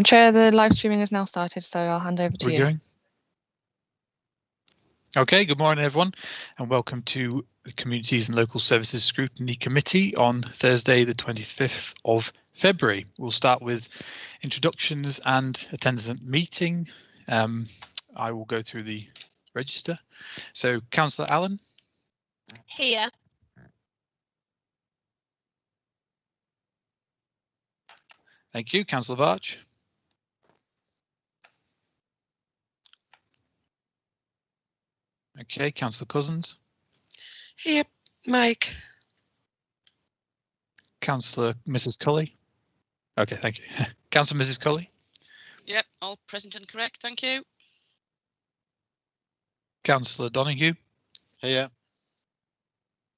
Chair, the live streaming has now started, so I'll hand over to you. Going? Okay, good morning everyone and welcome to the Communities and Local Services Scrutiny Committee on Thursday the 25th of February. We'll start with introductions and attendance at meeting. I will go through the register. So Councillor Allen. Here. Thank you. Councillor Varch. Okay, Councillor Cousins. Yep, Mike. Councillor Mrs. Cully. Okay, thank you. Councillor Mrs. Cully. Yep, all present and correct, thank you. Councillor Donoghue. Here.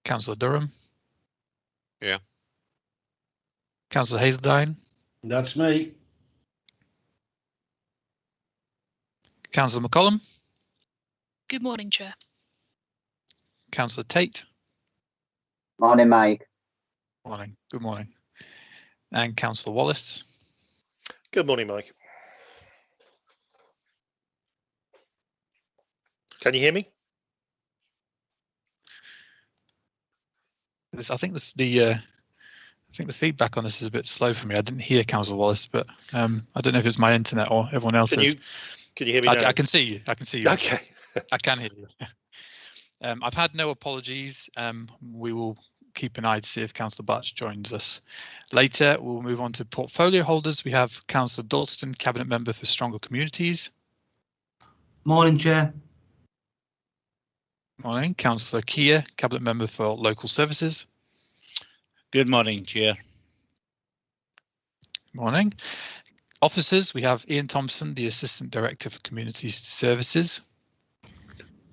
Councillor Durham. Here. Councillor Hazeldine. That's me. Councillor McCollum. Good morning, Chair. Councillor Tate. Morning, Mike. Morning. Good morning. And Councillor Wallace. Good morning, Mike. Can you hear me? I think the feedback on this is a bit slow for me. I didn't hear Councillor Wallace, but I don't know if it's my internet or everyone else's. Can you hear me now? I can see you. I can see you. Okay. I can hear you. I've had no apologies. We will keep an eye to see if Councillor Batch joins us later. We'll move on to portfolio holders. We have Councillor Dalston, Cabinet Member for Stronger Communities. Morning, Chair. Morning. Councillor Keir, Cabinet Member for Local Services. Good morning, Chair. Morning. Officers, we have Ian Thompson, the Assistant Director for Community Services.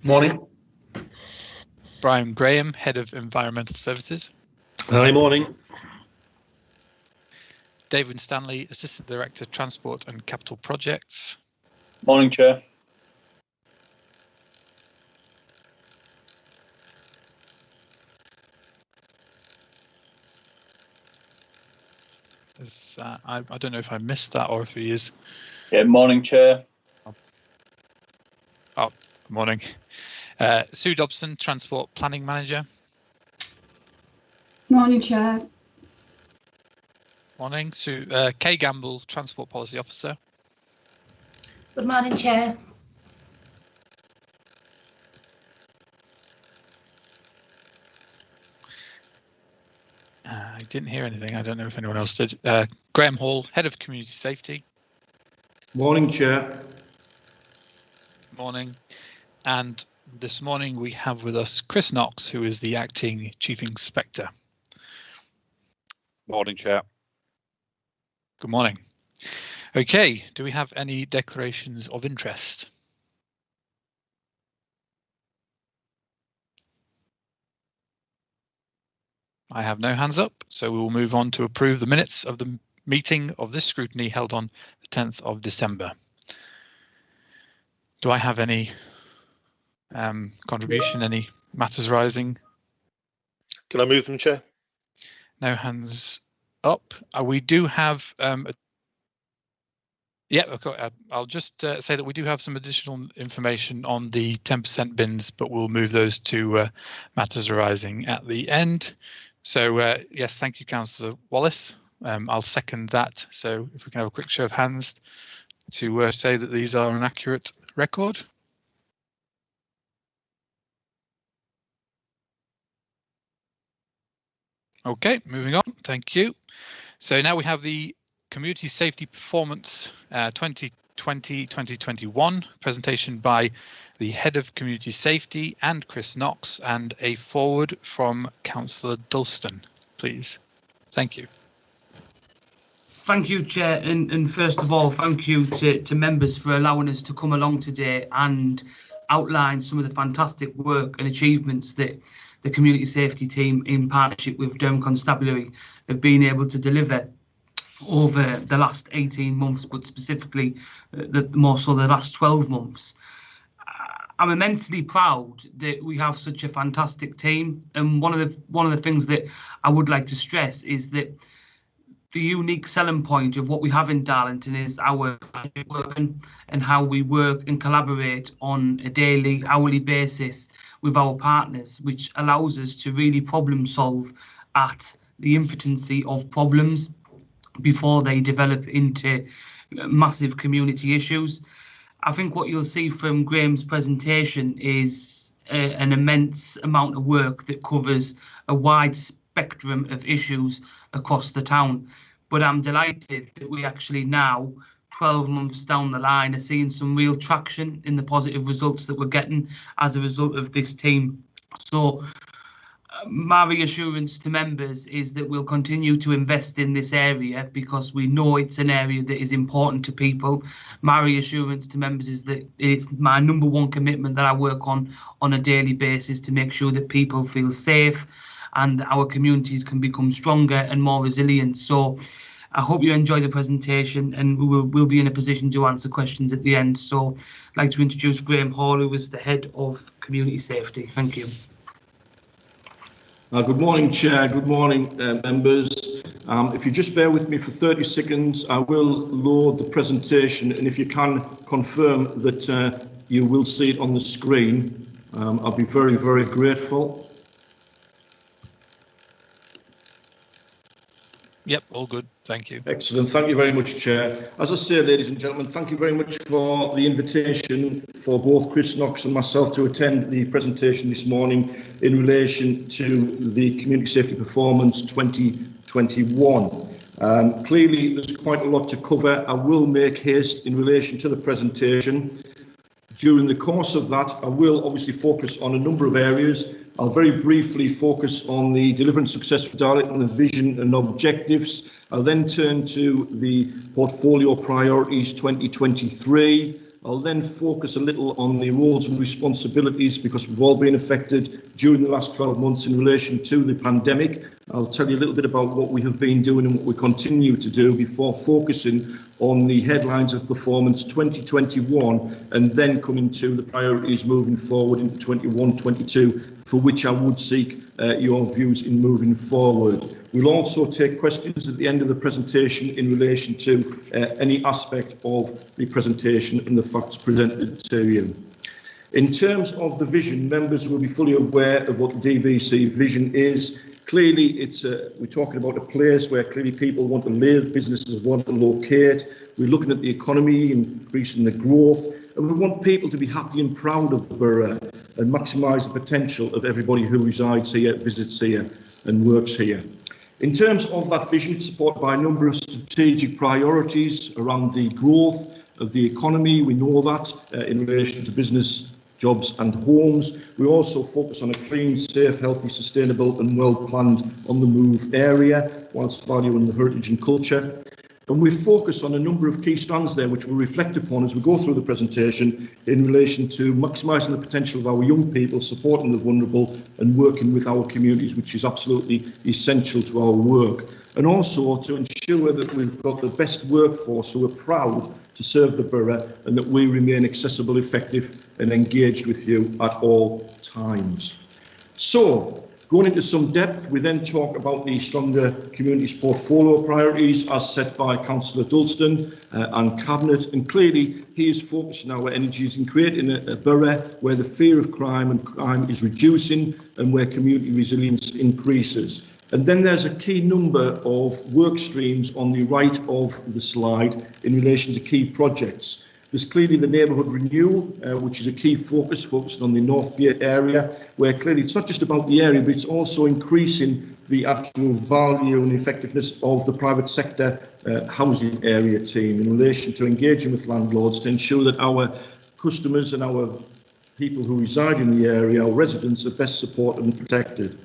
Morning. Brian Graham, Head of Environmental Services. Hi, morning. David Stanley, Assistant Director, Transport and Capital Projects. Morning, Chair. I don't know if I missed that or if he is. Yeah, morning, Chair. Oh, morning. Sue Dobson, Transport Planning Manager. Morning, Chair. Morning. Sue. Kay Gamble, Transport Policy Officer. Good morning, Chair. I didn't hear anything. I don't know if anyone else did. Graham Hall, Head of Community Safety. Morning, Chair. Morning. And this morning we have with us Chris Knox, who is the Acting Chief Inspector. Morning, Chair. Good morning. Okay, do we have any declarations of interest? I have no hands up, so we will move on to approve the minutes of the meeting of this scrutiny held on the 10th of December. Do I have any contribution, any matters rising? Can I move them, Chair? No hands up. We do have yeah, okay. I'll just say that we do have some additional information on the 10% bins, but we'll move those to matters arising at the end. So yes, thank you, Councillor Wallace. I'll second that. So if we can have a quick show of hands to say that these are an accurate record. Okay, moving on. Thank you. So now we have the Community Safety Performance 2020-2021 presentation by the Head of Community Safety and Chris Knox, and a forward from Councillor Dalston, please. Thank you. Thank you, Chair, and first of all, thank you to members for allowing us to come along today and outline some of the fantastic work and achievements that the community safety team in partnership with Durham Constabulary have been able to deliver over the last 18 months, but specifically more so the last 12 months. I'm immensely proud that we have such a fantastic team, and one of the things that I would like to stress is that the unique selling point of what we have in Darlington is our work and how we work and collaborate on a daily, hourly basis with our partners, which allows us to really problem solve at the infancy of problems before they develop into massive community issues. I think what you'll see from Graham's presentation is an immense amount of work that covers a wide spectrum of issues across the town. But I'm delighted that we actually now, 12 months down the line, are seeing some real traction in the positive results that we're getting as a result of this team. So my reassurance to members is that we'll continue to invest in this area because we know it's an area that is important to people. My reassurance to members is that it's my number one commitment that I work on a daily basis to make sure that people feel safe and our communities can become stronger and more resilient. So I hope you enjoy the presentation, and we'll be in a position to answer questions at the end. So I'd like to introduce Graham Hall, who is the Head of Community Safety. Thank you. Good morning, Chair. Good morning, members. If you just bear with me for 30 seconds, I will load the presentation, and if you can confirm that you will see it on the screen, I'll be very, very grateful. Yep, all good. Thank you. Excellent. Thank you very much, Chair. As I say, ladies and gentlemen, thank you very much for the invitation for both Chris Knox and myself to attend the presentation this morning in relation to the Community Safety Performance 2021. Clearly, there's quite a lot to cover. I will make haste in relation to the presentation. During the course of that, I will obviously focus on a number of areas. I'll very briefly focus on the delivering success for Darlington, the vision and objectives. I'll then turn to the portfolio priorities 2023. I'll then focus a little on the roles and responsibilities because we've all been affected during the last 12 months in relation to the pandemic. I'll tell you a little bit about what we have been doing and what we continue to do before focusing on the headlines of performance 2021 and then coming to the priorities moving forward into 21-22, for which I would seek your views in moving forward. We'll also take questions at the end of the presentation in relation to any aspect of the presentation and the facts presented to you. In terms of the vision, members will be fully aware of what the DBC vision is. Clearly, we're talking about a place where clearly people want to live, businesses want to locate. We're looking at the economy, increasing the growth, and we want people to be happy and proud of the borough and maximise the potential of everybody who resides here, visits here and works here. In terms of that vision, it's supported by a number of strategic priorities around the growth of the economy. We know that in relation to business, jobs and homes. We also focus on a clean, safe, healthy, sustainable and well-planned on-the-move area, whilst valuing the heritage and culture. And we focus on a number of key strands there, which we'll reflect upon as we go through the presentation in relation to maximising the potential of our young people, supporting the vulnerable and working with our communities, which is absolutely essential to our work. And also to ensure that we've got the best workforce who are proud to serve the borough and that we remain accessible, effective and engaged with you at all times. So, going into some depth, we then talk about the Stronger Communities portfolio priorities as set by Councillor Dulston and Cabinet. And clearly, he is focusing our energies in creating a borough where the fear of crime and crime is reducing and where community resilience increases. And then there's a key number of work streams on the right of the slide in relation to key projects. There's clearly the neighbourhood renewal, which is a key focus, focused on the Northgate area, where clearly it's not just about the area, but it's also increasing the actual value and effectiveness of the private sector housing area team in relation to engaging with landlords to ensure that our customers and our people who reside in the area, our residents, are best supported and protected.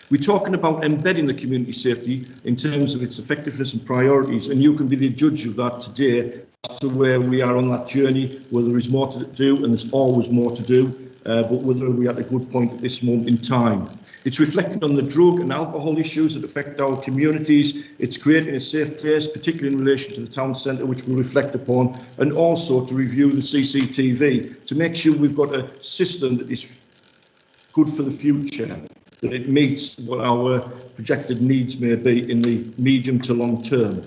We're talking about embedding the community safety in terms of its effectiveness and priorities, and you can be the judge of that today as to where we are on that journey, whether there is more to do, and there's always more to do, but whether we're at a good point at this moment in time. It's reflecting on the drug and alcohol issues that affect our communities. It's creating a safe place, particularly in relation to the town centre, which we'll reflect upon, and also to review the CCTV to make sure we've got a system that is good for the future. that it meets what our projected needs may be in the medium to long term.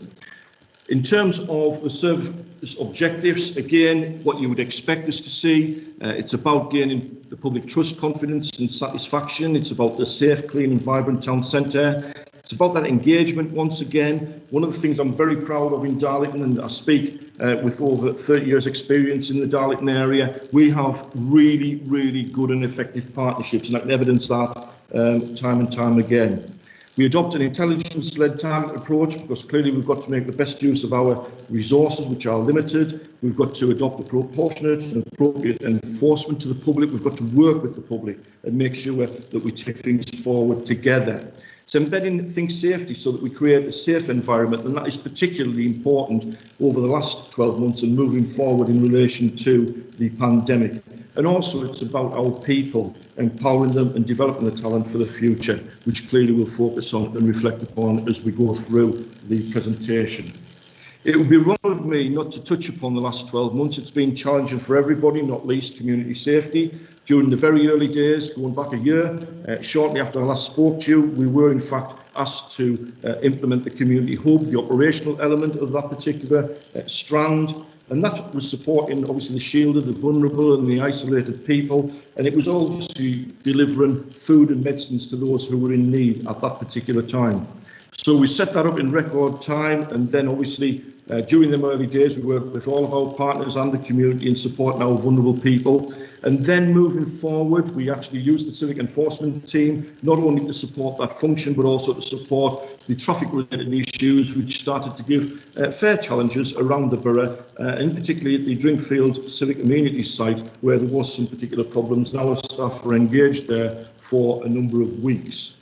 In terms of the service objectives, again, what you would expect us to see, it's about gaining the public trust, confidence and satisfaction. It's about the safe, clean and vibrant town centre. It's about that engagement once again. One of the things I'm very proud of in Darlington, and I speak with over 30 years experience in the Darlington area, we have really, really good and effective partnerships, and I can evidence that time and time again. We adopt an intelligence-led target approach because clearly we've got to make the best use of our resources, which are limited. We've got to adopt a proportionate and appropriate enforcement to the public. We've got to work with the public and make sure that we take things forward together. It's embedding things safety so that we create a safe environment, and that is particularly important over the last 12 months and moving forward in relation to the pandemic. And also it's about our people, empowering them and developing the talent for the future, which clearly we'll focus on and reflect upon as we go through the presentation. It would be wrong of me not to touch upon the last 12 months. It's been challenging for everybody, not least community safety. During the very early days, going back a year, shortly after I last spoke to you, we were in fact asked to implement the community hub, the operational element of that particular strand, and that was supporting obviously the shielded, the vulnerable and the isolated people, and it was obviously delivering food and medicines to those who were in need at that particular time. So we set that up in record time, and then obviously during the early days we worked with all of our partners and the community in supporting our vulnerable people. And then moving forward, we actually used the Civic Enforcement team not only to support that function but also to support the traffic related issues which started to give fair challenges around the borough, and particularly at the Drinkfield Civic Amenities site where there was some particular problems, and our staff were engaged there for a number of weeks.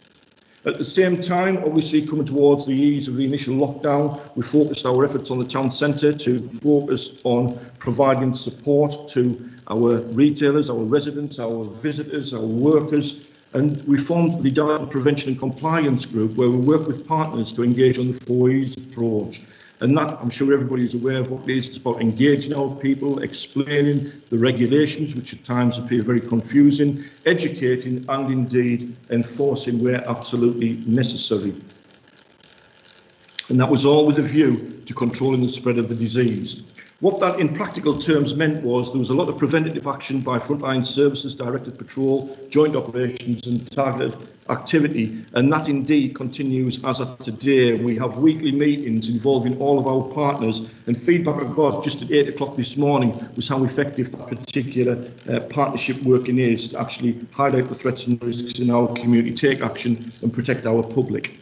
At the same time, obviously coming towards the ease of the initial lockdown, we focused our efforts on the town centre to focus on providing support to our retailers, our residents, our visitors, our workers, and we formed the Darlington Prevention and Compliance Group where we work with partners to engage on the 4Es approach. And that, I'm sure everybody is aware of what it is. It's about engaging our people, explaining the regulations, which at times appear very confusing, educating and indeed enforcing where absolutely necessary. And that was all with a view to controlling the spread of the disease. What that in practical terms meant was there was a lot of preventative action by frontline services, directed patrol, joint operations and targeted activity, and that indeed continues as of today. We have weekly meetings involving all of our partners, and feedback I got just at 8 o'clock this morning was how effective that particular partnership working is to actually highlight the threats and risks in our community, take action and protect our public.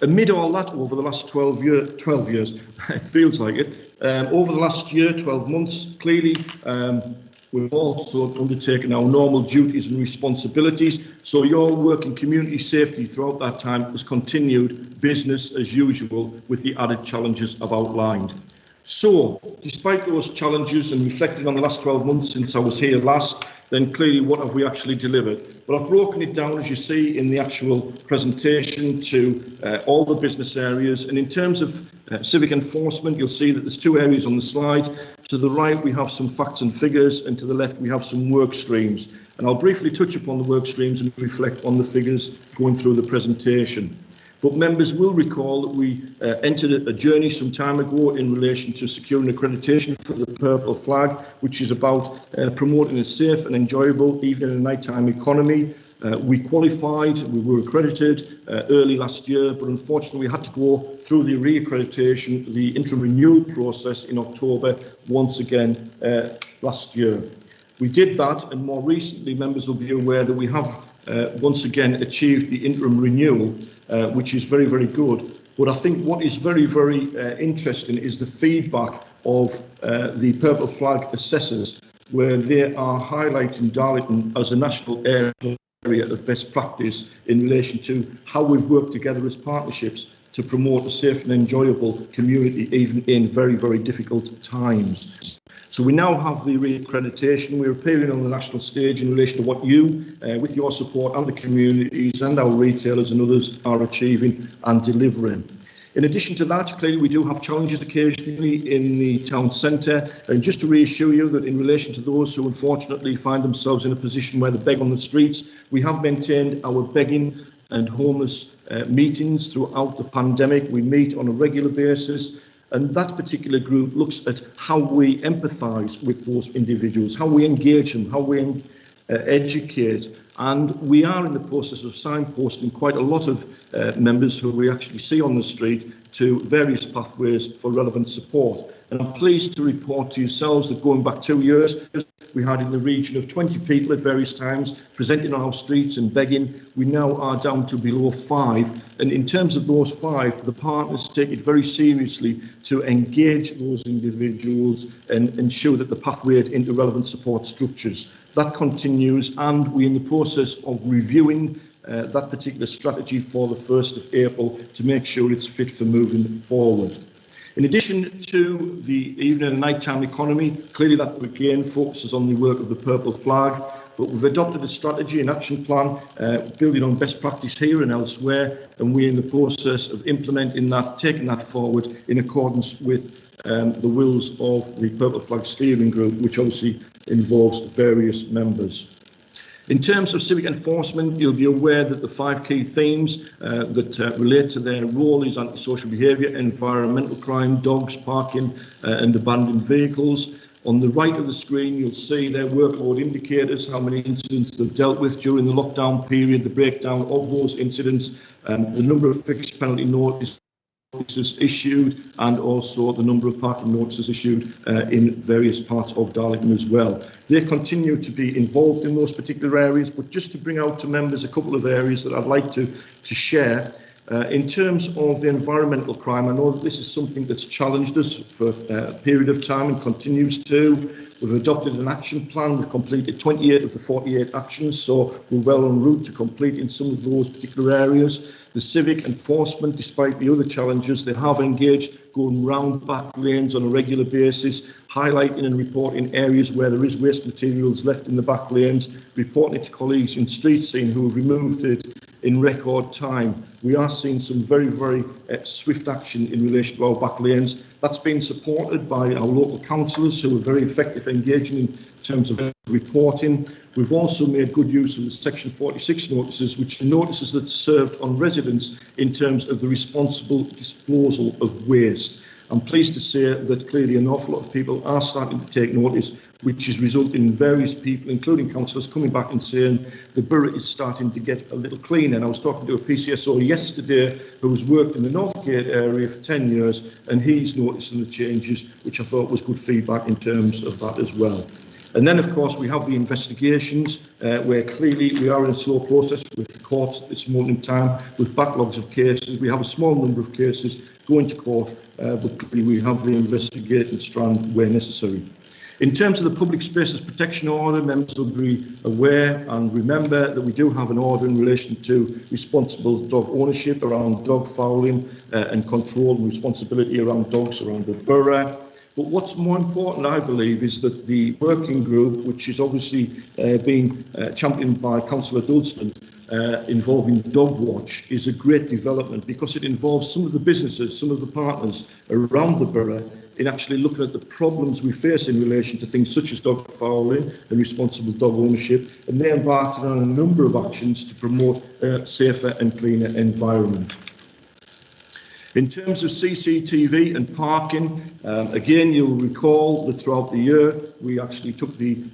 Amid all that, over the last 12 years, it feels like it, over the last year, 12 months, clearly we've also undertaken our normal duties and responsibilities. So your work in community safety throughout that time has continued business as usual with the added challenges I've outlined. So, despite those challenges and reflecting on the last 12 months since I was here last, then clearly what have we actually delivered? But I've broken it down, as you see, in the actual presentation to all the business areas. And in terms of civic enforcement, you'll see that there's two areas on the slide. To the right, we have some facts and figures, and to the left, we have some work streams. And I'll briefly touch upon the work streams and reflect on the figures going through the presentation. But members will recall that we entered a journey some time ago in relation to securing accreditation for the Purple Flag, which is about promoting a safe and enjoyable evening and nighttime economy. We qualified, we were accredited early last year, but unfortunately we had to go through the re-accreditation, the interim renewal process in October once again last year. We did that, and more recently members will be aware that we have once again achieved the interim renewal, which is very, very good. But I think what is very, very interesting is the feedback of the Purple Flag assessors, where they are highlighting Darlington as a national area of best practice in relation to how we've worked together as partnerships to promote a safe and enjoyable community, even in very, very difficult times. So we now have the re-accreditation. We're appearing on the national stage in relation to what you, with your support and the communities and our retailers and others are achieving and delivering. In addition to that, clearly we do have challenges occasionally in the town centre, and just to reassure you that in relation to those who unfortunately find themselves in a position where they beg on the streets, we have maintained our begging and homeless meetings throughout the pandemic. We meet on a regular basis, and that particular group looks at how we empathise with those individuals, how we engage them, how we educate. And we are in the process of signposting quite a lot of members who we actually see on the street to various pathways for relevant support. And I'm pleased to report to yourselves that going back 2 years, we had in the region of 20 people at various times presenting on our streets and begging. We now are down to below 5. And in terms of those 5, the partners take it very seriously to engage those individuals and ensure that the pathway into relevant support structures. That continues, and we're in the process of reviewing that particular strategy for the 1st of April to make sure it's fit for moving forward. In addition to the evening and nighttime economy, clearly that again focuses on the work of the Purple Flag, but we've adopted a strategy and action plan building on best practice here and elsewhere, and we're in the process of implementing that, taking that forward in accordance with the wills of the Purple Flag Steering Group, which obviously involves various members. In terms of civic enforcement, you'll be aware that the 5 key themes that relate to their role is antisocial behaviour, environmental crime, dogs, parking and abandoned vehicles. On the right of the screen, you'll see their workload indicators, how many incidents they've dealt with during the lockdown period, the breakdown of those incidents, the number of fixed penalty notices issued, and also the number of parking notices issued in various parts of Darlington as well. They continue to be involved in those particular areas, but just to bring out to members a couple of areas that I'd like to share. In terms of the environmental crime, I know that this is something that's challenged us for a period of time and continues to. We've adopted an action plan. We've completed 28 of the 48 actions, so we're well en route to completing some of those particular areas. The civic enforcement, despite the other challenges, they have engaged going round back lanes on a regular basis, highlighting and reporting areas where there is waste materials left in the back lanes, reporting it to colleagues in street scene who have removed it in record time. We are seeing some very, very swift action in relation to our back lanes. That's been supported by our local councillors who are very effective engaging in terms of reporting. We've also made good use of the Section 46 notices, which are notices that served on residents in terms of the responsible disposal of waste. I'm pleased to say that clearly an awful lot of people are starting to take notice, which is resulting in various people, including councillors, coming back and saying the borough is starting to get a little cleaner. And I was talking to a PCSO yesterday who has worked in the Northgate area for 10 years, and he's noticing the changes, which I thought was good feedback in terms of that as well. And then, of course, we have the investigations where clearly we are in a slow process with the courts at this moment in time with backlogs of cases. We have a small number of cases going to court, but clearly we have the investigating strand where necessary. In terms of the Public Spaces Protection Order, members will be aware and remember that we do have an order in relation to responsible dog ownership around dog fouling and control and responsibility around dogs around the borough. But what's more important, I believe, is that the working group, which is obviously being championed by Councillor Dudson, involving Dog Watch, is a great development because it involves some of the businesses, some of the partners around the borough in actually looking at the problems we face in relation to things such as dog fouling and responsible dog ownership, and they embarked on a number of actions to promote a safer and cleaner environment. In terms of CCTV and parking, again, you'll recall that throughout the year, we actually took the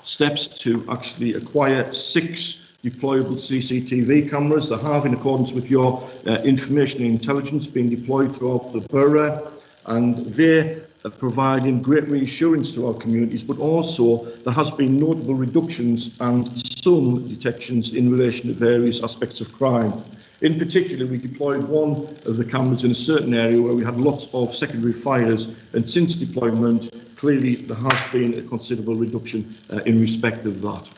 steps to actually acquire 6 deployable CCTV cameras. They have, in accordance with your information and intelligence, been deployed throughout the borough, and they are providing great reassurance to our communities, but also there has been notable reductions and some detections in relation to various aspects of crime. In particular, we deployed one of the cameras in a certain area where we had lots of secondary fires, and since deployment, clearly there has been a considerable reduction in respect of that.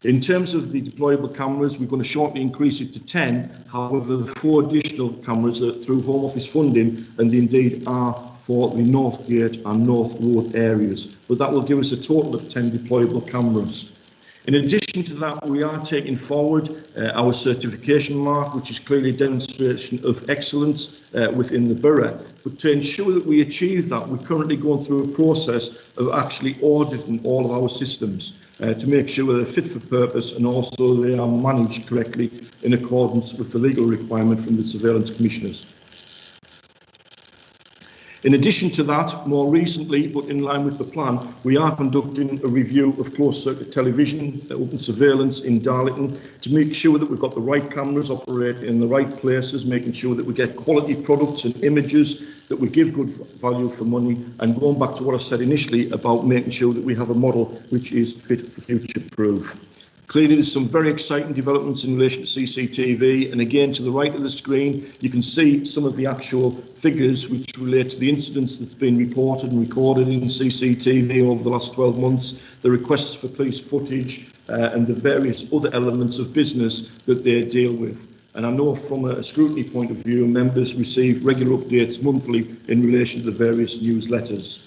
In terms of the deployable cameras, we're going to shortly increase it to 10. However, the 4 additional cameras are through Home Office funding and indeed are for the Northgate and North Road areas. But that will give us a total of 10 deployable cameras. In addition addition to that, we are taking forward our certification mark, which is clearly a demonstration of excellence within the borough. But to ensure that we achieve that, we're currently going through a process of actually auditing all of our systems to make sure they're fit for purpose and also they are managed correctly in accordance with the legal requirement from the Surveillance Commissioners. In addition to that, more recently, but in line with the plan, we are conducting a review of closed-circuit television, open surveillance in Darlington, to make sure that we've got the right cameras operating in the right places, making sure that we get quality products and images, that we give good value for money, and going back to what I said initially about making sure that we have a model which is fit for future-proof. Clearly, there's some very exciting developments in relation to CCTV, and again, to the right of the screen, you can see some of the actual figures which relate to the incidents that's been reported and recorded in CCTV over the last 12 months, the requests for police footage, and the various other elements of business that they deal with. And I know from a scrutiny point of view, members receive regular updates monthly in relation to the various newsletters.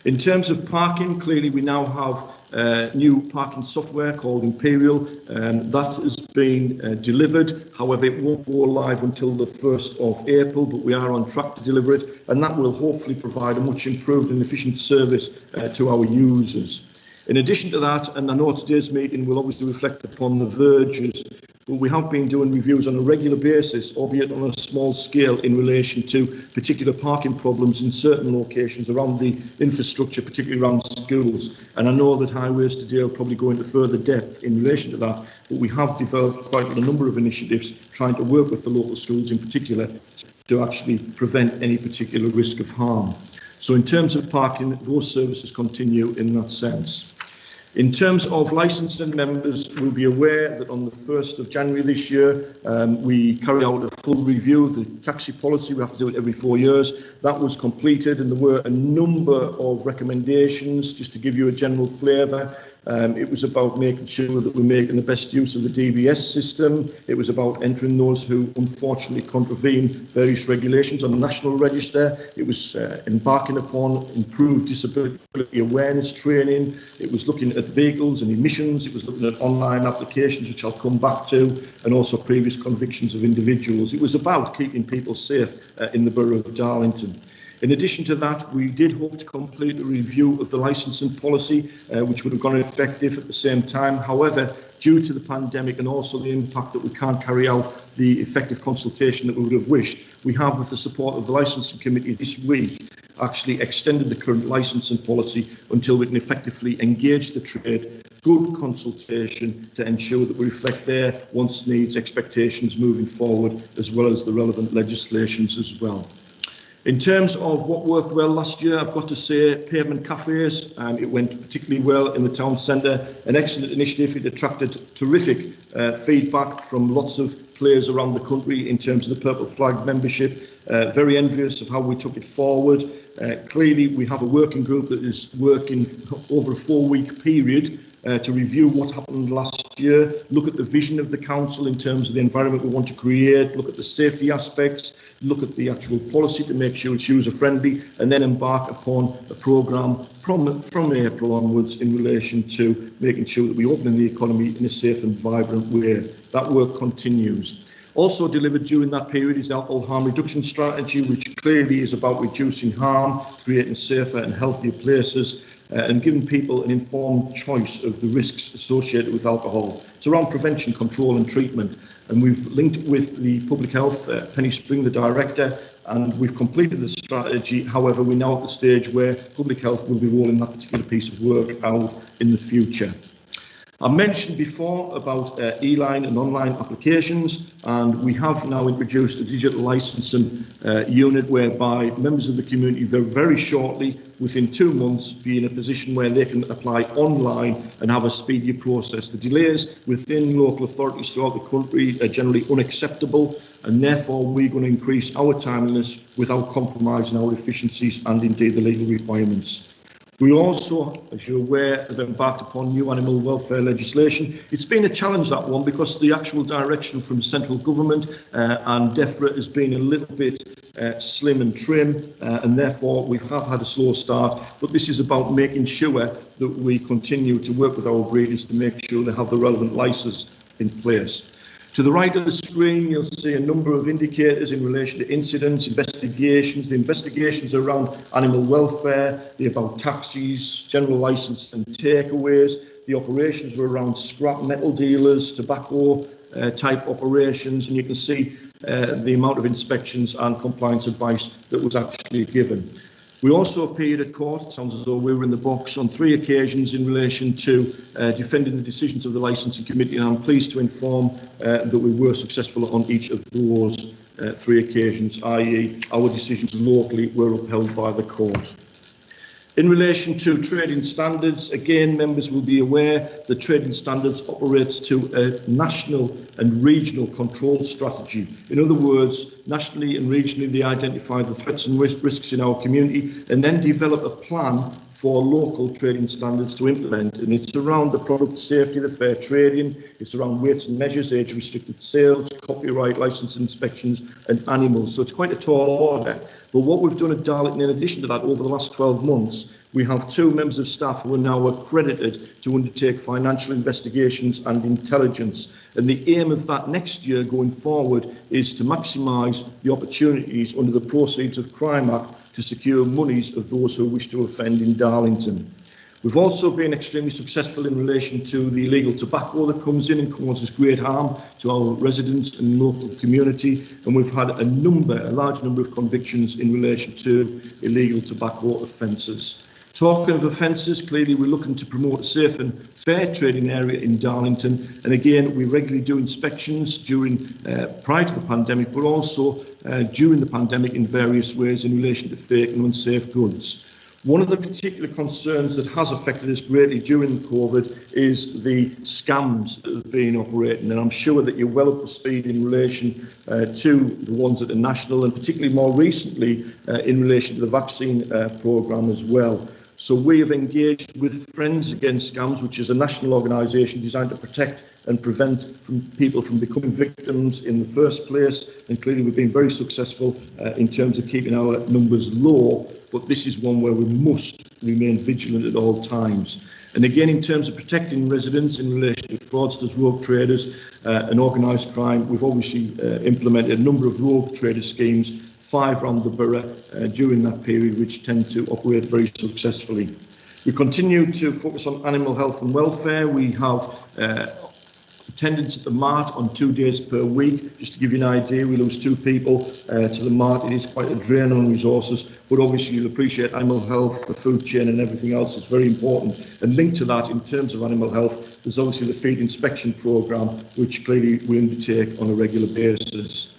In terms of parking, clearly we now have new parking software called Imperial, and that has been delivered. However, it won't go live until the 1st of April, but we are on track to deliver it, and that will hopefully provide a much improved and efficient service to our users. In addition to that, and I know today's meeting will obviously reflect upon the verges, but we have been doing reviews on a regular basis, albeit on a small scale, in relation to particular parking problems in certain locations around the infrastructure, particularly around schools. And I know that Highways today will probably go into further depth in relation to that, but we have developed quite a number of initiatives trying to work with the local schools in particular to actually prevent any particular risk of harm. So in terms of parking, those services continue in that sense. In terms of licensing, members will be aware that on the 1st of January this year, we carried out a full review of the taxi policy. We have to do it every 4 years. That was completed, and there were a number of recommendations. Just to give you a general flavour, it was about making sure that we're making the best use of the DBS system. It was about entering those who unfortunately contravene various regulations on the National Register. It was embarking upon improved disability awareness training. It was looking at vehicles and emissions. It was looking at online applications, which I'll come back to, and also previous convictions of individuals. It was about keeping people safe in the borough of Darlington. In addition to that, we did hope to complete a review of the licensing policy, which would have gone effective at the same time. However, due to the pandemic and also the impact that we can't carry out the effective consultation that we would have wished, we have, with the support of the licensing committee this week, actually extended the current licensing policy until we can effectively engage the trade, good consultation to ensure that we reflect their wants, needs, expectations moving forward, as well as the relevant legislations as well. In terms of what worked well last year, I've got to say pavement cafes, it went particularly well in the town centre. An excellent initiative. It attracted terrific feedback from lots of players around the country in terms of the Purple Flag membership. Very envious of how we took it forward. Clearly, we have a working group that is working over a 4-week period to review what happened last year, look at the vision of the council in terms of the environment we want to create, look at the safety aspects, look at the actual policy to make sure it's user-friendly, and then embark upon a programme from April onwards in relation to making sure that we open the economy in a safe and vibrant way. That work continues. Also delivered during that period is the alcohol harm reduction strategy, which clearly is about reducing harm, creating safer and healthier places, and giving people an informed choice of the risks associated with alcohol. It's around prevention, control and treatment. And we've linked with the Public Health, Penny Spring, the Director, and we've completed the strategy. However, we're now at the stage where Public Health will be rolling that particular piece of work out in the future. I mentioned before about e-line and online applications, and we have now introduced a digital licensing unit whereby members of the community very shortly, within 2 months, be in a position where they can apply online and have a speedier process. The delays within local authorities throughout the country are generally unacceptable, and therefore we're going to increase our timeliness without compromising our efficiencies and indeed the legal requirements. We also, as you're aware, have embarked upon new animal welfare legislation. It's been a challenge, that one, because the actual direction from central government and DEFRA has been a little bit slim and trim, and therefore we have had a slow start, but this is about making sure that we continue to work with our breeders to make sure they have the relevant licence in place. To the right of the screen, you'll see a number of indicators in relation to incidents, investigations. The investigations around animal welfare, the about taxis, general licence and takeaways. The operations were around scrap metal dealers, tobacco type operations, and you can see the amount of inspections and compliance advice that was actually given. We also appeared at court, it sounds as though we were in the box, on 3 occasions in relation to defending the decisions of the licensing committee, and I'm pleased to inform that we were successful on each of those 3 occasions, i.e. our decisions locally were upheld by the court. In relation to trading standards, again, members will be aware that trading standards operates to a national and regional control strategy. In other words, nationally and regionally, they identify the threats and risks in our community and then develop a plan for local trading standards to implement. And it's around the product safety, the fair trading, it's around weights and measures, age-restricted sales, copyright, licence inspections and animals. So it's quite a tall order. But what we've done at Darlington, in addition to that, over the last 12 months, we have 2 members of staff who are now accredited to undertake financial investigations and intelligence. And the aim of that next year going forward is to maximise the opportunities under the Proceeds of Crime Act to secure monies of those who wish to offend in Darlington. We've also been extremely successful in relation to the illegal tobacco that comes in and causes great harm to our residents and local community, and we've had a large number of convictions in relation to illegal tobacco offences. Talking of offences, clearly we're looking to promote a safe and fair trading area in Darlington, and again we regularly do inspections prior to the pandemic, but also during the pandemic in various ways in relation to fake and unsafe goods. One of the particular concerns that has affected us greatly during COVID is the scams that have been operating, and I'm sure that you're well up to speed in relation to the ones that are national, and particularly more recently in relation to the vaccine programme as well. So we have engaged with Friends Against Scams, which is a national organisation designed to protect and prevent people from becoming victims in the first place. And clearly we've been very successful in terms of keeping our numbers low, but this is one where we must remain vigilant at all times. And again, in terms of protecting residents in relation to fraudsters, rogue traders and organised crime, we've obviously implemented a number of rogue trader schemes, 5 around the borough during that period, which tend to operate very successfully. We continue to focus on animal health and welfare. We have attendance at the mart on 2 days per week. Just to give you an idea, we lose 2 people to the mart. It is quite a drain on resources, but obviously you'll appreciate animal health, the food chain and everything else is very important. And linked to that, in terms of animal health, there's obviously the feed inspection programme, which clearly we undertake on a regular basis.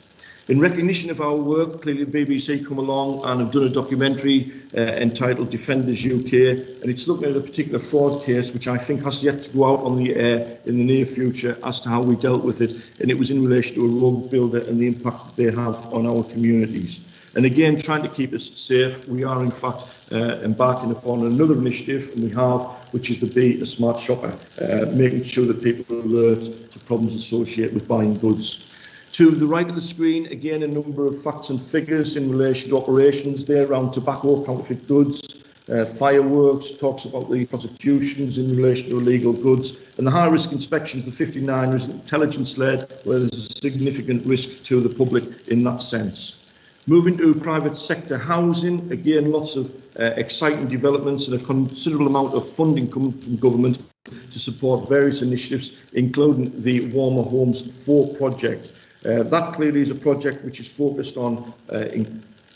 In recognition of our work, clearly the BBC come along and have done a documentary entitled Defenders UK, and it's looking at a particular fraud case which I think has yet to go out on the air in the near future as to how we dealt with it, and it was in relation to a road builder and the impact that they have on our communities. And again, trying to keep us safe, we are in fact embarking upon another initiative, and we have, which is to be a smart shopper, making sure that people are alert to problems associated with buying goods. To the right of the screen, again, a number of facts and figures in relation to operations there around tobacco, counterfeit goods, fireworks, talks about the prosecutions in relation to illegal goods, and the high-risk inspections, the 59 is intelligence-led, where there's a significant risk to the public in that sense. Moving to private sector housing, again, lots of exciting developments and a considerable amount of funding coming from government to support various initiatives, including the Warmer Homes 4 project. That clearly is a project which is focused on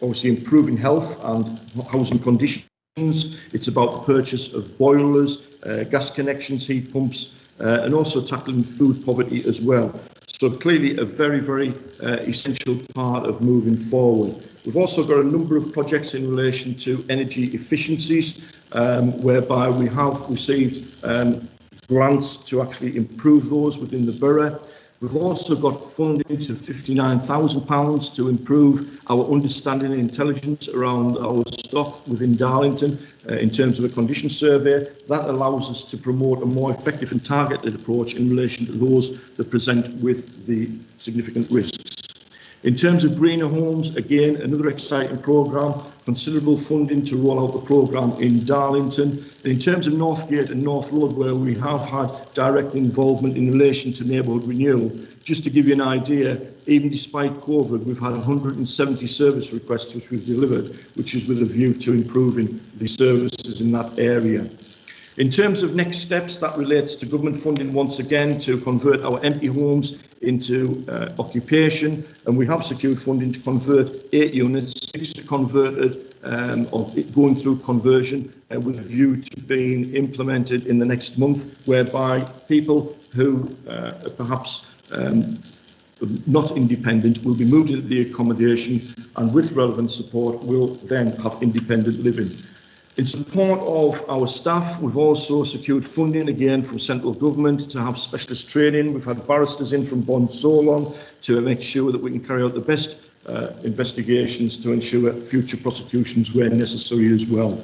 obviously improving health and housing conditions. It's about the purchase of boilers, gas connections, heat pumps, and also tackling food poverty as well. So clearly a very, very essential part of moving forward. We've also got a number of projects in relation to energy efficiencies, whereby we have received grants to actually improve those within the borough. We've also got funding to £59,000 to improve our understanding and intelligence around our stock within Darlington in terms of a condition survey. That allows us to promote a more effective and targeted approach in relation to those that present with the significant risks. In terms of greener homes, again, another exciting programme, considerable funding to roll out the programme in Darlington. And in terms of Northgate and North Road, where we have had direct involvement in relation to neighbourhood renewal, just to give you an idea, even despite COVID, we've had 170 service requests which we've delivered, which is with a view to improving the services in that area. In terms of next steps, that relates to government funding once again to convert our empty homes into occupation, and we have secured funding to convert 8 units, 6 converted or going through conversion with a view to being implemented in the next month, whereby people who perhaps not independent will be moved into the accommodation and with relevant support will then have independent living. In support of our staff, we've also secured funding again from central government to have specialist training. We've had barristers in from Bond Solon to make sure that we can carry out the best investigations to ensure future prosecutions where necessary as well.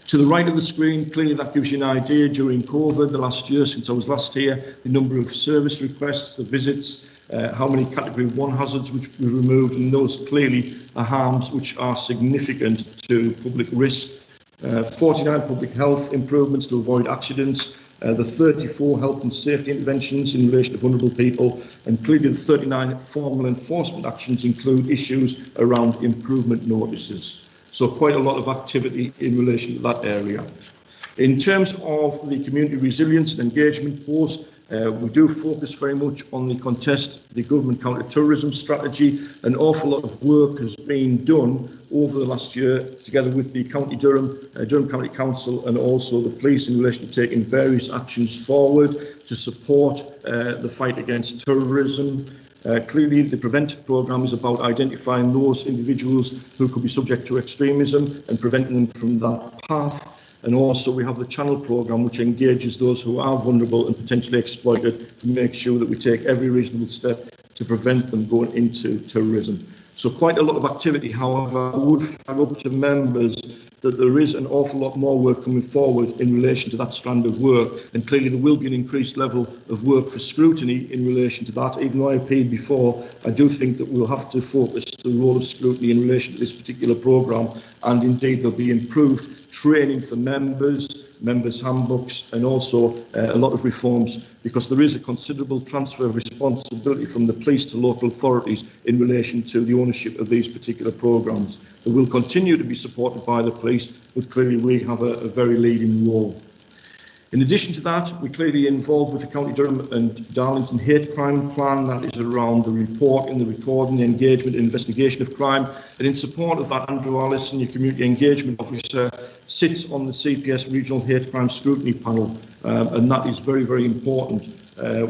To the right of the screen, clearly that gives you an idea during COVID, the last year since I was last here, the number of service requests, the visits, how many category 1 hazards which we removed, and those clearly are harms which are significant to public risk. 49 public health improvements to avoid accidents, the 34 health and safety interventions in relation to vulnerable people, and clearly the 39 formal enforcement actions include issues around improvement notices. So quite a lot of activity in relation to that area. In terms of the community resilience and engagement post, we do focus very much on the contest, the government counter-terrorism strategy. An awful lot of work has been done over the last year, together with the County Durham, Durham County Council, and also the police in relation to taking various actions forward to support the fight against terrorism. Clearly, the Prevent programme is about identifying those individuals who could be subject to extremism and preventing them from that path. And also we have the Channel programme, which engages those who are vulnerable and potentially exploited to make sure that we take every reasonable step to prevent them going into terrorism. So quite a lot of activity. However, I would flag up to members that there is an awful lot more work coming forward in relation to that strand of work, and clearly there will be an increased level of work for scrutiny in relation to that. Even though I appealed before, I do think that we'll have to focus the role of scrutiny in relation to this particular programme, and indeed there'll be improved training for members handbooks, and also a lot of reforms, because there is a considerable transfer of responsibility from the police to local authorities in relation to the ownership of these particular programmes. They will continue to be supported by the police, but clearly we have a very leading role. In addition to that, we're clearly involved with the County Durham and Darlington hate crime plan. That is around the reporting, the recording, the engagement and investigation of crime. And in support of that, Andrew Allison, your Community Engagement Officer, sits on the CPS Regional Hate Crime Scrutiny Panel. And that is very, very important,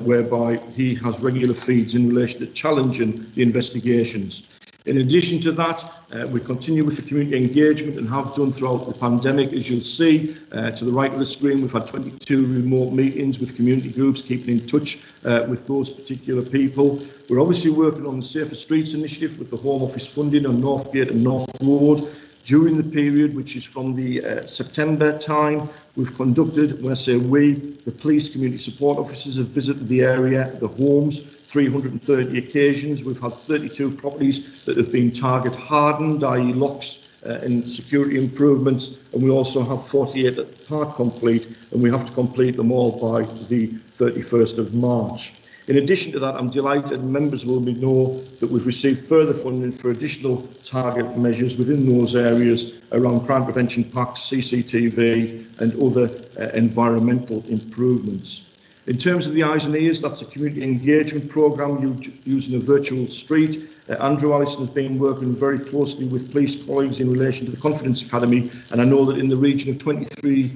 whereby he has regular feeds in relation to challenging the investigations. In addition to that, we continue with the community engagement and have done throughout the pandemic. As you'll see to the right of the screen, we've had 22 remote meetings with community groups, keeping in touch with those particular people. We're obviously working on the Safer Streets initiative with the Home Office funding on Northgate and North Road. During the period, which is from the September time, we've conducted, when I say we, the police community support officers have visited the area, the homes, 330 occasions. We've had 32 properties that have been target hardened, i.e. locks and security improvements, and we also have 48 that are complete, and we have to complete them all by the 31st of March. In addition to that, I'm delighted members will know that we've received further funding for additional target measures within those areas around crime prevention packs, CCTV and other environmental improvements. In terms of the Eyes and Ears, that's a community engagement programme using a virtual street. Andrew Allison has been working very closely with police colleagues in relation to the Confidence Academy, and I know that in the region of 23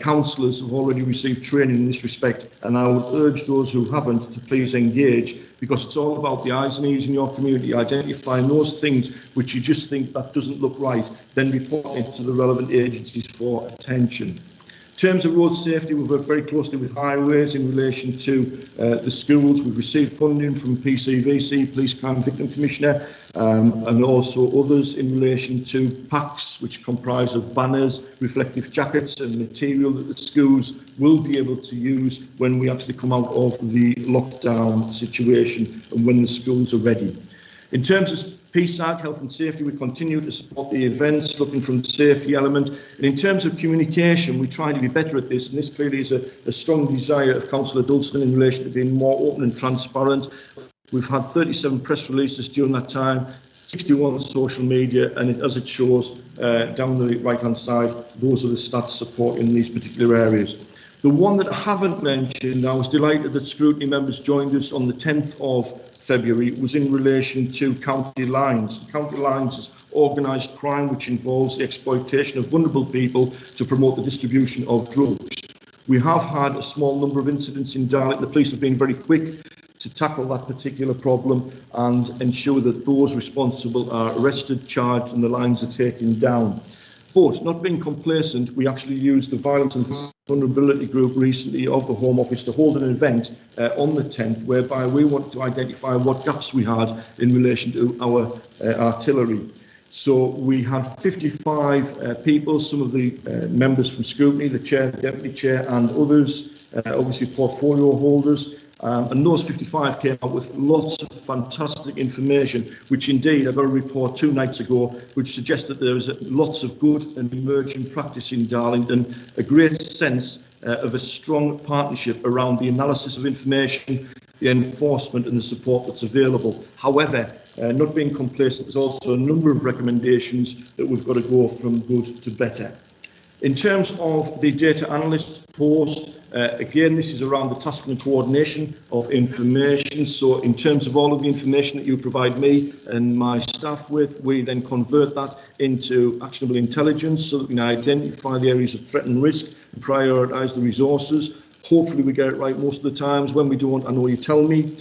councillors have already received training in this respect, and I would urge those who haven't to please engage, because it's all about the eyes and ears in your community, identifying those things which you just think that doesn't look right, then reporting it to the relevant agencies for attention. In terms of road safety, we've worked very closely with highways in relation to the schools. We've received funding from PCVC, Police Crime Victim Commissioner, and also others in relation to packs, which comprise of banners, reflective jackets and material that the schools will be able to use when we actually come out of the lockdown situation and when the schools are ready. In terms of PSAC, health and safety, we continue to support the events, looking from the safety element. And in terms of communication, we try to be better at this, and this clearly is a strong desire of Councillor Dulston in relation to being more open and transparent. We've had 37 press releases during that time, 61 on social media, and as it shows down the right-hand side, those are the stats supporting these particular areas. The one that I haven't mentioned, I was delighted that Scrutiny members joined us on the 10th of February, was in relation to county lines. County lines is organised crime which involves the exploitation of vulnerable people to promote the distribution of drugs. We have had a small number of incidents in Darlington. The police have been very quick to tackle that particular problem and ensure that those responsible are arrested, charged, and the lines are taken down. But not being complacent, we actually used the Violence and Vulnerability Group recently of the Home Office to hold an event on the 10th, whereby we wanted to identify what gaps we had in relation to our artillery. So we had 55 people, some of the members from Scrutiny, the Chair, the Deputy Chair and others, obviously portfolio holders. And those 55 came out with lots of fantastic information, which indeed I got a report 2 nights ago, which suggested there was lots of good and emerging practice in Darlington, a great sense of a strong partnership around the analysis of information, the enforcement and the support that's available. However, not being complacent, there's also a number of recommendations that we've got to go from good to better. In terms of the data analyst post, again, this is around the task and coordination of information. So in terms of all of the information that you provide me and my staff with, we then convert that into actionable intelligence so that we can identify the areas of threat and risk and prioritise the resources. Hopefully we get it right most of the times. When we don't, I know you tell me.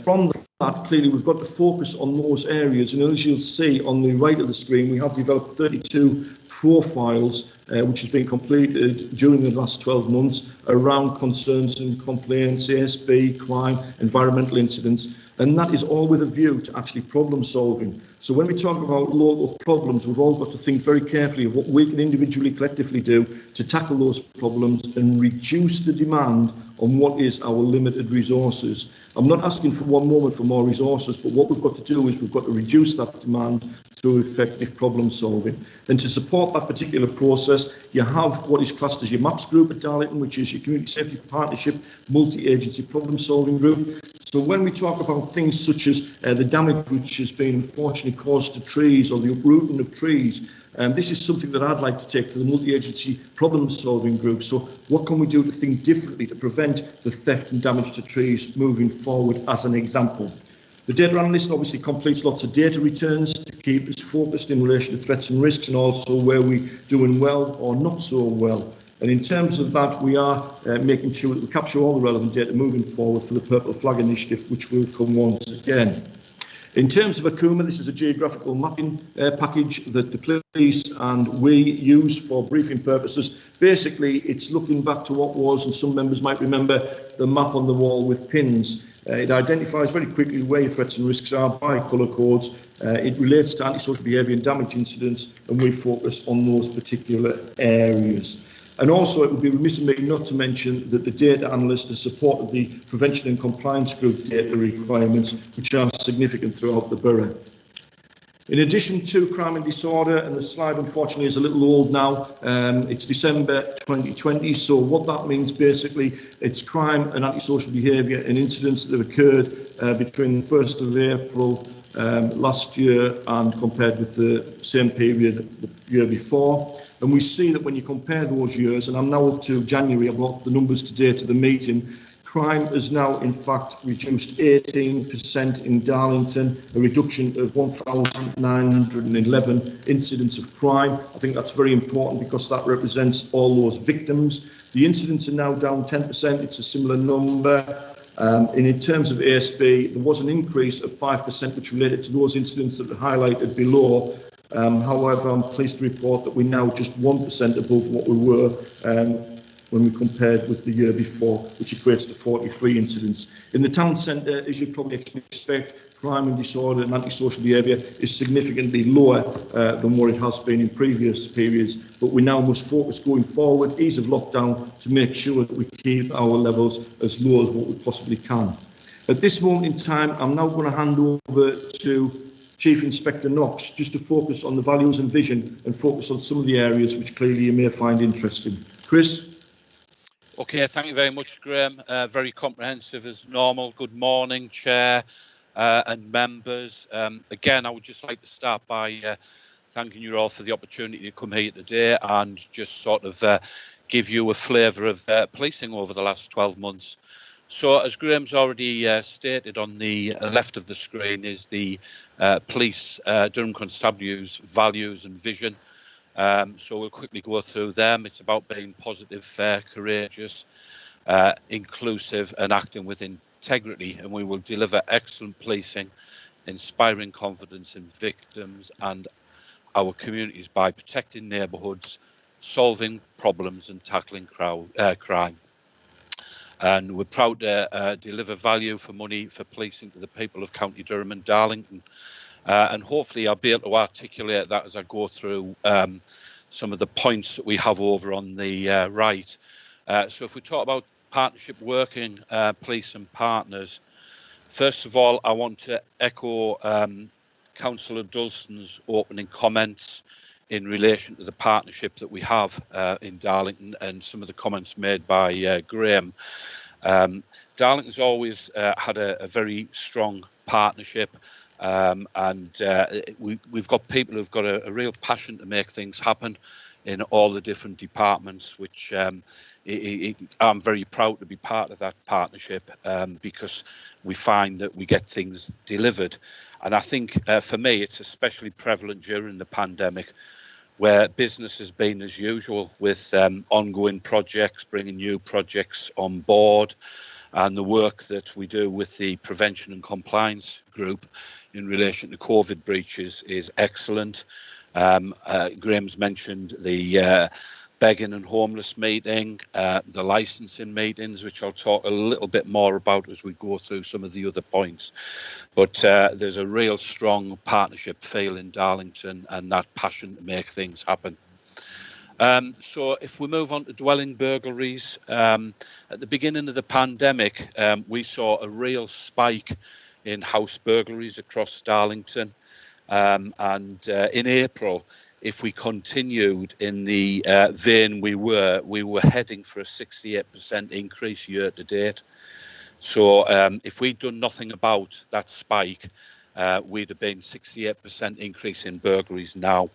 From that, clearly we've got to focus on those areas, and as you'll see on the right of the screen, we have developed 32 profiles which has been completed during the last 12 months around concerns and complaints, ASB, crime, environmental incidents, and that is all with a view to actually problem solving. So when we talk about local problems, we've all got to think very carefully of what we can individually, collectively do to tackle those problems and reduce the demand on what is our limited resources. I'm not asking for one moment for more resources, but what we've got to do is we've got to reduce that demand through effective problem solving. And to support that particular process, you have what is classed as your MAPS group at Darlington, which is your Community Safety Partnership Multi-Agency Problem Solving Group. So when we talk about things such as the damage which has been unfortunately caused to trees or the uprooting of trees, this is something that I'd like to take to the multi-agency problem solving group. So what can we do to think differently to prevent the theft and damage to trees moving forward, as an example? The data analyst obviously completes lots of data returns to keep us focused in relation to threats and risks, and also where we're doing well or not so well. And in terms of that, we are making sure that we capture all the relevant data moving forward for the Purple Flag Initiative, which will come once again. In terms of Akuma, this is a geographical mapping package that the police and we use for briefing purposes. Basically, it's looking back to what was, and some members might remember, the map on the wall with pins. It identifies very quickly where your threats and risks are by colour codes. It relates to antisocial behaviour and damage incidents, and we focus on those particular areas. And also, it would be remiss of me not to mention that the data analyst has supported the prevention and compliance group data requirements, which are significant throughout the borough. In addition to crime and disorder, and the slide unfortunately is a little old now, it's December 2020, so what that means basically, it's crime and antisocial behaviour and incidents that have occurred between the 1st of April last year and compared with the same period the year before. And we see that when you compare those years, and I'm now up to January, I've got the numbers today to the meeting, crime has now in fact reduced 18% in Darlington, a reduction of 1,911 incidents of crime. I think that's very important because that represents all those victims. The incidents are now down 10%, it's a similar number. And in terms of ASB, there was an increase of 5%, which related to those incidents that are highlighted below. However, I'm pleased to report that we're now just 1% above what we were when we compared with the year before, which equates to 43 incidents. In the town centre, as you'd probably expect, crime and disorder and antisocial behaviour is significantly lower than what it has been in previous periods, but we now must focus going forward, ease of lockdown, to make sure that we keep our levels as low as what we possibly can. At this moment in time, I'm now going to hand over to Chief Inspector Knox just to focus on the values and vision and focus on some of the areas which clearly you may find interesting. Chris? Okay, thank you very much, Graham. Very comprehensive as normal. Good morning, Chair and members. Again, I would just like to start by thanking you all for the opportunity to come here today and just sort of give you a flavour of policing over the last 12 months. So, as Graham's already stated, on the left of the screen is the police Durham Constabulary's values and vision. So we'll quickly go through them. It's about being positive, fair, courageous, inclusive and acting with integrity, and we will deliver excellent policing, inspiring confidence in victims and our communities by protecting neighbourhoods, solving problems and tackling crime. And we're proud to deliver value for money for policing to the people of County Durham and Darlington. And hopefully I'll be able to articulate that as I go through some of the points that we have over on the right. So if we talk about partnership working, police and partners, first of all, I want to echo Councillor Dulston's opening comments in relation to the partnership that we have in Darlington and some of the comments made by Graham. Darlington's always had a very strong partnership, and we've got people who've got a real passion to make things happen in all the different departments, which I'm very proud to be part of that partnership because we find that we get things delivered. And I think for me, it's especially prevalent during the pandemic, where business has been as usual with ongoing projects, bringing new projects on board, and the work that we do with the prevention and compliance group in relation to COVID breaches is excellent. Graham's mentioned the begging and homeless meeting, the licensing meetings, which I'll talk a little bit more about as we go through some of the other points. But there's a real strong partnership feel in Darlington and that passion to make things happen. So if we move on to dwelling burglaries, at the beginning of the pandemic, we saw a real spike in house burglaries across Darlington. And in April, if we continued in the vein we were heading for a 68% increase year to date. So if we'd done nothing about that spike, we'd have been 68% increase in burglaries now.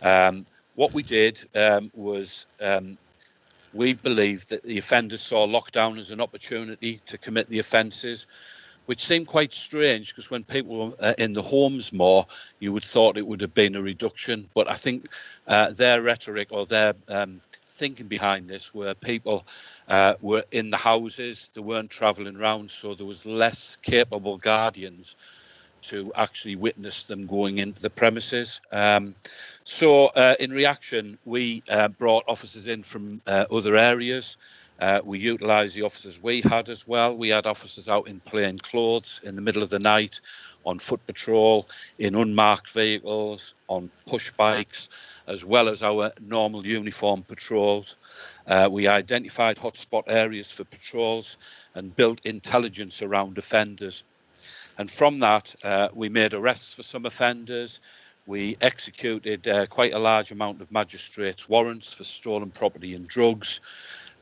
What we did was we believed that the offenders saw lockdown as an opportunity to commit the offences, which seemed quite strange because when people were in the homes more, you would thought it would have been a reduction. But I think their rhetoric or their thinking behind this were people were in the houses, they weren't travelling around, so there was less capable guardians to actually witness them going into the premises. So in reaction, we brought officers in from other areas. We utilised the officers we had as well. We had officers out in plain clothes in the middle of the night, on foot patrol, in unmarked vehicles, on push bikes, as well as our normal uniform patrols. We identified hotspot areas for patrols and built intelligence around offenders. And from that, we made arrests for some offenders. We executed quite a large amount of magistrates' warrants for stolen property and drugs.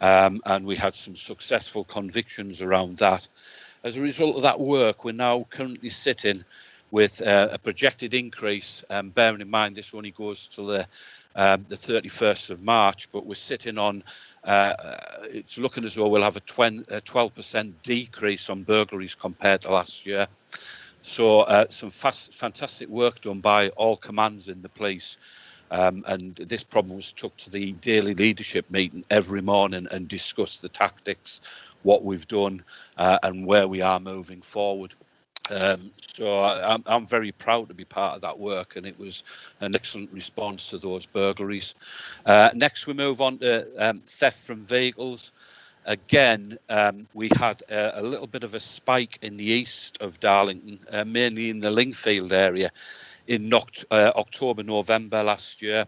And we had some successful convictions around that. As a result of that work, we're now currently sitting with a projected increase, bearing in mind this only goes to the 31st of March, but we're sitting on, it's looking as though we'll have a 12% decrease on burglaries compared to last year. So some fantastic work done by all commands in the police. And this problem was took to the daily leadership meeting every morning and discussed the tactics, what we've done and where we are moving forward. So I'm very proud to be part of that work, and it was an excellent response to those burglaries. Next, we move on to theft from vehicles. Again, we had a little bit of a spike in the east of Darlington, mainly in the Lingfield area, in October, November last year,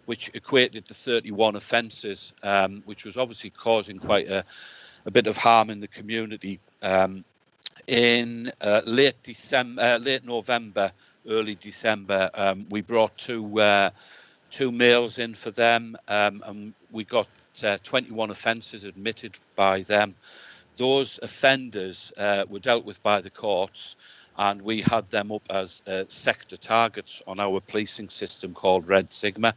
which equated to 31 offences, which was obviously causing quite a bit of harm in the community. in late November, early December, we brought two males in for them, and we got 21 offences admitted by them. Those offenders were dealt with by the courts, and we had them up as sector targets on our policing system called Red Sigma.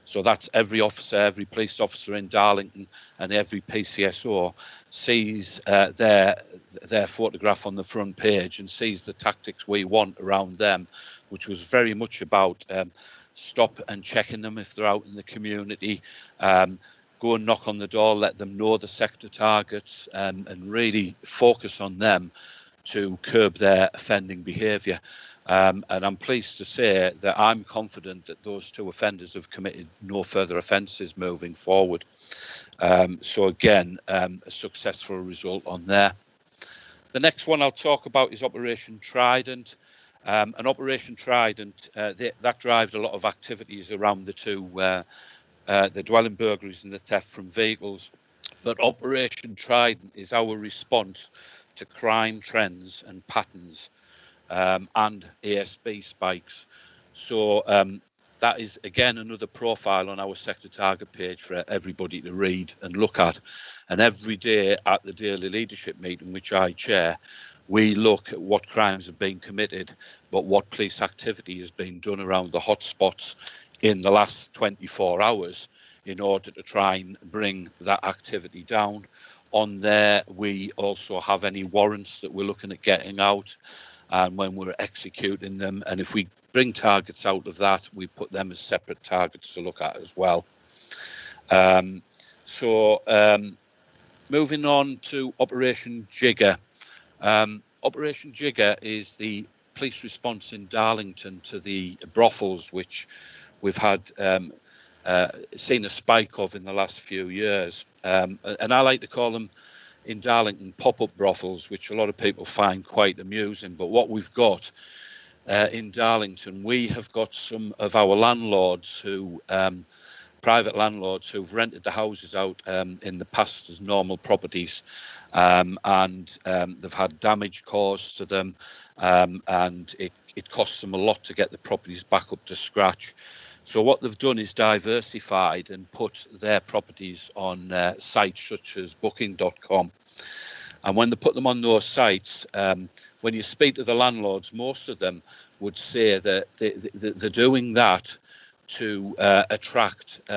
So that's every officer, every police officer in Darlington and every PCSO sees their photograph on the front page and sees the tactics we want around them, which was very much about stop and checking them if they're out in the community, go and knock on the door, let them know the sector targets, and really focus on them to curb their offending behaviour. And I'm pleased to say that I'm confident that those two offenders have committed no further offences moving forward. So again, a successful result on there. The next one I'll talk about is Operation Trident. And Operation Trident, that drives a lot of activities around the two, the dwelling burglaries and the theft from vehicles. But Operation Trident is our response to crime trends and patterns and ASB spikes. So that is again another profile on our sector target page for everybody to read and look at. And every day at the daily leadership meeting, which I chair, we look at what crimes have been committed, but what police activity has been done around the hotspots in the last 24 hours in order to try and bring that activity down. On there, we also have any warrants that we're looking at getting out and when we're executing them. And if we bring targets out of that, we put them as separate targets to look at as well. Moving on to Operation Jigger. Operation Jigger is the police response in Darlington to the brothels, which we've had seen a spike of in the last few years. And I like to call them in Darlington pop-up brothels, which a lot of people find quite amusing. But what we've got in Darlington, we have got some of our landlords who, private landlords who've rented the houses out in the past as normal properties, and they've had damage caused to them, and it costs them a lot to get the properties back up to scratch. So what they've done is diversified and put their properties on sites such as booking.com. And when they put them on those sites, when you speak to the landlords, most of them would say that they're doing that to attract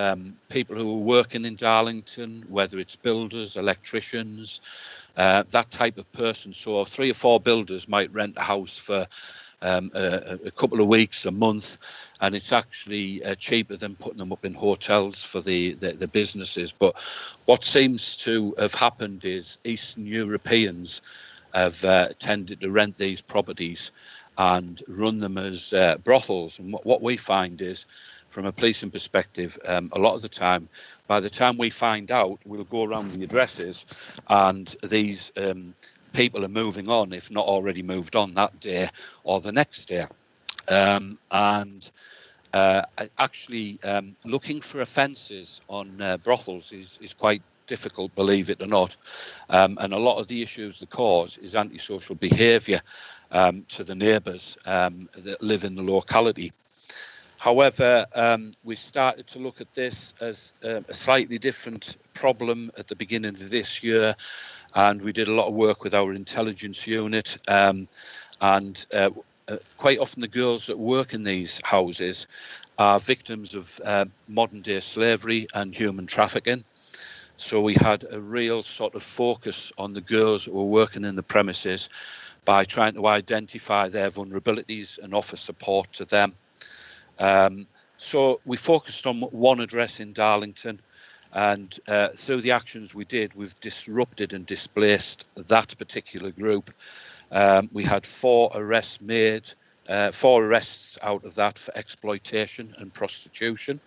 people who are working in Darlington, whether it's builders, electricians, that type of person. So 3 or 4 builders might rent a house for a couple of weeks, a month, and it's actually cheaper than putting them up in hotels for the businesses. But what seems to have happened is Eastern Europeans have tended to rent these properties and run them as brothels. And what we find is, from a policing perspective, a lot of the time, by the time we find out, we'll go around the addresses and these people are moving on, if not already moved on that day or the next day. Actually looking for offences on brothels is quite difficult, believe it or not. And a lot of the issues they cause is antisocial behaviour to the neighbours that live in the locality. However, we started to look at this as a slightly different problem at the beginning of this year, and we did a lot of work with our intelligence unit, quite often the girls that work in these houses are victims of modern day slavery and human trafficking. So we had a real sort of focus on the girls that were working in the premises by trying to identify their vulnerabilities and offer support to them. So we focused on one address in Darlington, and through the actions we did, we've disrupted and displaced that particular group. We had 4 arrests made, 4 arrests out of that for exploitation and prostitution,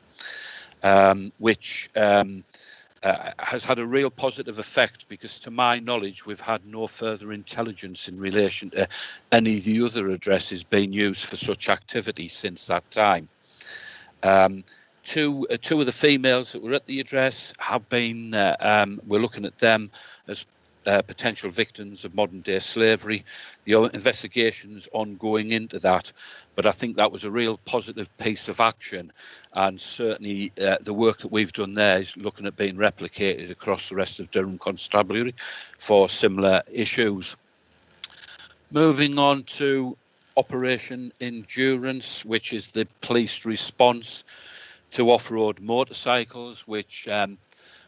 which has had a real positive effect, because to my knowledge we've had no further intelligence in relation to any of the other addresses being used for such activity since that time. Two of the females that were at the address have been, we're looking at them as potential victims of modern day slavery. The investigations ongoing into that, but I think that was a real positive piece of action, and certainly the work that we've done there is looking at being replicated across the rest of Durham Constabulary for similar issues. Moving on to Operation Endurance, which is the police response to off-road motorcycles, which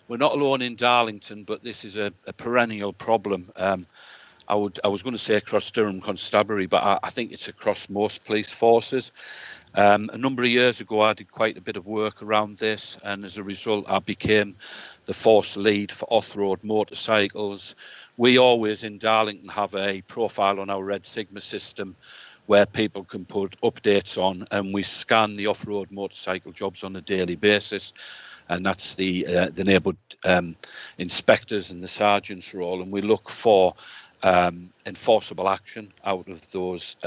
we're not alone in Darlington, but this is a perennial problem. I was going to say across Durham Constabulary, but I think it's across most police forces. A number of years ago, I did quite a bit of work around this, and as a result, I became the force lead for off-road motorcycles. We always in Darlington have a profile on our Red Sigma system where people can put updates on, and we scan the off-road motorcycle jobs on a daily basis. And that's the enabled inspectors and the sergeants' role, and we look for enforceable action out of those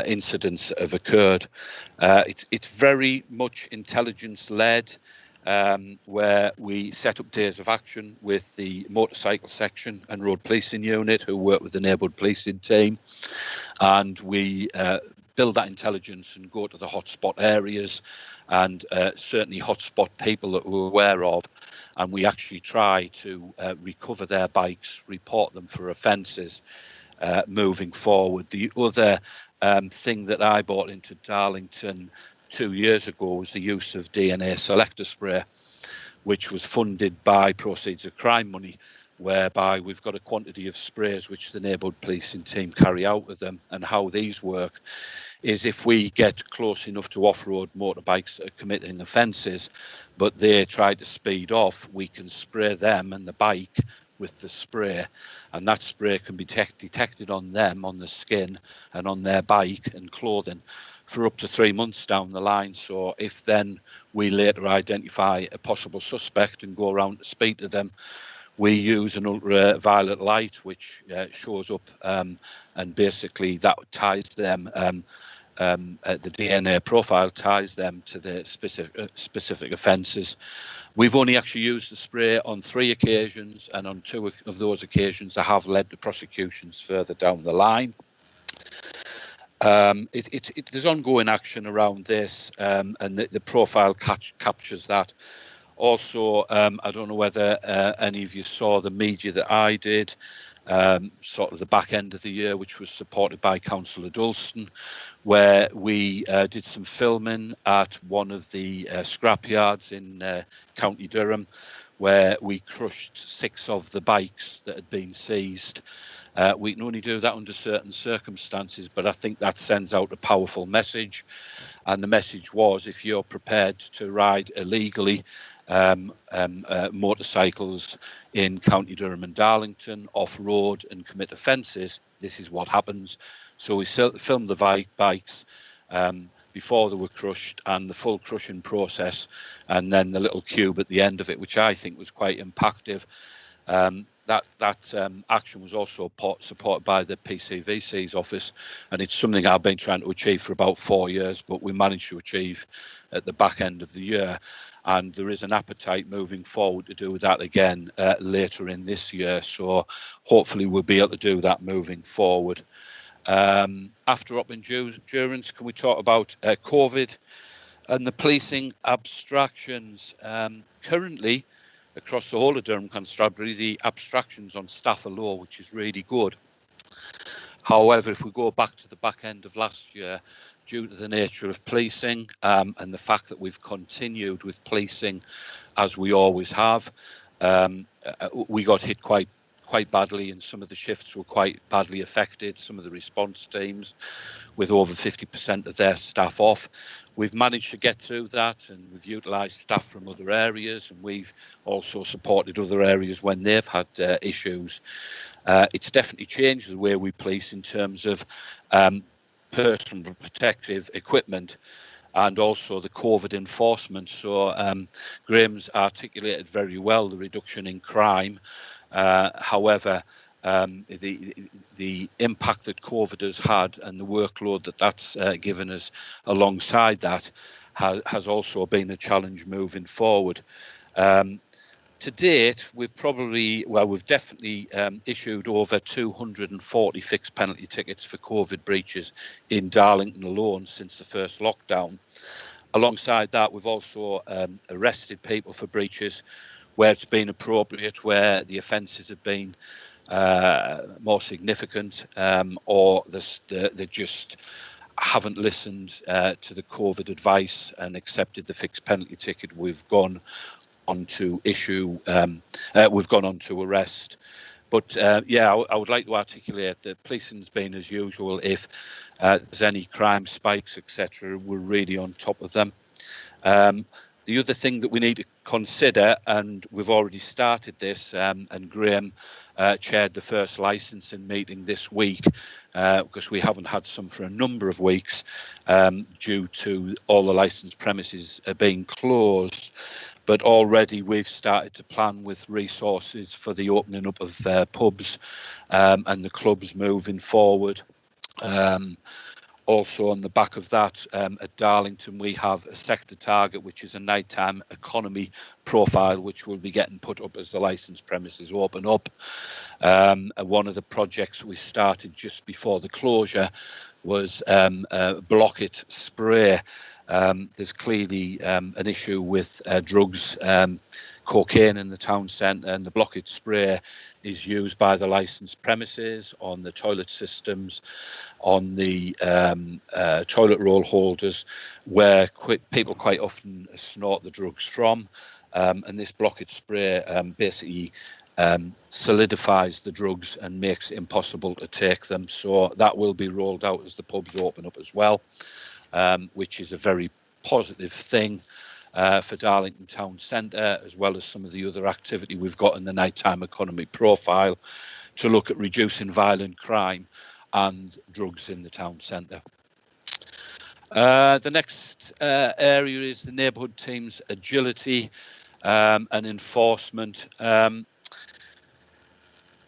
incidents that have occurred. It's very much intelligence-led, where we set up days of action with the motorcycle section and road policing unit who work with the enabled policing team, and we build that intelligence and go to the hotspot areas and certainly hotspot people that we're aware of, and we actually try to recover their bikes, report them for offences moving forward. The other thing that I brought into Darlington 2 years ago was the use of DNA Selector Spray, which was funded by proceeds of crime money, whereby we've got a quantity of sprays which the enabled policing team carry out with them. And how these work is if we get close enough to off-road motorbikes that are committing offences, but they try to speed off, we can spray them and the bike with the spray, and that spray can be detected on them, on the skin and on their bike and clothing for up to 3 months down the line. So if then we later identify a possible suspect and go around to speak to them, we use an ultraviolet light which shows up, and basically that ties them, the DNA profile ties them to the specific offences. We've only actually used the spray on 3 occasions, and on 2 of those occasions they have led to prosecutions further down the line. There's ongoing action around this, and the profile captures that. Also, I don't know whether any of you saw the media that I did, sort of the back end of the year, which was supported by Councillor Dulston, where we did some filming at one of the scrapyards in County Durham, where we crushed 6 of the bikes that had been seized. We can only do that under certain circumstances, but I think that sends out a powerful message. And the message was, if you're prepared to ride illegally motorcycles in County Durham and Darlington off-road and commit offences, this is what happens. So we filmed the bikes before they were crushed and the full crushing process, and then the little cube at the end of it, which I think was quite impactful. That action was also supported by the PCVC's office, and it's something I've been trying to achieve for about 4 years, but we managed to achieve at the back end of the year. And there is an appetite moving forward to do that again later in this year. So hopefully we'll be able to do that moving forward. After Op Endurance, can we talk about COVID and the policing abstractions? Currently, across the whole of Durham Constabulary, the abstractions on staff are low, which is really good. However, if we go back to the back end of last year, due to the nature of policing and the fact that we've continued with policing as we always have, we got hit quite badly, and some of the shifts were quite badly affected, some of the response teams with over 50% of their staff off. We've managed to get through that, and we've utilised staff from other areas, and we've also supported other areas when they've had issues. It's definitely changed the way we police in terms of personal protective equipment and also the COVID enforcement. So Graham's articulated very well the reduction in crime. However, the impact that COVID has had and the workload that that's given us alongside that has also been a challenge moving forward. To date, we've definitely issued over 240 fixed penalty tickets for COVID breaches in Darlington alone since the first lockdown. Alongside that, we've also arrested people for breaches where it's been appropriate, where the offences have been more significant, or they just haven't listened to the COVID advice and accepted the fixed penalty ticket. We've gone on to arrest. But I would like to articulate that policing's been as usual. If there's any crime spikes, etc., we're really on top of them. The other thing that we need to consider, and we've already started this, and Graham chaired the first licensing meeting this week, because we haven't had some for a number of weeks due to all the licensed premises being closed. But already we've started to plan with resources for the opening up of pubs and the clubs moving forward. Also on the back of that, at Darlington, we have a sector target, which is a nighttime economy profile, which will be getting put up as the licensed premises open up. One of the projects we started just before the closure was Block-It Spray. There's clearly an issue with drugs, cocaine in the town centre, and the Block-It Spray is used by the licensed premises, on the toilet systems, on the toilet roll holders, where people quite often snort the drugs from. And this Block-It Spray basically solidifies the drugs and makes it impossible to take them. So that will be rolled out as the pubs open up as well, which is a very positive thing for Darlington Town Centre, as well as some of the other activity we've got in the nighttime economy profile to look at reducing violent crime and drugs in the town centre. The next area is the neighbourhood team's agility and enforcement.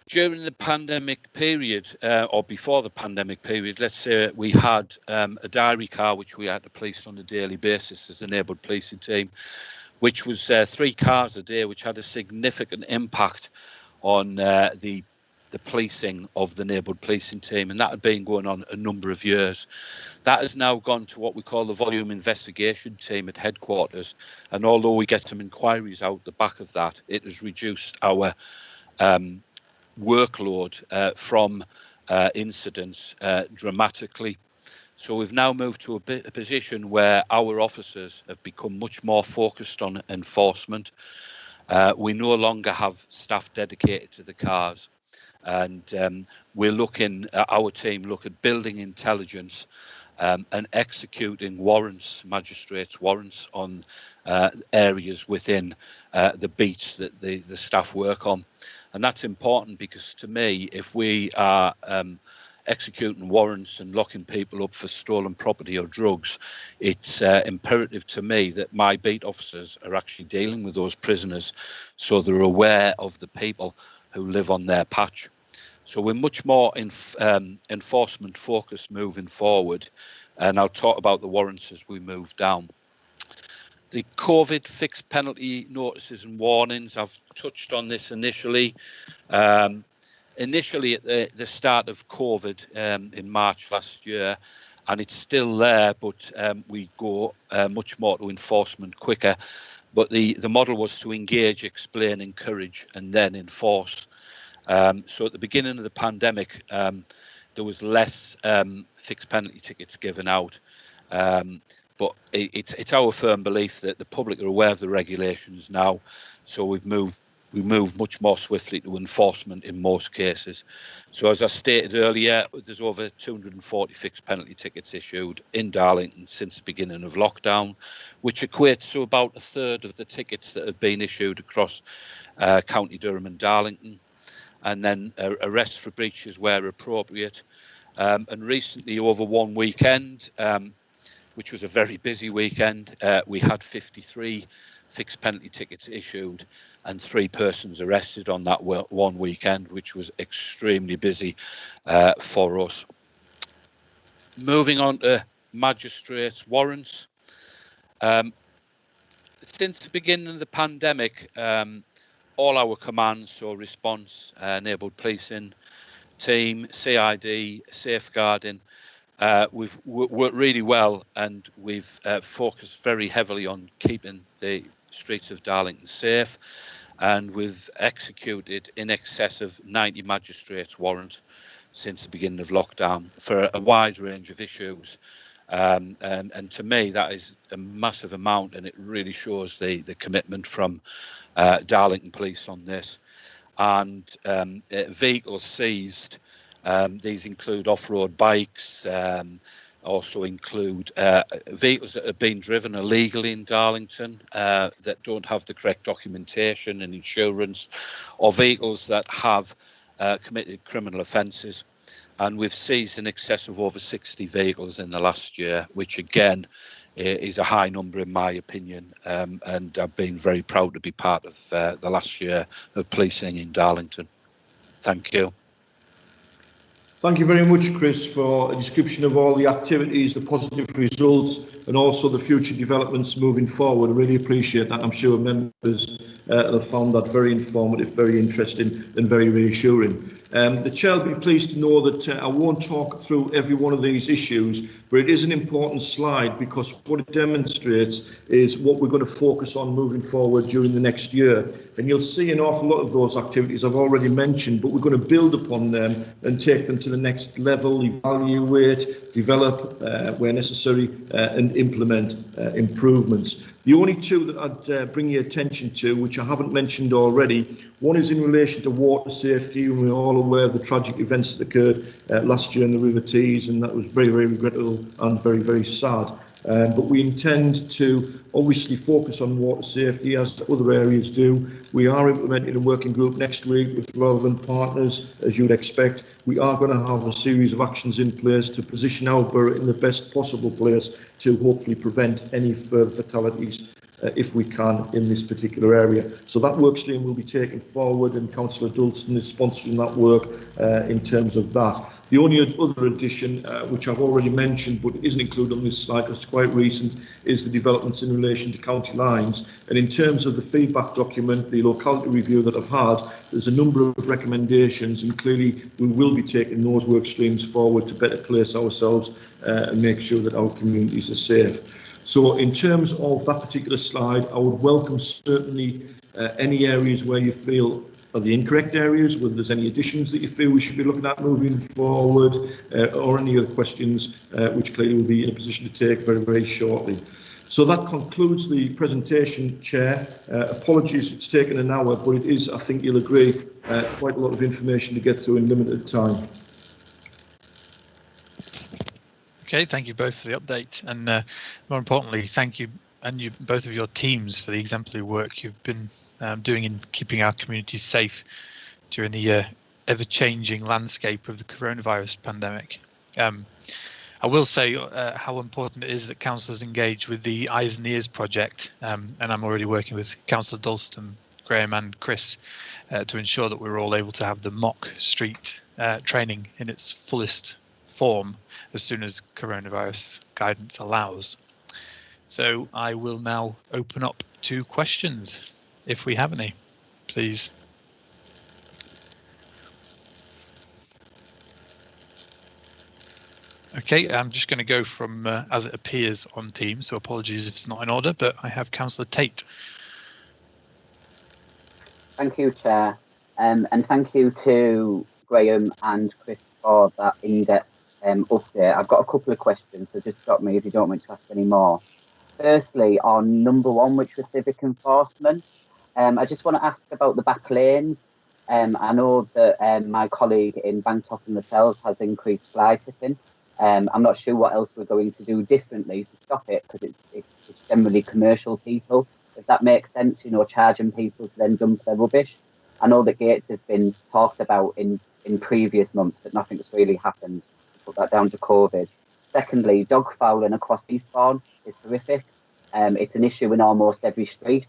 During the pandemic period, or before the pandemic period, let's say we had a diary car which we had to police on a daily basis as a neighbourhood policing team, which was 3 cars a day, which had a significant impact on the policing of the neighbourhood policing team, and that had been going on a number of years. That has now gone to what we call the volume investigation team at headquarters, and although we get some inquiries out the back of that, it has reduced our workload from incidents dramatically. So we've now moved to a position where our officers have become much more focused on enforcement. We no longer have staff dedicated to the cars, and we're looking, our team look at building intelligence and executing warrants, magistrates' warrants on areas within the beats that the staff work on. And that's important because, to me, if we are executing warrants and locking people up for stolen property or drugs, it's imperative to me that my beat officers are actually dealing with those prisoners so they're aware of the people who live on their patch. So we're much more enforcement focused moving forward, and I'll talk about the warrants as we move down. The COVID fixed penalty notices and warnings, I've touched on this initially. Initially at the start of COVID in March last year, and it's still there, but we go much more to enforcement quicker. But the model was to engage, explain, encourage, and then enforce. So at the beginning of the pandemic, there was less fixed penalty tickets given out. But it's our firm belief that the public are aware of the regulations now, so we move much more swiftly to enforcement in most cases. So as I stated earlier, there's over 240 fixed penalty tickets issued in Darlington since the beginning of lockdown, which equates to about 1/3 of the tickets that have been issued across County Durham and Darlington, and then arrests for breaches where appropriate. And recently, over one weekend, which was a very busy weekend, we had 53 fixed penalty tickets issued and 3 persons arrested on that one weekend, which was extremely busy for us. Moving on to magistrates' warrants. Since the beginning of the pandemic, all our commands, so response, neighbourhood policing team, CID, safeguarding, we've worked really well, and we've focused very heavily on keeping the streets of Darlington safe, and we've executed in excess of 90 magistrates' warrants since the beginning of lockdown for a wide range of issues. And to me, that is a massive amount, and it really shows the commitment from Darlington Police on this. And vehicles seized, these include off-road bikes, also include vehicles that have been driven illegally in Darlington that don't have the correct documentation and insurance, or vehicles that have committed criminal offences. And we've seized in excess of over 60 vehicles in the last year, which again is a high number in my opinion, and I've been very proud to be part of the last year of policing in Darlington. Thank you. Thank you very much, Chris, for a description of all the activities, the positive results, and also the future developments moving forward. I really appreciate that. I'm sure members have found that very informative, very interesting, and very reassuring. The Chair will be pleased to know that I won't talk through every one of these issues, but it is an important slide because what it demonstrates is what we're going to focus on moving forward during the next year. And you'll see an awful lot of those activities I've already mentioned, but we're going to build upon them and take them to the next level, evaluate, develop where necessary, and implement improvements. The only two that I'd bring your attention to, which I haven't mentioned already, one is in relation to water safety, and we're all aware of the tragic events that occurred last year in the River Tees, and that was very, very regrettable and very, very sad. But we intend to obviously focus on water safety as other areas do. We are implementing a working group next week with relevant partners, as you would expect. We are going to have a series of actions in place to position our borough in the best possible place to hopefully prevent any further fatalities if we can in this particular area. So that work stream will be taken forward, and Councillor Dalston is sponsoring that work in terms of that. The only other addition, which I've already mentioned, but it isn't included on this slide because it's quite recent, is the developments in relation to county lines. And in terms of the feedback document, the locality review that I've had, there's a number of recommendations, and clearly we will be taking those work streams forward to better place ourselves and make sure that our communities are safe. So in terms of that particular slide, I would welcome certainly any areas where you feel are the incorrect areas, whether there's any additions that you feel we should be looking at moving forward, or any other questions which clearly will be in a position to take very, very shortly. So that concludes the presentation, Chair. Apologies, it's taken an hour, but it is, I think you'll agree, quite a lot of information to get through in limited time. Okay, thank you both for the update, and more importantly, thank you and both of your teams for the exemplary work you've been doing in keeping our communities safe during the ever-changing landscape of the coronavirus pandemic. I will say how important it is that councillors engage with the Eyes and Ears project, and I'm already working with Councillor Dalston, Graham and Chris to ensure that we're all able to have the mock street training in its fullest form as soon as coronavirus guidance allows. So I will now open up to questions, if we have any, please. Okay, I'm just going to go from as it appears on Teams, so apologies if it's not in order, but I have Councillor Tate. Thank you, Chair, and thank you to Graham and Chris for that in-depth update. I've got a couple of questions, so just stop me if you don't want me to ask any more. Firstly, on number one, which was civic enforcement, I just want to ask about the back lanes. I know that my colleague in Bangkok and the Cells has increased fly tipping. I'm not sure what else we're going to do differently to stop it, because it's generally commercial people. If that makes sense, you know, charging people to then dump their rubbish. I know that gates have been talked about in previous months, but nothing's really happened. Put that down to COVID. Secondly, dog fouling across Eastbourne is horrific. It's an issue in almost every street.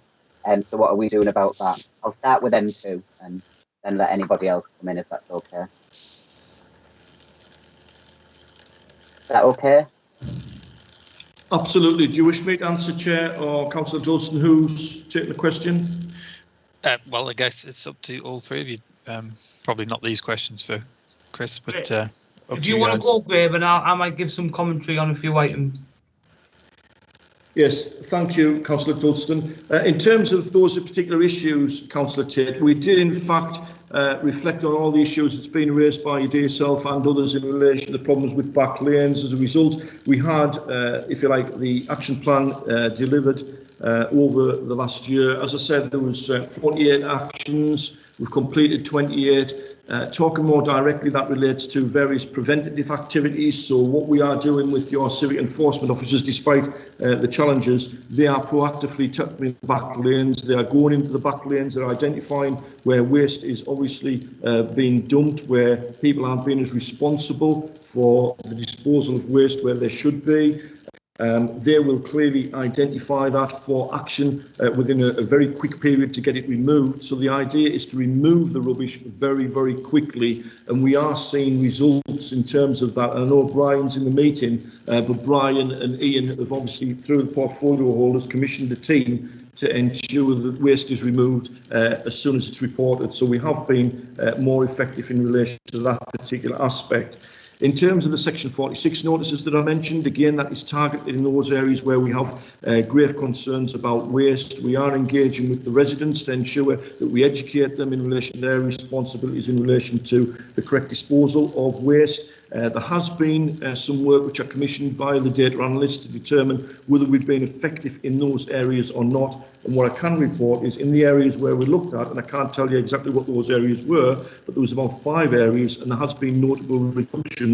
So what are we doing about that? I'll start with them two and then let anybody else come in if that's okay. Is that okay? Absolutely. Do you wish me to answer, Chair, or Councillor Dalston, who's taking the question? Well, I guess it's up to all three of you. Probably not these questions for Chris, but if you want to go, Graham, and I might give some commentary on a few items. Yes, thank you, Councillor Dulston. In terms of those particular issues, Councillor Tate, we did in fact reflect on all the issues that's been raised by yourself and others in relation to the problems with back lanes. As a result, we had, if you like, the action plan delivered over the last year. As I said, there was 48 actions. We've completed 28. Talking more directly, that relates to various preventative activities. So what we are doing with your civic enforcement officers, despite the challenges, they are proactively tackling back lanes. They are going into the back lanes. They're identifying where waste is obviously being dumped, where people aren't being as responsible for the disposal of waste where they should be. They will clearly identify that for action within a very quick period to get it removed. So the idea is to remove the rubbish very, very quickly, and we are seeing results in terms of that. I know Brian's in the meeting, but Brian and Ian have obviously, through the portfolio holders, commissioned a team to ensure that waste is removed as soon as it's reported. So we have been more effective in relation to that particular aspect. In terms of the Section 46 notices that I mentioned, again, that is targeted in those areas where we have grave concerns about waste. We are engaging with the residents to ensure that we educate them in relation to their responsibilities in relation to the correct disposal of waste. There has been some work which I commissioned via the data analysts to determine whether we've been effective in those areas or not. And what I can report is in the areas where we looked at, and I can't tell you exactly what those areas were, but there was about 5 areas, and there has been notable reductions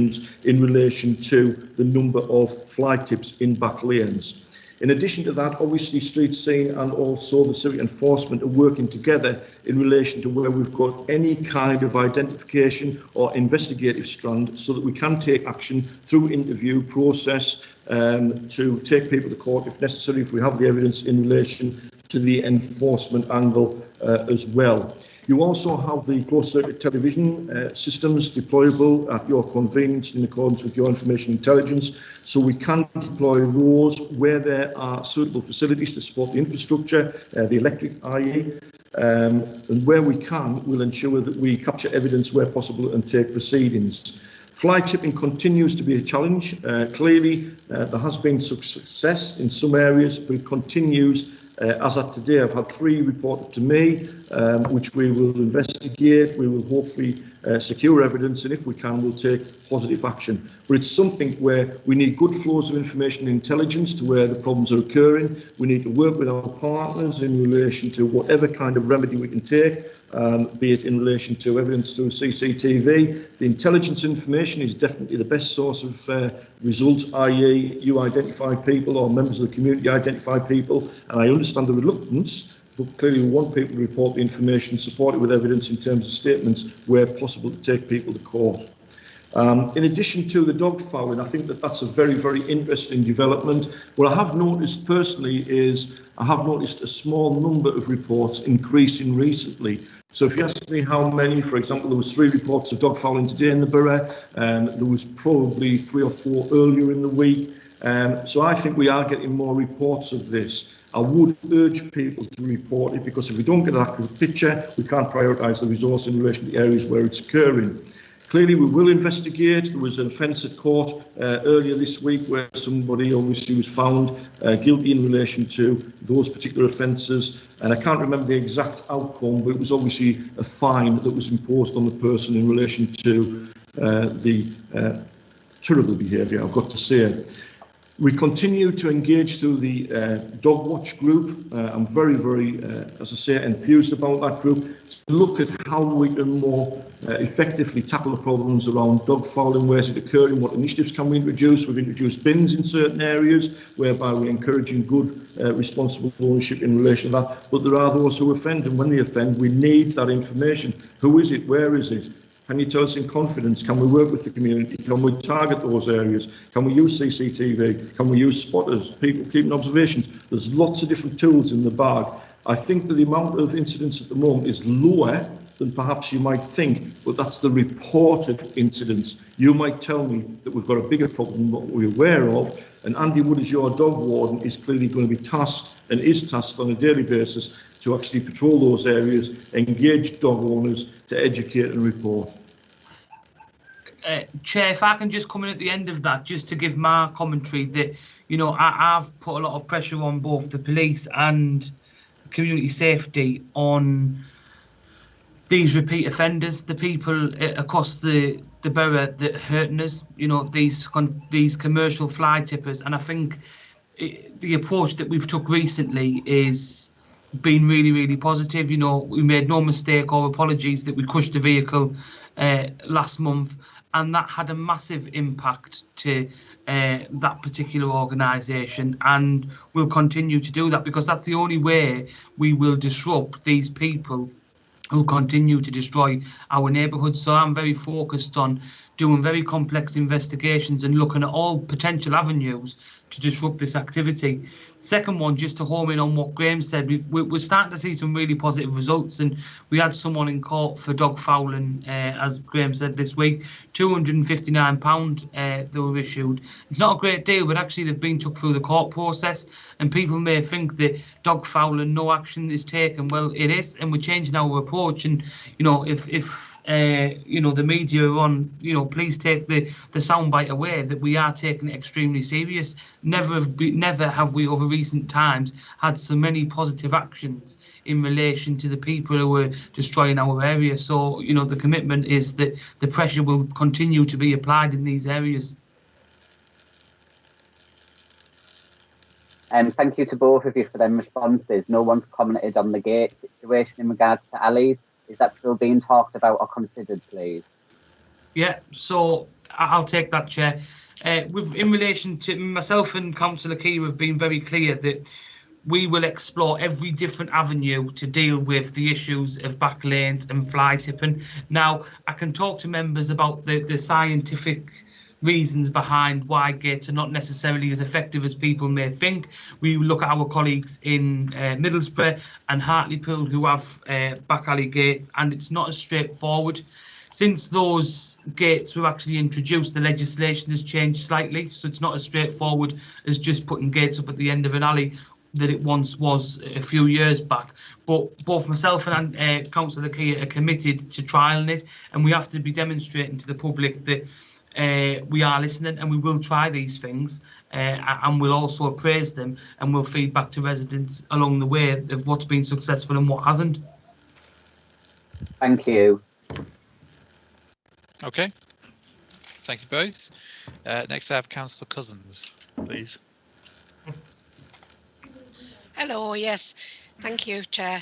in relation to the number of fly tips in back lanes. In addition to that, obviously street scene and also the civic enforcement are working together in relation to where we've got any kind of identification or investigative strand so that we can take action through interview process to take people to court if necessary, if we have the evidence in relation to the enforcement angle as well. You also have the closed-circuit television systems deployable at your convenience in accordance with your information intelligence. So we can deploy those where there are suitable facilities to support the infrastructure, the electric i.e. And where we can, we'll ensure that we capture evidence where possible and take proceedings. Fly tipping continues to be a challenge. Clearly, there has been success in some areas, but it continues. As of today, I've had 3 reported to me, which we will investigate. We will hopefully secure evidence, and if we can, we'll take positive action. But it's something where we need good flows of information and intelligence to where the problems are occurring. We need to work with our partners in relation to whatever kind of remedy we can take, be it in relation to evidence through CCTV. The intelligence information is definitely the best source of results, i.e. you identify people or members of the community identify people, and I understand the reluctance, but clearly we want people to report the information, support it with evidence in terms of statements where possible to take people to court. In addition to the dog fouling, I think that that's a very, very interesting development. What I have noticed personally is I have noticed a small number of reports increasing recently. So if you ask me how many, for example, there was 3 reports of dog fouling today in the borough, there was probably 3 or 4 earlier in the week. So I think we are getting more reports of this. I would urge people to report it, because if we don't get an accurate picture, we can't prioritise the resource in relation to the areas where it's occurring. Clearly, we will investigate. There was an offence at court earlier this week where somebody obviously was found guilty in relation to those particular offences. And I can't remember the exact outcome, but it was obviously a fine that was imposed on the person in relation to the terrible behaviour, I've got to say. We continue to engage through the Dog Watch group. I'm very, very, as I say, enthused about that group to look at how we can more effectively tackle the problems around dog fouling, where is it occurring, what initiatives can we introduce. We've introduced bins in certain areas whereby we're encouraging good, responsible ownership in relation to that. But there are those who offend, and when they offend, we need that information. Who is it? Where is it? Can you tell us in confidence? Can we work with the community? Can we target those areas? Can we use CCTV? Can we use spotters, people keeping observations? There's lots of different tools in the bag. I think that the amount of incidents at the moment is lower than perhaps you might think, but that's the reported incidents. You might tell me that we've got a bigger problem than what we're aware of, and Andy Wood, as your dog warden, is clearly going to be tasked and is tasked on a daily basis to actually patrol those areas, engage dog owners to educate and report. Chair, if I can just come in at the end of that, just to give my commentary that, you know, I've put a lot of pressure on both the police and community safety on these repeat offenders, the people across the borough that hurting us, you know, these commercial fly tippers. And I think the approach that we've took recently is been really, really positive. You know, we made no mistake or apologies that we crushed the vehicle last month, and that had a massive impact to that particular organisation, and we'll continue to do that because that's the only way we will disrupt these people who continue to destroy our neighbourhoods. So I'm very focused on doing very complex investigations and looking at all potential avenues to disrupt this activity. Second one, just to home in on what Graham said, we're starting to see some really positive results, and we had someone in court for dog fouling, as Graham said this week, £259 they were issued. It's not a great deal, but actually they've been took through the court process, and people may think that dog fouling, no action is taken. Well, it is, and we're changing our approach. And you know, if you know, the media are on, you know, please take the soundbite away that we are taking it extremely serious. Never have we over recent times had so many positive actions in relation to the people who are destroying our area. So, you know, the commitment is that the pressure will continue to be applied in these areas. Thank you to both of you for them responses. No one's commented on the gate situation in regards to alleys. Is that still being talked about or considered, please? Yeah, so I'll take that, Chair. In relation to myself and Councillor Keir have been very clear that we will explore every different avenue to deal with the issues of back lanes and fly tipping. Now, I can talk to members about the scientific reasons behind why gates are not necessarily as effective as people may think. We look at our colleagues in Middlesbrough and Hartlepool who have back alley gates, and it's not as straightforward. Since those gates were actually introduced, the legislation has changed slightly, so it's not as straightforward as just putting gates up at the end of an alley that it once was a few years back. But both myself and Councillor Keir are committed to trialling it, and we have to be demonstrating to the public that we are listening, and we will try these things, and we'll also appraise them, and we'll feed back to residents along the way of what's been successful and what hasn't. Thank you. Okay, thank you both. Next I have Councillor Cousins, please. Hello, yes, thank you, Chair.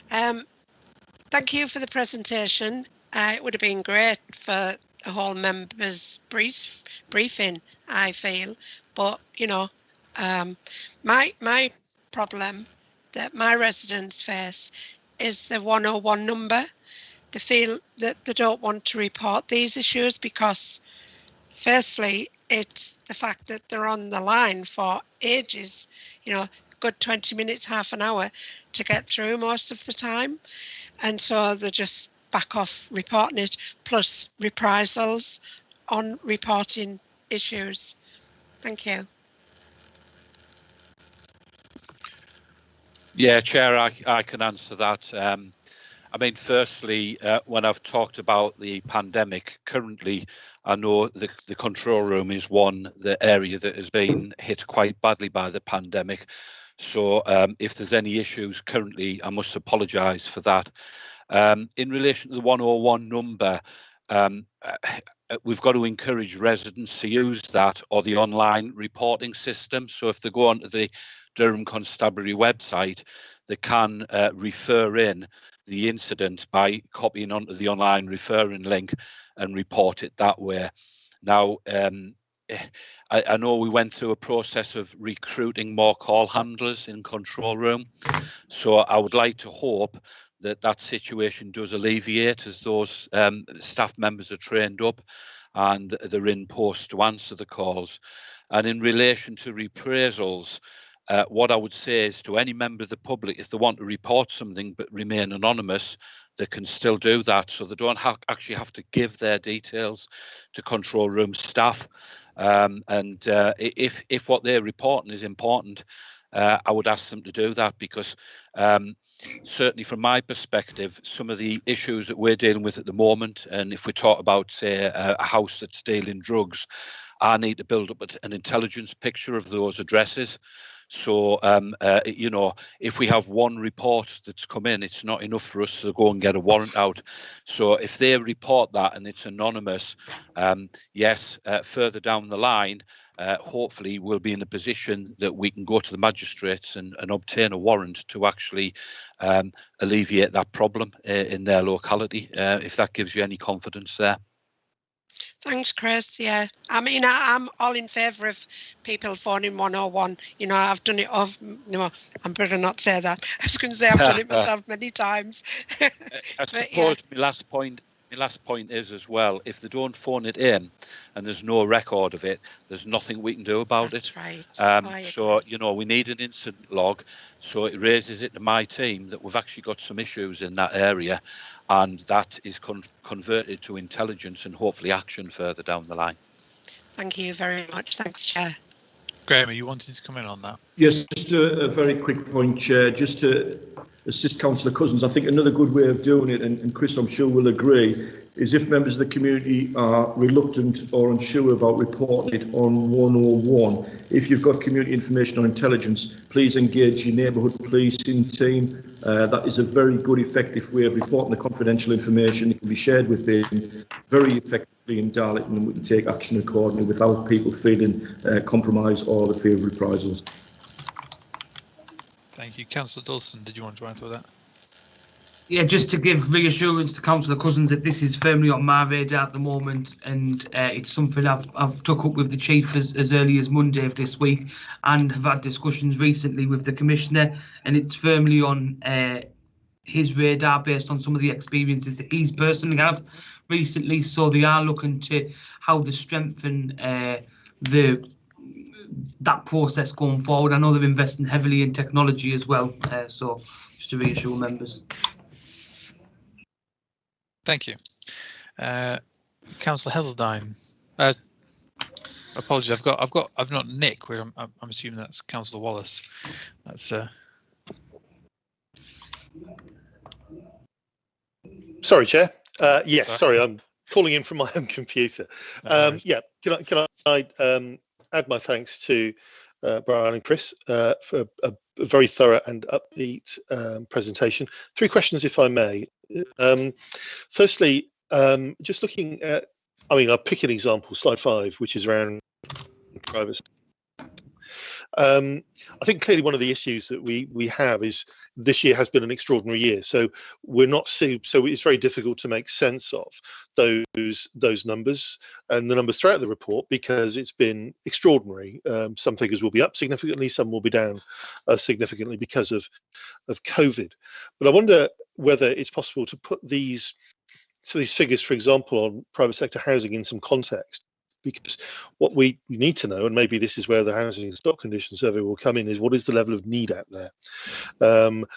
Thank you for the presentation. It would have been great for a whole members briefing, I feel, but you know, my problem that my residents face is the 101 number. They feel that they don't want to report these issues because, firstly, it's the fact that they're on the line for ages, you know, good 20 minutes, half an hour to get through most of the time, and so they just back off reporting it, plus reprisals on reporting issues. Thank you. Yeah, Chair, I can answer that. I mean, firstly, when I've talked about the pandemic, currently, I know the control room is the area that has been hit quite badly by the pandemic. So if there's any issues currently, I must apologise for that. In relation to the 101 number, we've got to encourage residents to use that or the online reporting system. So if they go onto the Durham Constabulary website, they can refer in the incident by copying onto the online referring link and report it that way. Now, I know we went through a process of recruiting more call handlers in control room. So I would like to hope that situation does alleviate as those staff members are trained up and they're in post to answer the calls. And in relation to reprisals, What I would say is to any member of the public, if they want to report something but remain anonymous, they can still do that. So they don't actually have to give their details to control room staff. If what they're reporting is important, I would ask them to do that, because certainly from my perspective, some of the issues that we're dealing with at the moment, and if we talk about, say, a house that's dealing drugs, I need to build up an intelligence picture of those addresses. So, you know, if we have one report that's come in, it's not enough for us to go and get a warrant out. So if they report that and it's anonymous, yes, further down the line, hopefully we'll be in a position that we can go to the magistrates and obtain a warrant to actually alleviate that problem in their locality, if that gives you any confidence there. Thanks, Chris. Yeah, I mean, I'm all in favour of people phoning 101. You know, I've done it. No, I'm better not say that. I was going to say I've done it myself many times. I suppose my last point is as well, if they don't phone it in and there's no record of it, there's nothing we can do about it. That's right. So, you know, we need an incident log. So it raises it to my team that we've actually got some issues in that area, and that is converted to intelligence and hopefully action further down the line. Thank you very much. Thanks, Chair. Graham, are you wanting to come in on that? Yes, just a very quick point, Chair, just to assist Councillor Cousins. I think another good way of doing it, and Chris I'm sure will agree, is if members of the community are reluctant or unsure about reporting it on 101, if you've got community information or intelligence, please engage your neighbourhood policing team. That is a very good, effective way of reporting the confidential information. It can be shared with them very effectively in Darlington, and we can take action accordingly without people feeling compromised or the fear of reprisals. Thank you. Councillor Dawson, did you want to add to that? Yeah, just to give reassurance to Councillor Cousins that this is firmly on my radar at the moment, and it's something I've took up with the Chief as early as Monday of this week, and have had discussions recently with the Commissioner, and it's firmly on his radar based on some of the experiences that he's personally had recently. So they are looking to how to strengthen that process going forward. I know they're investing heavily in technology as well, so just to reassure members. Thank you. Councillor Heseltine. Apologies, I've not Nick. I'm assuming that's Councillor Wallace. That's Sorry, Chair. Yes, sorry, I'm calling in from my home computer. Yeah, can I add my thanks to Brian and Chris for a very thorough and upbeat presentation. 3 questions, if I may. Firstly, just looking at, I mean, I'll pick an example, slide 5, which is around privacy. I think clearly one of the issues that we have is this year has been an extraordinary year, so we're not so it's very difficult to make sense of those numbers and the numbers throughout the report, because it's been extraordinary. Some figures will be up significantly, some will be down significantly because of COVID. But I wonder whether it's possible to put these figures, for example, on private sector housing in some context. Because what we need to know, and maybe this is where the housing stock condition survey will come in, is what is the level of need out there?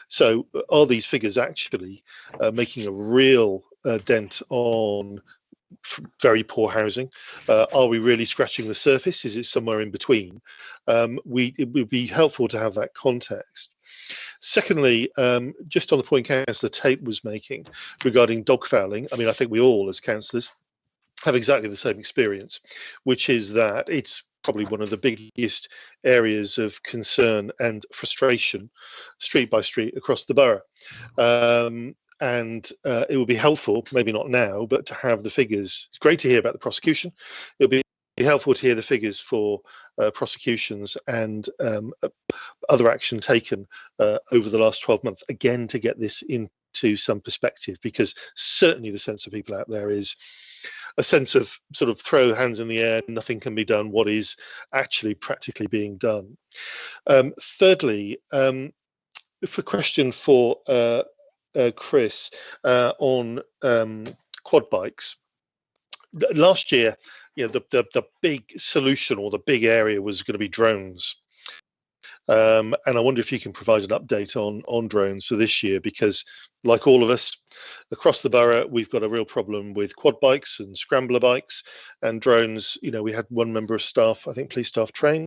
So are these figures actually making a real dent on very poor housing? Are we really scratching the surface? Is it somewhere in between? It would be helpful to have that context. Secondly, just on the point Councillor Tate was making regarding dog fouling, I mean, I think we all as councillors have exactly the same experience, which is that it's probably one of the biggest areas of concern and frustration, street by street, across the borough. And it would be helpful, maybe not now, but to have the figures. It's great to hear about the prosecution. It'll be helpful to hear the figures for prosecutions and other action taken over the last 12 months, again, to get this into some perspective, because certainly the sense of people out there is a sense of sort of throw hands in the air, nothing can be done. What is actually practically being done? Thirdly, a question for Chris on quad bikes. Last year, you know, the big solution or the big area was going to be drones. And I wonder if you can provide an update on drones for this year, because like all of us across the borough, we've got a real problem with quad bikes and scrambler bikes and drones. You know, we had one member of staff, I think police staff, trained.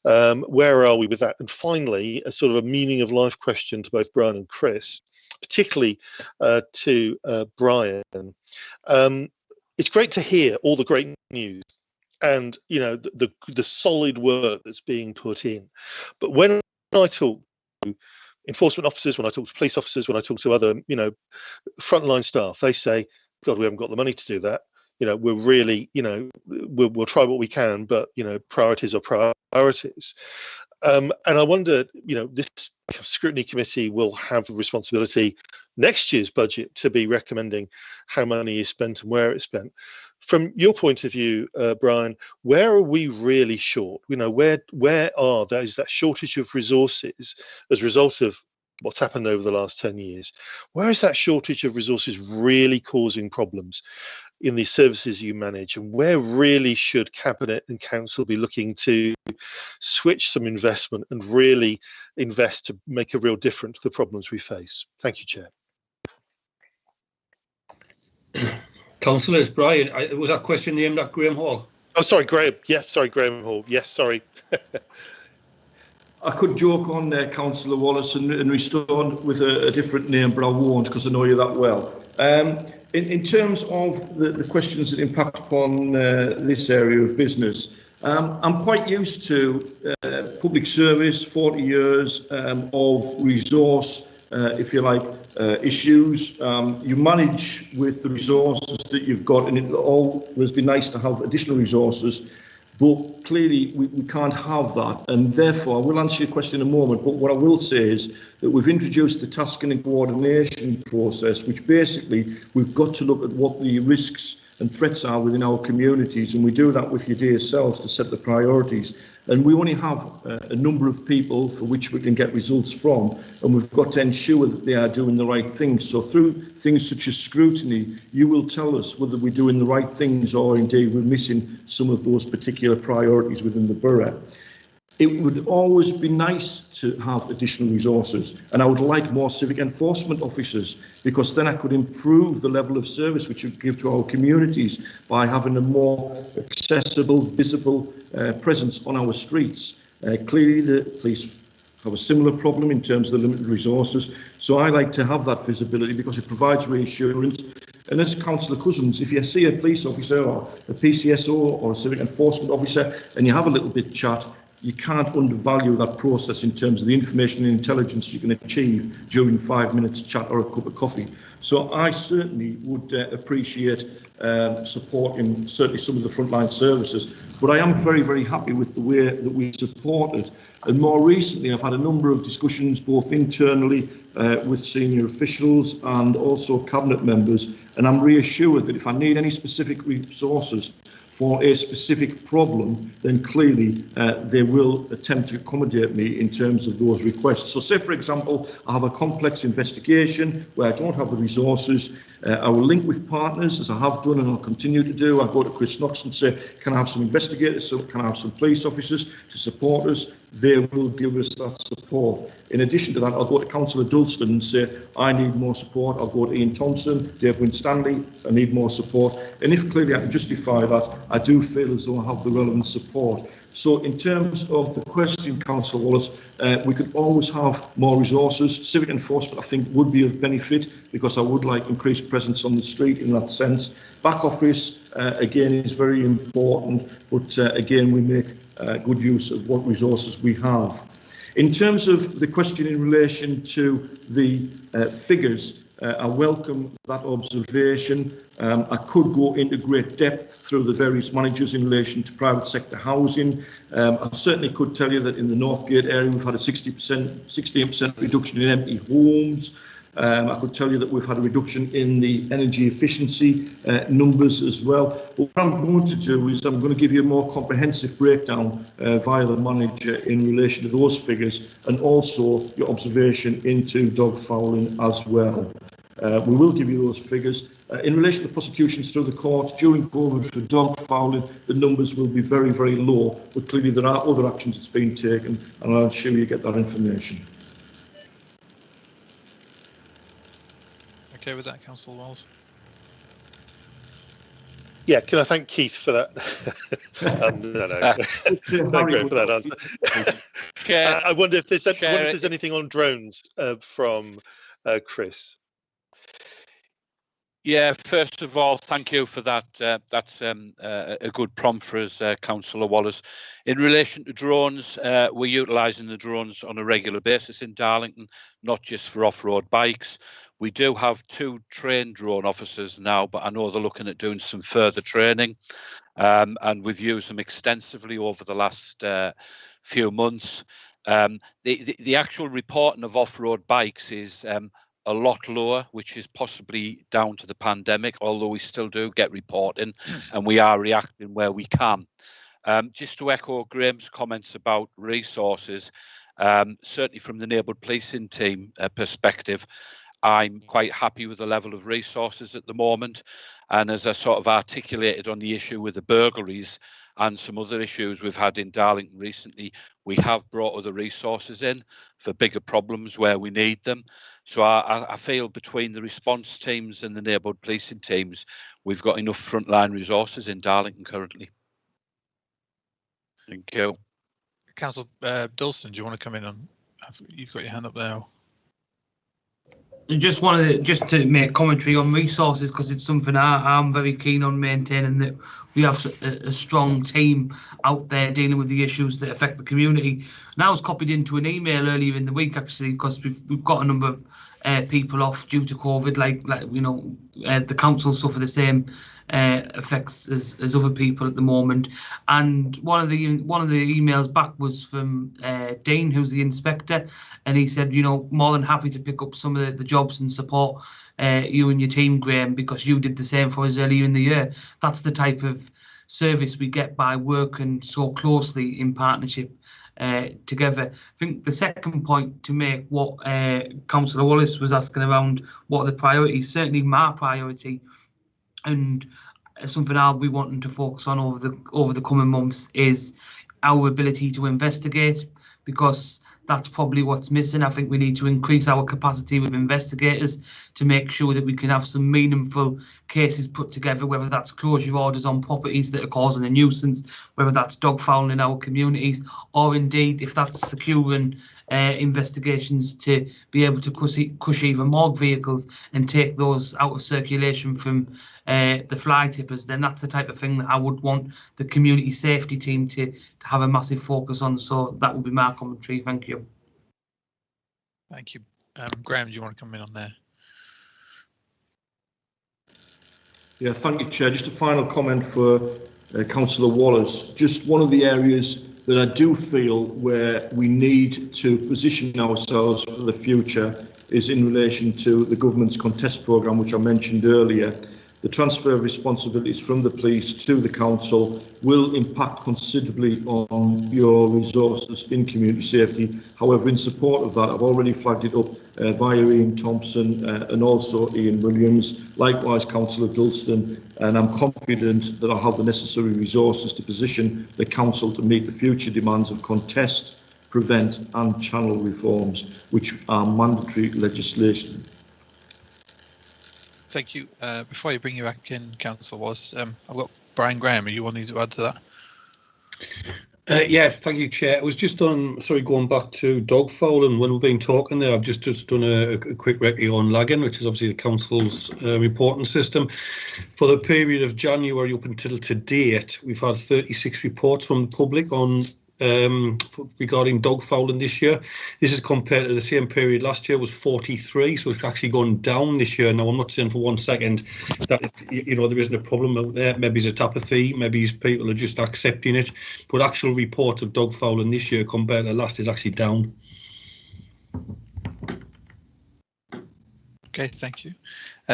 Where are we with that? And finally, a sort of a meaning of life question to both Brian and Chris, particularly to Brian. It's great to hear all the great news and, you know, the solid work that's being put in. But when I talk to enforcement officers, when I talk to police officers, when I talk to other, you know, frontline staff, they say, God, we haven't got the money to do that. You know, we're really, you know, we'll try what we can, but, you know, priorities are priorities. And I wonder, you know, this scrutiny committee will have a responsibility next year's budget to be recommending how money is spent and where it's spent. From your point of view, Brian, where are we really short? You know, where is that shortage of resources as a result of what's happened over the last 10 years? Where is that shortage of resources really causing problems in the services you manage, and where really should Cabinet and Council be looking to switch some investment and really invest to make a real difference to the problems we face? Thank you, Chair. Councillors, Brian, was that question aimed at Graham Hall? Oh, sorry, Graham. Yeah, sorry, Graham Hall. Yes, sorry. I could joke on there, Councillor Wallace, and respond with a different name, but I won't because I know you that well. In terms of the questions that impact upon this area of business, I'm quite used to public service, 40 years of resource, if you like, issues. You manage with the resources that you've got, and it will always be nice to have additional resources. But clearly, we can't have that. And therefore, I will answer your question in a moment. But what I will say is that we've introduced the tasking and coordination process, which basically we've got to look at what the risks and threats are within our communities. And we do that with your dear selves to set the priorities. And we only have a number of people for which we can get results from. And we've got to ensure that they are doing the right things. So through things such as scrutiny, you will tell us whether we're doing the right things or indeed we're missing some of those particular priorities within the borough. It would always be nice to have additional resources, and I would like more civic enforcement officers, because then I could improve the level of service which we give to our communities by having a more accessible, visible presence on our streets. Clearly, the police have a similar problem in terms of the limited resources, so I like to have that visibility because it provides reassurance. And as Councillor Cousins, if you see a police officer or a PCSO or a civic enforcement officer and you have a little bit chat, you can't undervalue that process in terms of the information and intelligence you can achieve during 5 minutes chat or a cup of coffee. So I certainly would appreciate supporting certainly some of the frontline services, but I am very, very happy with the way that we support it. And more recently, I've had a number of discussions both internally with senior officials and also cabinet members, and I'm reassured that if I need any specific resources for a specific problem, then clearly they will attempt to accommodate me in terms of those requests. So say, for example, I have a complex investigation where I don't have the resources. I will link with partners, as I have done and I'll continue to do. I go to Chris Knox and say, can I have some investigators, so can I have some police officers to support us? They will give us that support. In addition to that, I'll go to Councillor Dulston and say, I need more support. I'll go to Ian Thompson, Dave Winstanley, I need more support. And if clearly I can justify that, I do feel as though I have the relevant support. So in terms of the question, Councillor Wallace, we could always have more resources. Civic enforcement, I think, would be of benefit because I would like increased presence on the street in that sense. Back office, again, is very important, but again, we make good use of what resources we have. In terms of the question in relation to the figures, I welcome that observation. I could go into great depth through the various managers in relation to private sector housing. I certainly could tell you that in the Northgate area we've had a 16% reduction in empty homes. I could tell you that we've had a reduction in the energy efficiency numbers as well. But what I'm going to do is I'm going to give you a more comprehensive breakdown via the manager in relation to those figures and also your observation into dog fouling as well. We will give you those figures. In relation to prosecutions through the courts during COVID for dog fouling, the numbers will be very, very low, but clearly there are other actions that's been taken, and I'll ensure you get that information. Okay with that, Councillor Walls? Yeah, can I thank Keith for that? No. Thank you for that answer. Chair, I wonder if there's anything on drones from Chris. Yeah, first of all, thank you for that. That's a good prompt for us, Councillor Wallace. In relation to drones, we're utilising the drones on a regular basis in Darlington, not just for off-road bikes. We do have 2 trained drone officers now, but I know they're looking at doing some further training, and we've used them extensively over the last few months. The actual reporting of off-road bikes is a lot lower, which is possibly down to the pandemic, although we still do get reporting and we are reacting where we can. Just to echo Graham's comments about resources, certainly from the neighbourhood policing team perspective, I'm quite happy with the level of resources at the moment. And as I sort of articulated on the issue with the burglaries and some other issues we've had in Darlington recently, we have brought other resources in for bigger problems where we need them. So I feel between the response teams and the neighbourhood policing teams, we've got enough frontline resources in Darlington currently. Thank you. Councillor Dulston, do you want to come in on? You've got your hand up now. Just wanted to make commentary on resources, because it's something I'm very keen on maintaining, that we have a strong team out there dealing with the issues that affect the community. And I was copied into an email earlier in the week, actually, because we've got a number of people off due to COVID, like you know, the council suffer the same effects as other people at the moment. And one of the emails back was from Dean, who's the inspector, and he said, you know, more than happy to pick up some of the jobs and support you and your team, Graham, because you did the same for us earlier in the year. That's the type of service we get by working so closely in partnership together. I think the second point to make, what Councillor Wallace was asking around what are the priorities, certainly my priority, and something I'll be wanting to focus on over the coming months, is our ability to investigate, because that's probably what's missing. I think we need to increase our capacity with investigators to make sure that we can have some meaningful cases put together, whether that's closure orders on properties that are causing a nuisance, whether that's dog fouling in our communities, or indeed if that's securing investigations to be able to crush even more vehicles and take those out of circulation from the fly tippers. Then that's the type of thing that I would want the community safety team to have a massive focus on. So that would be my commentary. Thank you. Thank you. Graham, do you want to come in on there? Yeah, thank you, Chair. Just a final comment for Councillor Wallace. Just one of the areas that I do feel where we need to position ourselves for the future is in relation to the government's contest programme, which I mentioned earlier. The transfer of responsibilities from the police to the council will impact considerably on your resources in community safety. However, in support of that, I've already flagged it up via Ian Thompson and also Ian Williams, likewise Councillor Dulston, and I'm confident that I have the necessary resources to position the council to meet the future demands of contest, prevent and channel reforms, which are mandatory legislation. Thank you. Before you bring you back in, Councillor Wallace, I've got Brian Graham. Are you wanting to add to that? Yes, thank you, Chair. I was just going back to dog fouling. When we've been talking there, I've just done a quick recce on lagging, which is obviously the council's reporting system. For the period of January up until to date, we've had 36 reports from the public on regarding dog fouling this year. This is compared to the same period last year was 43, so it's actually gone down this year. Now, I'm not saying for 1 second that, you know, there isn't a problem out there. Maybe it's a apathy, maybe people are just accepting it, but actual reports of dog fouling this year compared to last is actually down. Okay, thank you.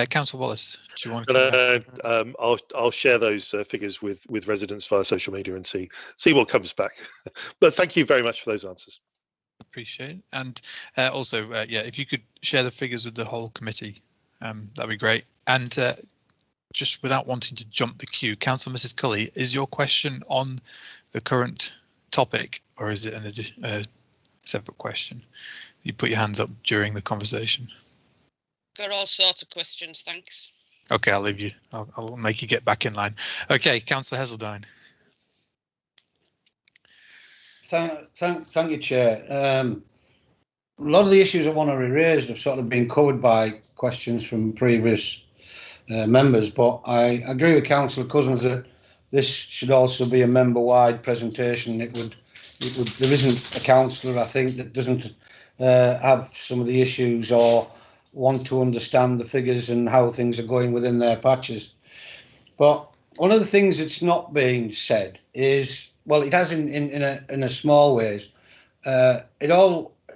Councillor Wallace, do you want to? I'll share those figures with residents via social media and see what comes back. But thank you very much for those answers. Appreciate it. And also, yeah, if you could share the figures with the whole committee, that'd be great. And just without wanting to jump the queue, Councillor Mrs. Cully, is your question on the current topic, or is it a separate question? You put your hands up during the conversation. Got all sorts of questions, thanks. Okay, I'll leave you. I'll make you get back in line. Okay, Councillor Heseldine. Thank you, Chair. A lot of the issues I want to raise have sort of been covered by questions from previous members, but I agree with Councillor Cousins that this should also be a member-wide presentation. There isn't a councillor, I think, that doesn't have some of the issues or want to understand the figures and how things are going within their patches. But one of the things that's not being said is, well, it has in a small ways.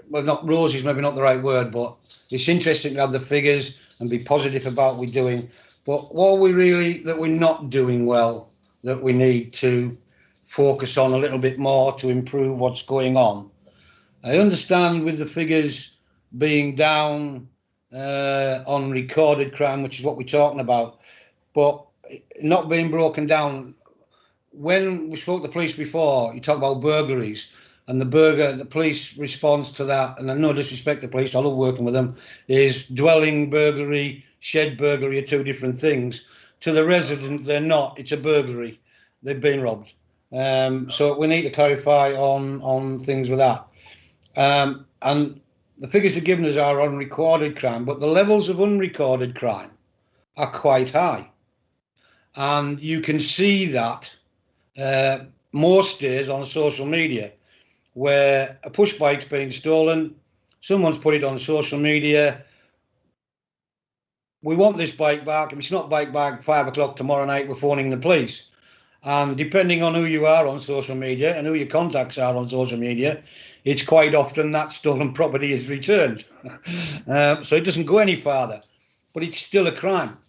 Well, not roses, maybe not the right word, but it's interesting to have the figures and be positive about what we're doing. But what are we really that we're not doing well, that we need to focus on a little bit more to improve what's going on? I understand with the figures being down on recorded crime, which is what we're talking about, but not being broken down. When we spoke to the police before, you talk about burglaries, and the police response to that, and I no disrespect to the police, I love working with them, is dwelling burglary, shed burglary are two different things. To the resident, they're not. It's a burglary. They've been robbed. So we need to clarify on things with that. And the figures they're giving us are on recorded crime, but the levels of unrecorded crime are quite high. And you can see that most days on social media, where a push bike's been stolen, someone's put it on social media. We want this bike back. If it's not bike back 5 o'clock tomorrow night, we're phoning the police. And depending on who you are on social media and who your contacts are on social media, it's quite often that stolen property is returned. So it doesn't go any farther, but it's still a crime.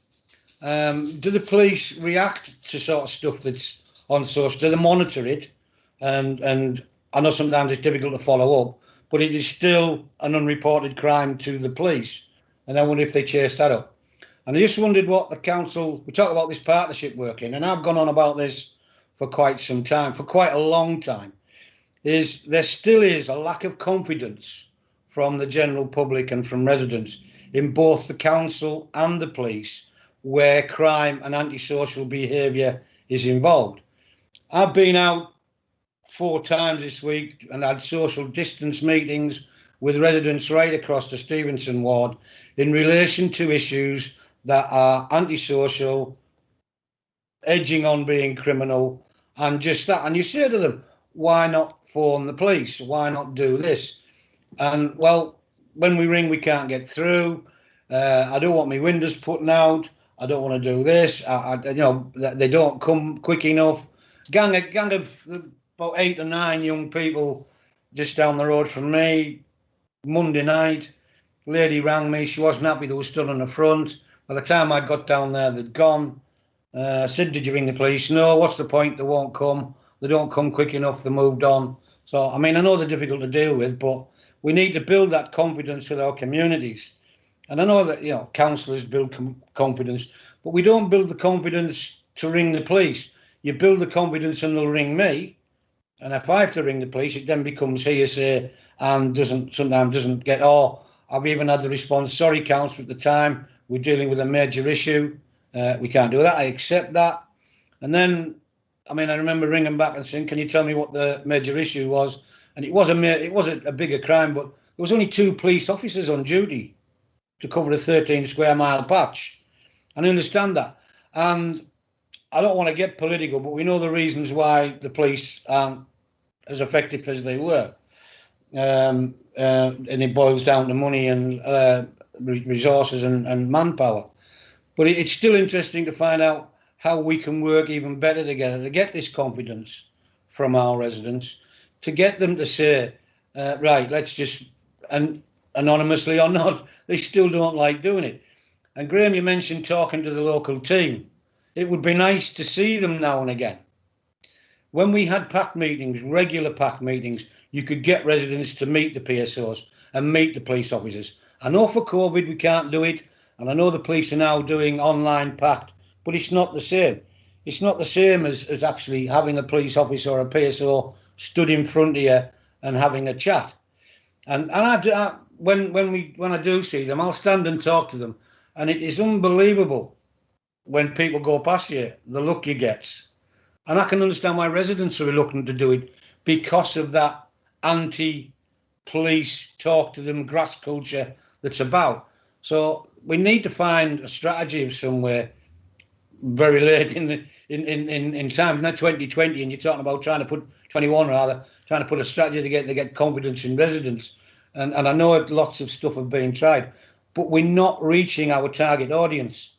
Do the police react to sort of stuff that's on social? Do they monitor it? And I know sometimes it's difficult to follow up, but it is still an unreported crime to the police. And I wonder if they chase that up. And I just wondered what the council, we talk about this partnership working, and I've gone on about this for quite some time, for quite a long time, is there still is a lack of confidence from the general public and from residents in both the council and the police where crime and antisocial behaviour is involved. I've been out 4 times this week and had social distance meetings with residents right across the Stevenson ward in relation to issues that are antisocial, edging on being criminal, and just that. And you say to them, why not phone the police? Why not do this? And well, when we ring, we can't get through. I don't want my windows putting out. I don't want to do this. You know, they don't come quick enough. Gang of about 8 or 9 young people just down the road from me. Monday night, lady rang me. She wasn't happy. They were stood on the front. By the time I got down there, they'd gone. I said, did you ring the police? No, what's the point? They won't come. They don't come quick enough. They moved on. So, I mean, I know they're difficult to deal with, but we need to build that confidence with our communities. And I know that, you know, councillors build confidence, but we don't build the confidence to ring the police. You build the confidence and they'll ring me. And if I have to ring the police, it then becomes hearsay and sometimes doesn't get, oh, I've even had the response, sorry, councillor, at the time, we're dealing with a major issue. We can't do that. I accept that. And then, I mean, I remember ringing back and saying, can you tell me what the major issue was? And it wasn't a bigger crime, but there was only 2 police officers on duty to cover a 13 square mile patch. And I understand that. And I don't want to get political, but we know the reasons why the police aren't as effective as they were. And it boils down to money and resources and manpower. But it's still interesting to find out how we can work even better together to get this confidence from our residents, to get them to say, right, let's just, and anonymously or not, they still don't like doing it. And Graham, you mentioned talking to the local team. It would be nice to see them now and again. When we had PAC meetings, regular PAC meetings, you could get residents to meet the PSOs and meet the police officers. I know for COVID we can't do it, and I know the police are now doing online PAC, but it's not the same. It's not the same as actually having a police officer or a PSO stood in front of you and having a chat. And when I do see them, I'll stand and talk to them, and it is unbelievable when people go past you, the look you get. And I can understand why residents are reluctant to do it because of that anti-police talk to them grass culture that's about. So we need to find a strategy of somewhere very late in time, not 2020, and you're talking about trying to put 21 rather, trying to put a strategy to get confidence in residents. And I know lots of stuff have been tried, but we're not reaching our target audience.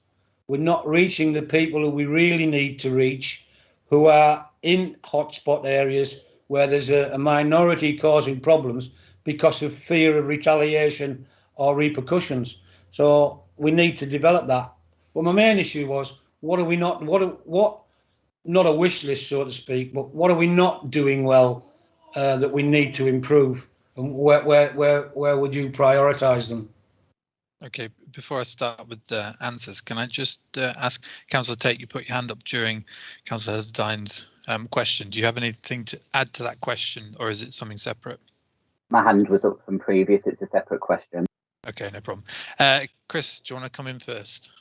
We're not reaching the people who we really need to reach, who are in hotspot areas where there's a minority causing problems because of fear of retaliation or repercussions. So we need to develop that. But my main issue was, what are we not, not a wish list, so to speak, but what are we not doing well that we need to improve? And where would you prioritise them? Okay, before I start with the answers, can I just ask Councillor Tate, you put your hand up during Councillor Hesdine's question. Do you have anything to add to that question, or is it something separate? My hand was up from previous. It's a separate question. Okay, no problem. Chris, do you want to come in first?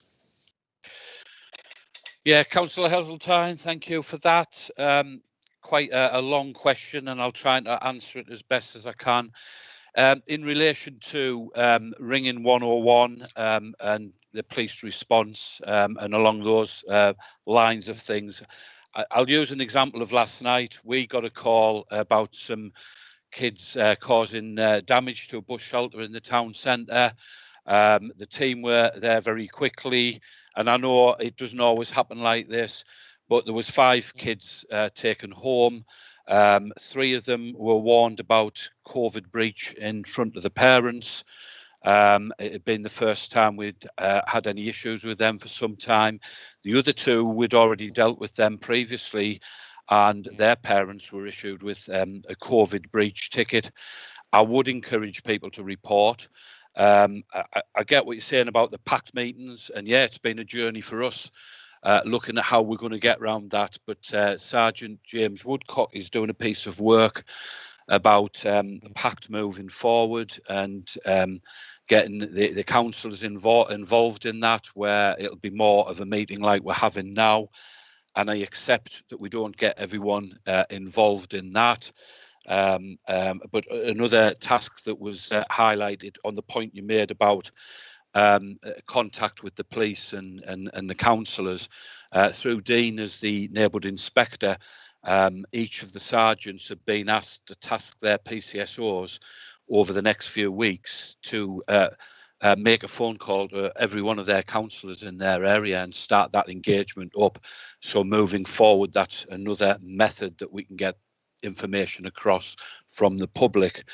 Yeah, Councillor Heseltine, thank you for that. Quite a long question, and I'll try to answer it as best as I can. In relation to ringing 101 and the police response and along those lines of things, I'll use an example of last night. We got a call about some kids causing damage to a bus shelter in the town centre. The team were there very quickly, and I know it doesn't always happen like this, but there was 5 kids taken home. 3 of them were warned about COVID breach in front of the parents. It had been the first time we'd had any issues with them for some time. The other 2, we'd already dealt with them previously, and their parents were issued with a COVID breach ticket. I would encourage people to report. I get what you're saying about the packed meetings, and yeah, it's been a journey for us. Looking at how we're going to get around that, but Sergeant James Woodcock is doing a piece of work about the pact moving forward and getting the councillors involved in that, where it'll be more of a meeting like we're having now. And I accept that we don't get everyone involved in that. But another task that was highlighted on the point you made about contact with the police and the councillors through Dean as the neighbourhood inspector. Each of the sergeants have been asked to task their PCSOs over the next few weeks to make a phone call to every one of their councillors in their area and start that engagement up. So moving forward, that's another method that we can get information across from the public.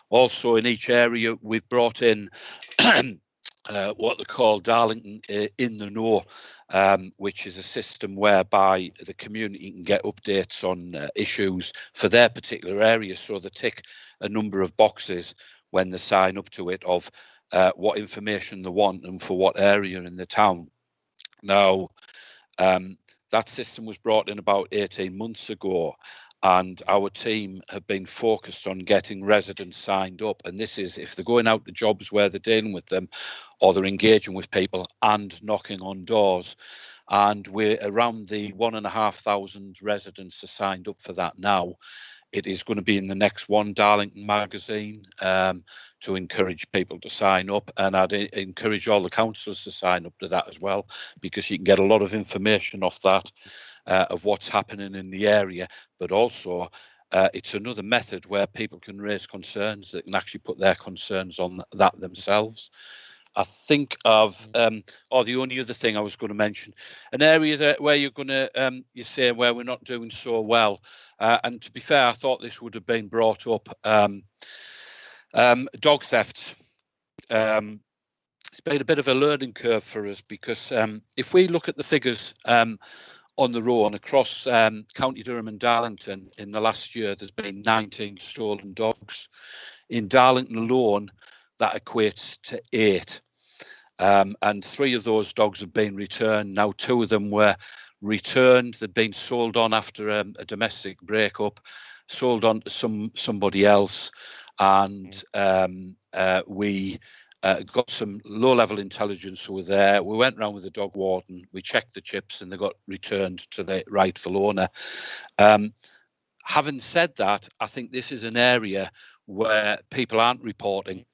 Also in each area, we've brought in what they call Darlington in the know, which is a system whereby the community can get updates on issues for their particular area. So they tick a number of boxes when they sign up to it of what information they want and for what area in the town. Now, that system was brought in about 18 months ago, and our team have been focused on getting residents signed up. And this is if they're going out to jobs where they're dealing with them or they're engaging with people and knocking on doors. And we're around the 1,500 residents are signed up for that now. It is going to be in the next one Darlington magazine to encourage people to sign up. And I'd encourage all the councillors to sign up to that as well, because you can get a lot of information off that. Of what's happening in the area, but also it's another method where people can raise concerns that can actually put their concerns on that themselves. I think of, or the only other thing I was going to mention, an area where you're going to, you say where we're not doing so well, and to be fair, I thought this would have been brought up, dog thefts. It's been a bit of a learning curve for us because if we look at the figures on the road across County Durham and Darlington in the last year, there's been 19 stolen dogs. In Darlington alone, that equates to 8. And 3 of those dogs have been returned. Now 2 of them were returned. They'd been sold on after a domestic breakup, sold on to somebody else, and we got some low-level intelligence who were there. We went round with the dog warden. We checked the chips, and they got returned to the rightful owner. Having said that, I think this is an area where people aren't reporting.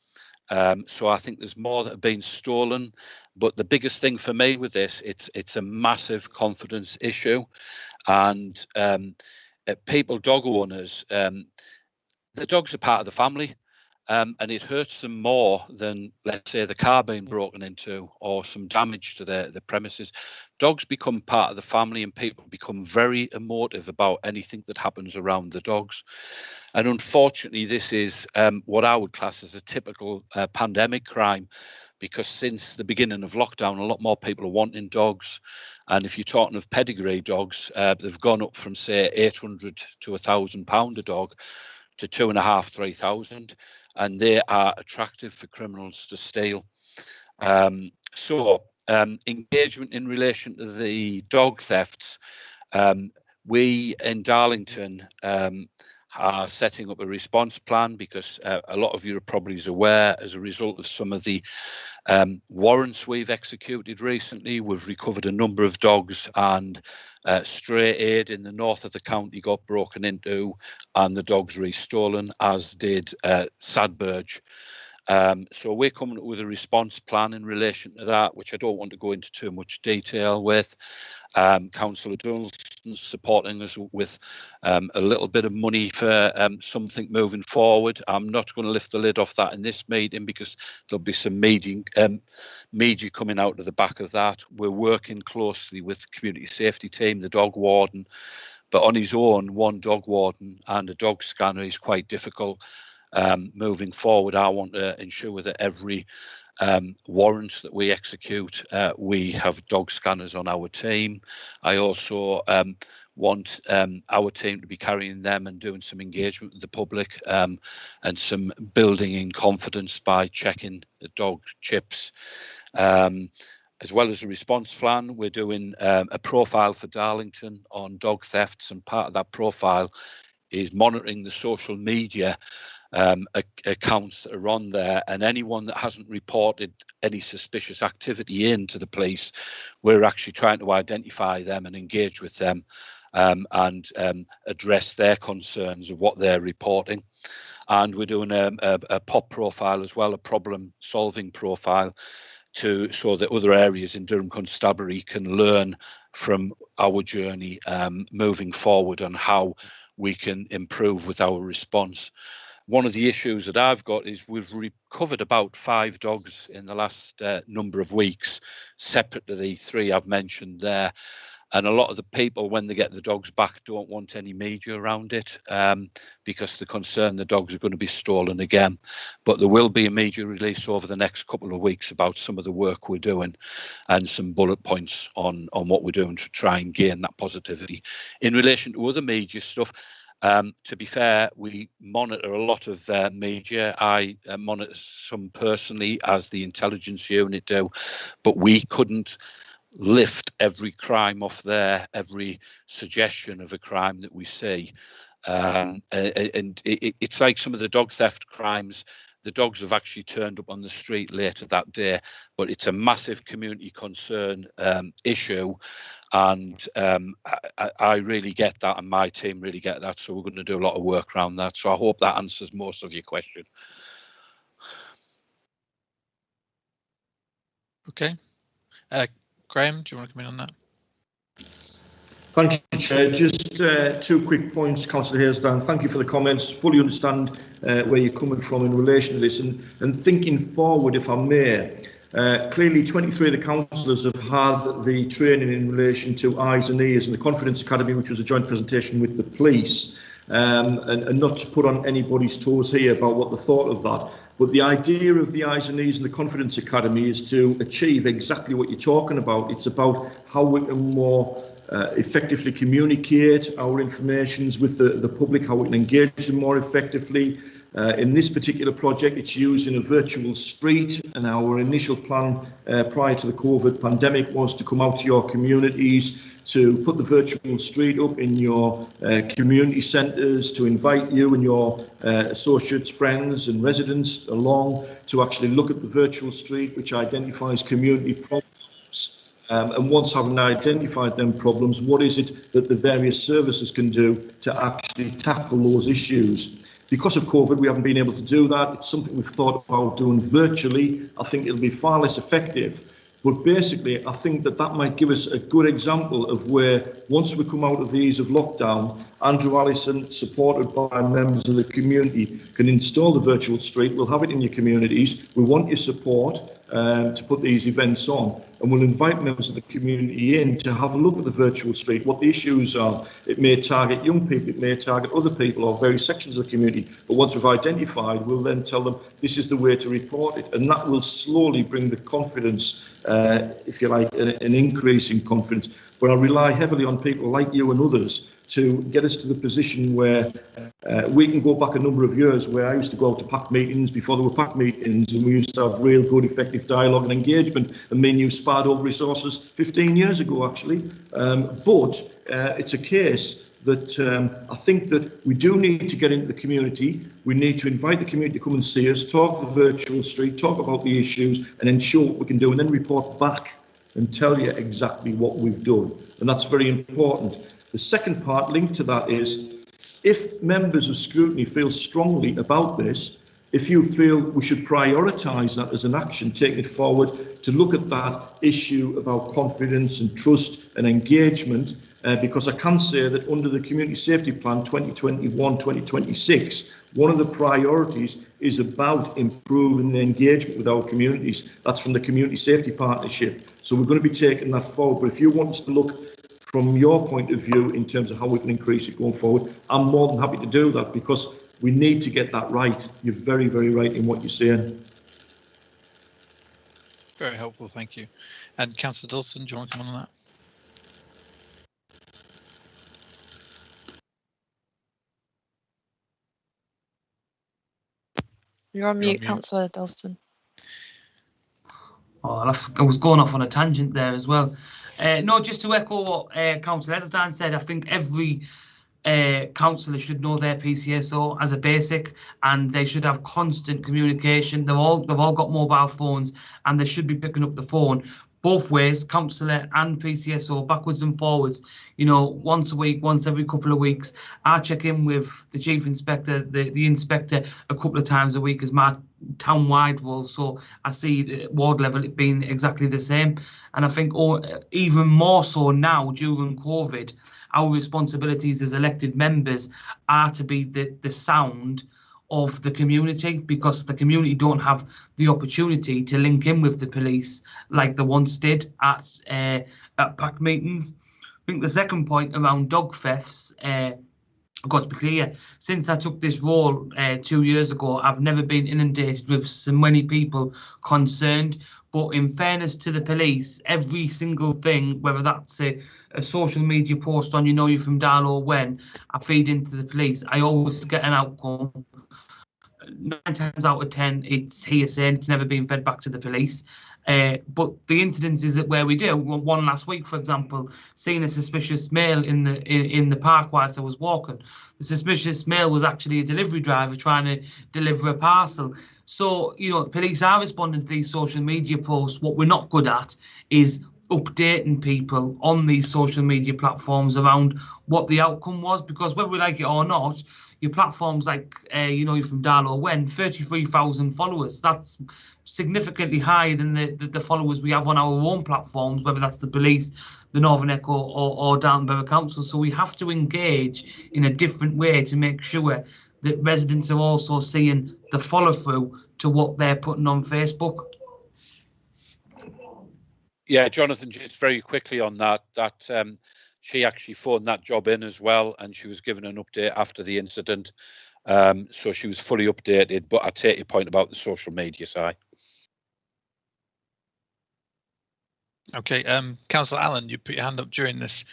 So I think there's more that have been stolen. But the biggest thing for me with this, it's a massive confidence issue. And people, dog owners, the dogs are part of the family. And it hurts them more than, let's say, the car being broken into or some damage to the premises. Dogs become part of the family, and people become very emotive about anything that happens around the dogs. And unfortunately, this is what I would class as a typical pandemic crime, because since the beginning of lockdown, a lot more people are wanting dogs. And if you're talking of pedigree dogs, they've gone up from, say, £800 to £1,000 a dog to 2,500, 3,000. And they are attractive for criminals to steal. Engagement in relation to the dog thefts, we in Darlington are setting up a response plan, because a lot of you are probably aware, as a result of some of the warrants we've executed recently, we've recovered a number of dogs, and Stray Aid in the north of the county got broken into and the dogs restolen, as did Sadburge. So we're coming up with a response plan in relation to that, which I don't want to go into too much detail with. Councillor Donaldson's supporting us with a little bit of money for something moving forward. I'm not going to lift the lid off that in this meeting, because there'll be some media coming out of the back of that. We're working closely with the community safety team, the dog warden, but on his own, one dog warden and a dog scanner is quite difficult. Moving forward, I want to ensure that every warrant that we execute, we have dog scanners on our team. I also want our team to be carrying them and doing some engagement with the public, and some building in confidence by checking the dog chips. As well as a response plan, we're doing a profile for Darlington on dog thefts, and part of that profile is monitoring the social media accounts that are on there, and anyone that hasn't reported any suspicious activity into the police, we're actually trying to identify them and engage with them, and address their concerns of what they're reporting. And we're doing a POP profile as well, a problem solving profile, so that other areas in Durham Constabulary can learn from our journey moving forward on how we can improve with our response. One of the issues that I've got is we've recovered about 5 dogs in the last number of weeks, separate to the 3 I've mentioned there. And a lot of the people, when they get the dogs back, don't want any media around it, because they're concerned the dogs are going to be stolen again. But there will be a media release over the next couple of weeks about some of the work we're doing, and some bullet points on what we're doing to try and gain that positivity. In relation to other media stuff, to be fair, we monitor a lot of media. I monitor some personally, as the intelligence unit do, but we couldn't lift every crime off there, every suggestion of a crime that we see. And it's like some of the dog theft crimes. The dogs have actually turned up on the street later that day, but it's a massive community concern issue. And I really get that, and my team really get that. So we're going to do a lot of work around that. So I hope that answers most of your question. Okay. Graham, do you want to come in on that? Thank you, Chair. Just 2 quick points, Councillor Haresdown. Thank you for the comments. Fully understand where you're coming from in relation to this, and thinking forward, if I may. Clearly, 23 of the councillors have had the training in relation to eyes and ears and the Confidence Academy, which was a joint presentation with the police. And not to put on anybody's toes here about what the thought of that, but the idea of the eyes and ears and the Confidence Academy is to achieve exactly what you're talking about. It's about how we can more effectively communicate our informations with the public, how we can engage them more effectively, In this particular project, it's using a virtual street, and our initial plan prior to the COVID pandemic was to come out to your communities, to put the virtual street up in your community centres, to invite you and your associates, friends and residents along to actually look at the virtual street, which identifies community problems. And once having identified them problems, what is it that the various services can do to actually tackle those issues? Because of COVID, we haven't been able to do that. It's something we've thought about doing virtually. I think it'll be far less effective. But basically, I think that might give us a good example of where, once we come out of the ease of lockdown, Andrew Allison, supported by members of the community, can install the virtual street. We'll have it in your communities. We want your support to put these events on. And we'll invite members of the community in to have a look at the virtual street, what the issues are. It may target young people, it may target other people or various sections of the community. But once we've identified, we'll then tell them this is the way to report it. And that will slowly bring the confidence, if you like, an increase in confidence. But I rely heavily on people like you and others to get us to the position where we can go back a number of years where I used to go out to PAC meetings before there were PAC meetings, and we used to have real good, effective dialogue and engagement, and me and you sparred over resources 15 years ago, actually. But it's a case that I think that we do need to get into the community. We need to invite the community to come and see us, talk the virtual street, talk about the issues, and ensure what we can do, and then report back and tell you exactly what we've done. And that's very important. The second part linked to that is, if members of Scrutiny feel strongly about this, if you feel we should prioritise that as an action, taking it forward to look at that issue about confidence and trust and engagement, because I can say that under the Community Safety Plan 2021-2026, one of the priorities is about improving the engagement with our communities. That's from the Community Safety Partnership. So we're going to be taking that forward. But if you want us to look from your point of view in terms of how we can increase it going forward, I'm more than happy to do that, because we need to get that right. You're very, very right in what you're saying. Very helpful, thank you. And Councillor Dawson, do you want to come on that? You're on mute, Councillor Dalston. Oh, I was going off on a tangent there as well. No, just to echo what Councillor Edelstein said, I think every councillor should know their PCSO as a basic, and they should have constant communication. They've all got mobile phones, and they should be picking up the phone both ways, councillor and PCSO, backwards and forwards. You know, once a week, once every couple of weeks. I check in with the chief inspector, the inspector, a couple of times a week as my town-wide role. So I see at ward level it being exactly the same. And I think even more so now during COVID, our responsibilities as elected members are to be the sound of the community, because the community don't have the opportunity to link in with the police like they once did at PAC meetings. I think the second point around dog thefts, I've got to be clear, since I took this role 2 years ago, I've never been inundated with so many people concerned. But in fairness to the police, every single thing, whether that's a social media post on You From Darlow or when, I feed into the police, I always get an outcome. 9 times out of 10, it's hearsay and it's never been fed back to the police. But the incidences that where we do, one last week, for example, seeing a suspicious male in the park whilst I was walking. The suspicious male was actually a delivery driver trying to deliver a parcel. So, you know, the police are responding to these social media posts. What we're not good at is updating people on these social media platforms around what the outcome was, because whether we like it or not, your platforms like You From Darlow when 33,000 followers, that's significantly higher than the followers we have on our own platforms, whether that's the police, the Northern Echo or Downton Borough Council. So we have to engage in a different way to make sure that residents are also seeing the follow through to what they're putting on Facebook. Yeah, Jonathan, just very quickly on that, she actually phoned that job in as well, and she was given an update after the incident. So she was fully updated, but I take your point about the social media side. Okay, Councillor Allen, you put your hand up during this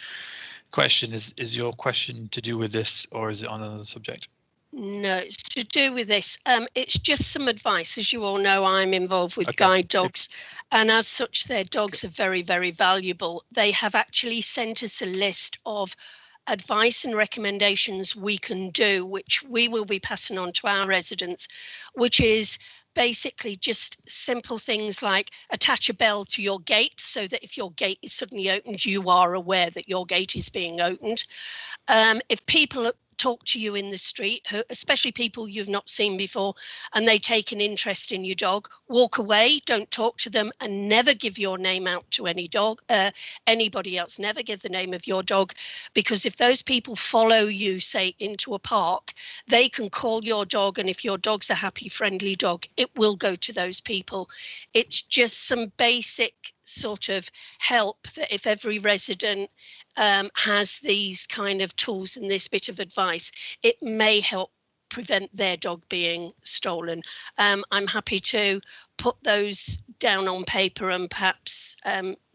question. Is your question to do with this, or is it on another subject? No, it's to do with this. It's just some advice. As you all know, I'm involved with Okay. guide dogs, and as such, their dogs are very, very valuable. They have actually sent us a list of advice and recommendations we can do, which we will be passing on to our residents, which is basically just simple things like attach a bell to your gate so that if your gate is suddenly opened, you are aware that your gate is being opened. If people talk to you in the street, especially people you've not seen before, and they take an interest in your dog, walk away, don't talk to them, and never give your name out to anybody else. Never give the name of your dog, because if those people follow you, say, into a park, they can call your dog, and if your dog's a happy, friendly dog, it will go to those people. It's just some basic sort of help that if every resident has these kind of tools and this bit of advice, it may help prevent their dog being stolen. I'm happy to put those down on paper and perhaps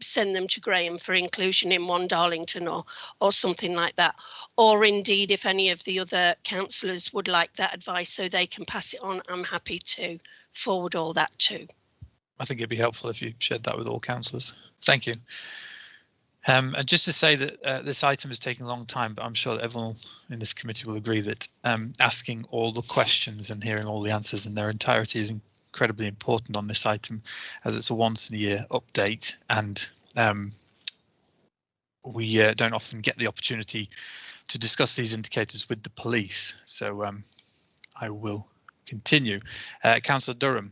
send them to Graham for inclusion in One Darlington or something like that. Or indeed, if any of the other councillors would like that advice so they can pass it on, I'm happy to forward all that too. I think it'd be helpful if you shared that with all councillors. Thank you. And just to say that this item has taken a long time, but I'm sure that everyone in this committee will agree that asking all the questions and hearing all the answers in their entirety is incredibly important on this item, as it's a once in a year update, and we don't often get the opportunity to discuss these indicators with the police. So I will continue. Councillor Durham.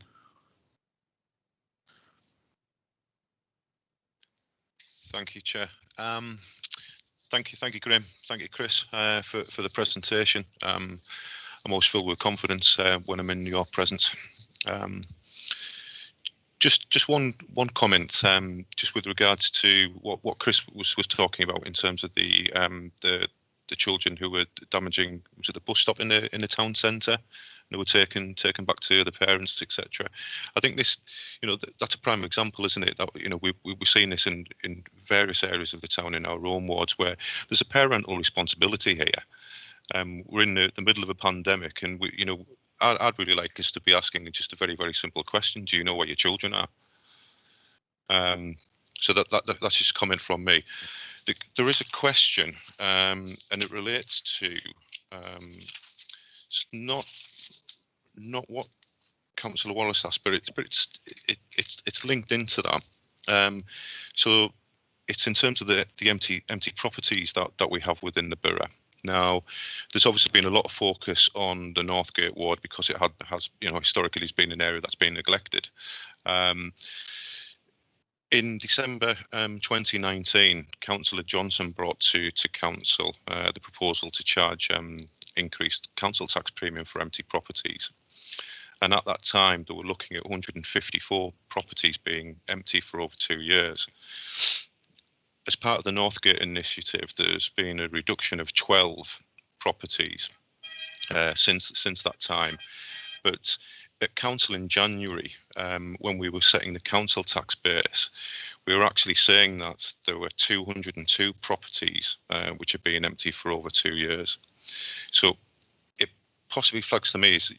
Thank you, Chair. Thank you, Graham. Thank you, Chris, for the presentation. I'm always filled with confidence when I'm in your presence. Just one comment, just with regards to what Chris was talking about in terms of the children who were damaging, was it the bus stop in the town centre? They were taken back to the parents, etc. I think this, that's a prime example, isn't it? That we're seeing this in various areas of the town in our own wards where there's a parental responsibility here. We're in the middle of a pandemic, and I'd really like us to be asking just a very, very simple question: do you know where your children are? So that's just a comment from me. There is a question, and it relates to it's not what Councillor Wallace asked, but it's linked into that. So it's in terms of the empty properties that we have within the borough. Now, there's obviously been a lot of focus on the Northgate ward because it has historically been an area that's been neglected. In December 2019, Councillor Johnson brought to Council the proposal to charge increased council tax premium for empty properties. And at that time, they were looking at 154 properties being empty for over 2 years. As part of the Northgate initiative, there's been a reduction of 12 properties since that time. But at Council in January, when we were setting the council tax base, we were actually saying that there were 202 properties which are being empty for over 2 years. So it possibly flags to me is,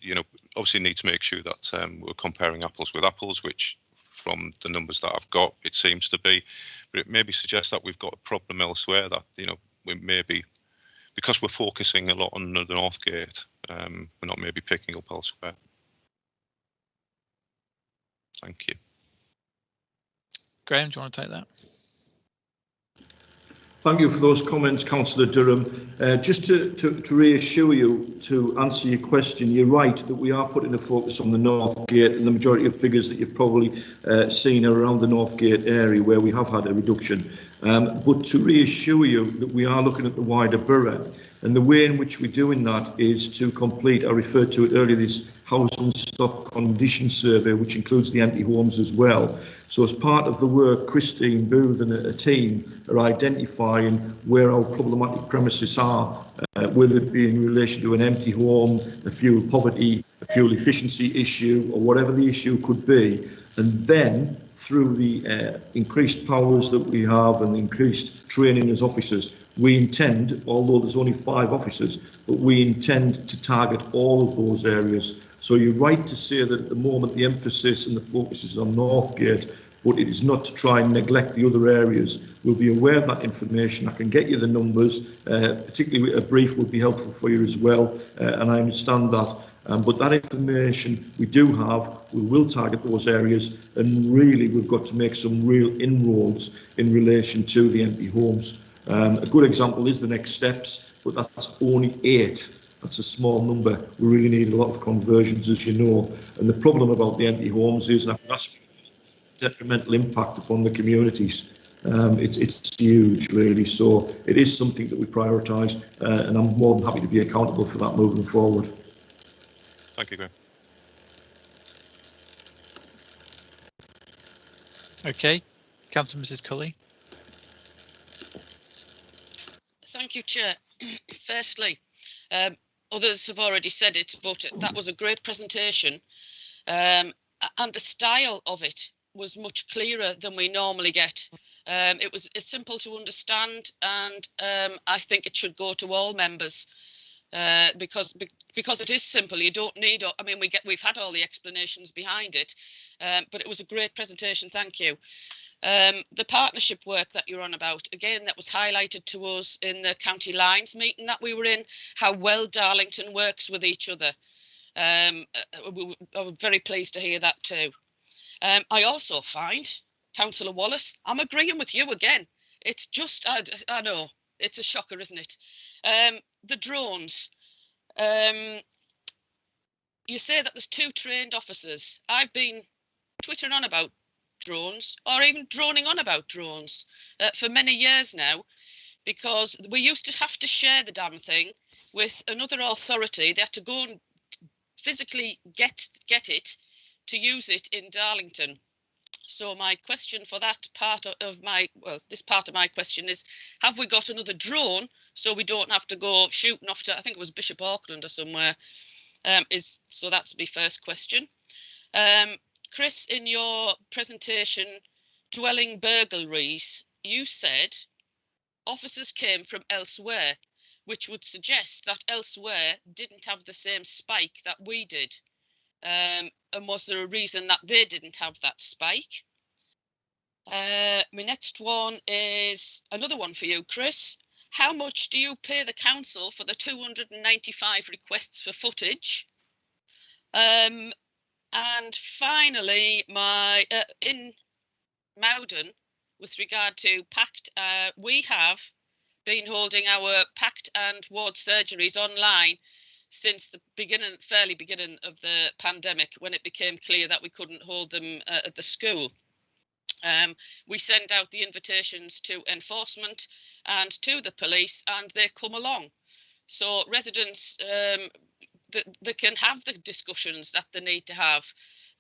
obviously need to make sure that we're comparing apples with apples, which from the numbers that I've got, it seems to be, but it maybe suggests that we've got a problem elsewhere that, we maybe, because we're focusing a lot on the Northgate, we're not maybe picking up elsewhere. Thank you. Graham, do you want to take that? Thank you for those comments, Councillor Durham. Just to reassure you, to answer your question, you're right that we are putting a focus on the Northgate, and the majority of figures that you've probably seen are around the Northgate area where we have had a reduction. But to reassure you that we are looking at the wider borough, and the way in which we're doing that is to complete, I referred to it earlier, this housing stock condition survey, which includes the empty homes as well. So as part of the work, Christine Booth and a team are identifying where our problematic premises are, whether it be in relation to an empty home, a fuel poverty, a fuel efficiency issue, or whatever the issue could be. And then through the increased powers that we have and increased training as officers, we intend, although there's only 5 officers, but we intend to target all of those areas. So you're right to say that at the moment the emphasis and the focus is on Northgate, but it is not to try and neglect the other areas. We'll be aware of that information. I can get you the numbers, particularly a brief would be helpful for you as well, and I understand that. But that information we do have, we will target those areas, and really we've got to make some real inroads in relation to the empty homes. A good example is the next steps, but that's only 8. That's a small number. We really need a lot of conversions, as you know. And the problem about the empty homes is, and I can ask you, detrimental impact upon the communities. It's huge, really. So it is something that we prioritise, and I'm more than happy to be accountable for that moving forward. Thank you, Graham. Okay, Councillor Mrs. Cully. Thank you, Chair. Firstly, others have already said it, but that was a great presentation, and the style of it was much clearer than we normally get. It was simple to understand, and I think it should go to all members because it is simple. You don't need. I mean, we've had all the explanations behind it, but it was a great presentation. Thank you. The partnership work that you're on about, again, that was highlighted to us in the County Lines meeting that we were in, how well Darlington works with each other. I was very pleased to hear that too. I also find, Councillor Wallace, I'm agreeing with you again. It's just, I know, it's a shocker, isn't it? The drones. You say that there's 2 trained officers. I've been twittering on about drones, or even droning on about drones for many years now, because we used to have to share the damn thing with another authority. They had to go and physically get it to use it in Darlington. So my question for that part of my, well, this part of my question is, have we got another drone so we don't have to go shooting off to, I think it was Bishop Auckland or somewhere? So that's my first question. Chris, in your presentation, dwelling burglaries, you said officers came from elsewhere, which would suggest that elsewhere didn't have the same spike that we did. And was there a reason that they didn't have that spike? My next one is another one for you, Chris. How much do you pay the council for the 295 requests for footage? And finally, in Mowden, with regard to PACT, we have been holding our PACT and ward surgeries online since the fairly beginning of the pandemic, when it became clear that we couldn't hold them at the school. We send out the invitations to enforcement and to the police, and they come along. So residents, they can have the discussions that they need to have,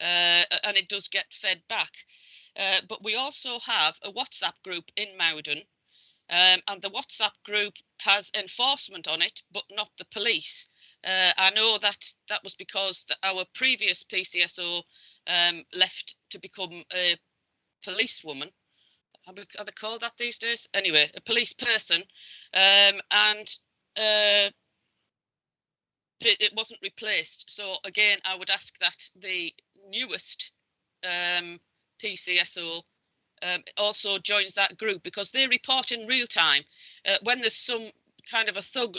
and it does get fed back. But we also have a WhatsApp group in Mowden, and the WhatsApp group has enforcement on it, but not the police. I know that was because our previous PCSO left to become a policewoman. Are they called that these days? Anyway, a police person, and it wasn't replaced. So again, I would ask that the newest PCSO also joins that group, because they report in real time when there's some kind of a thug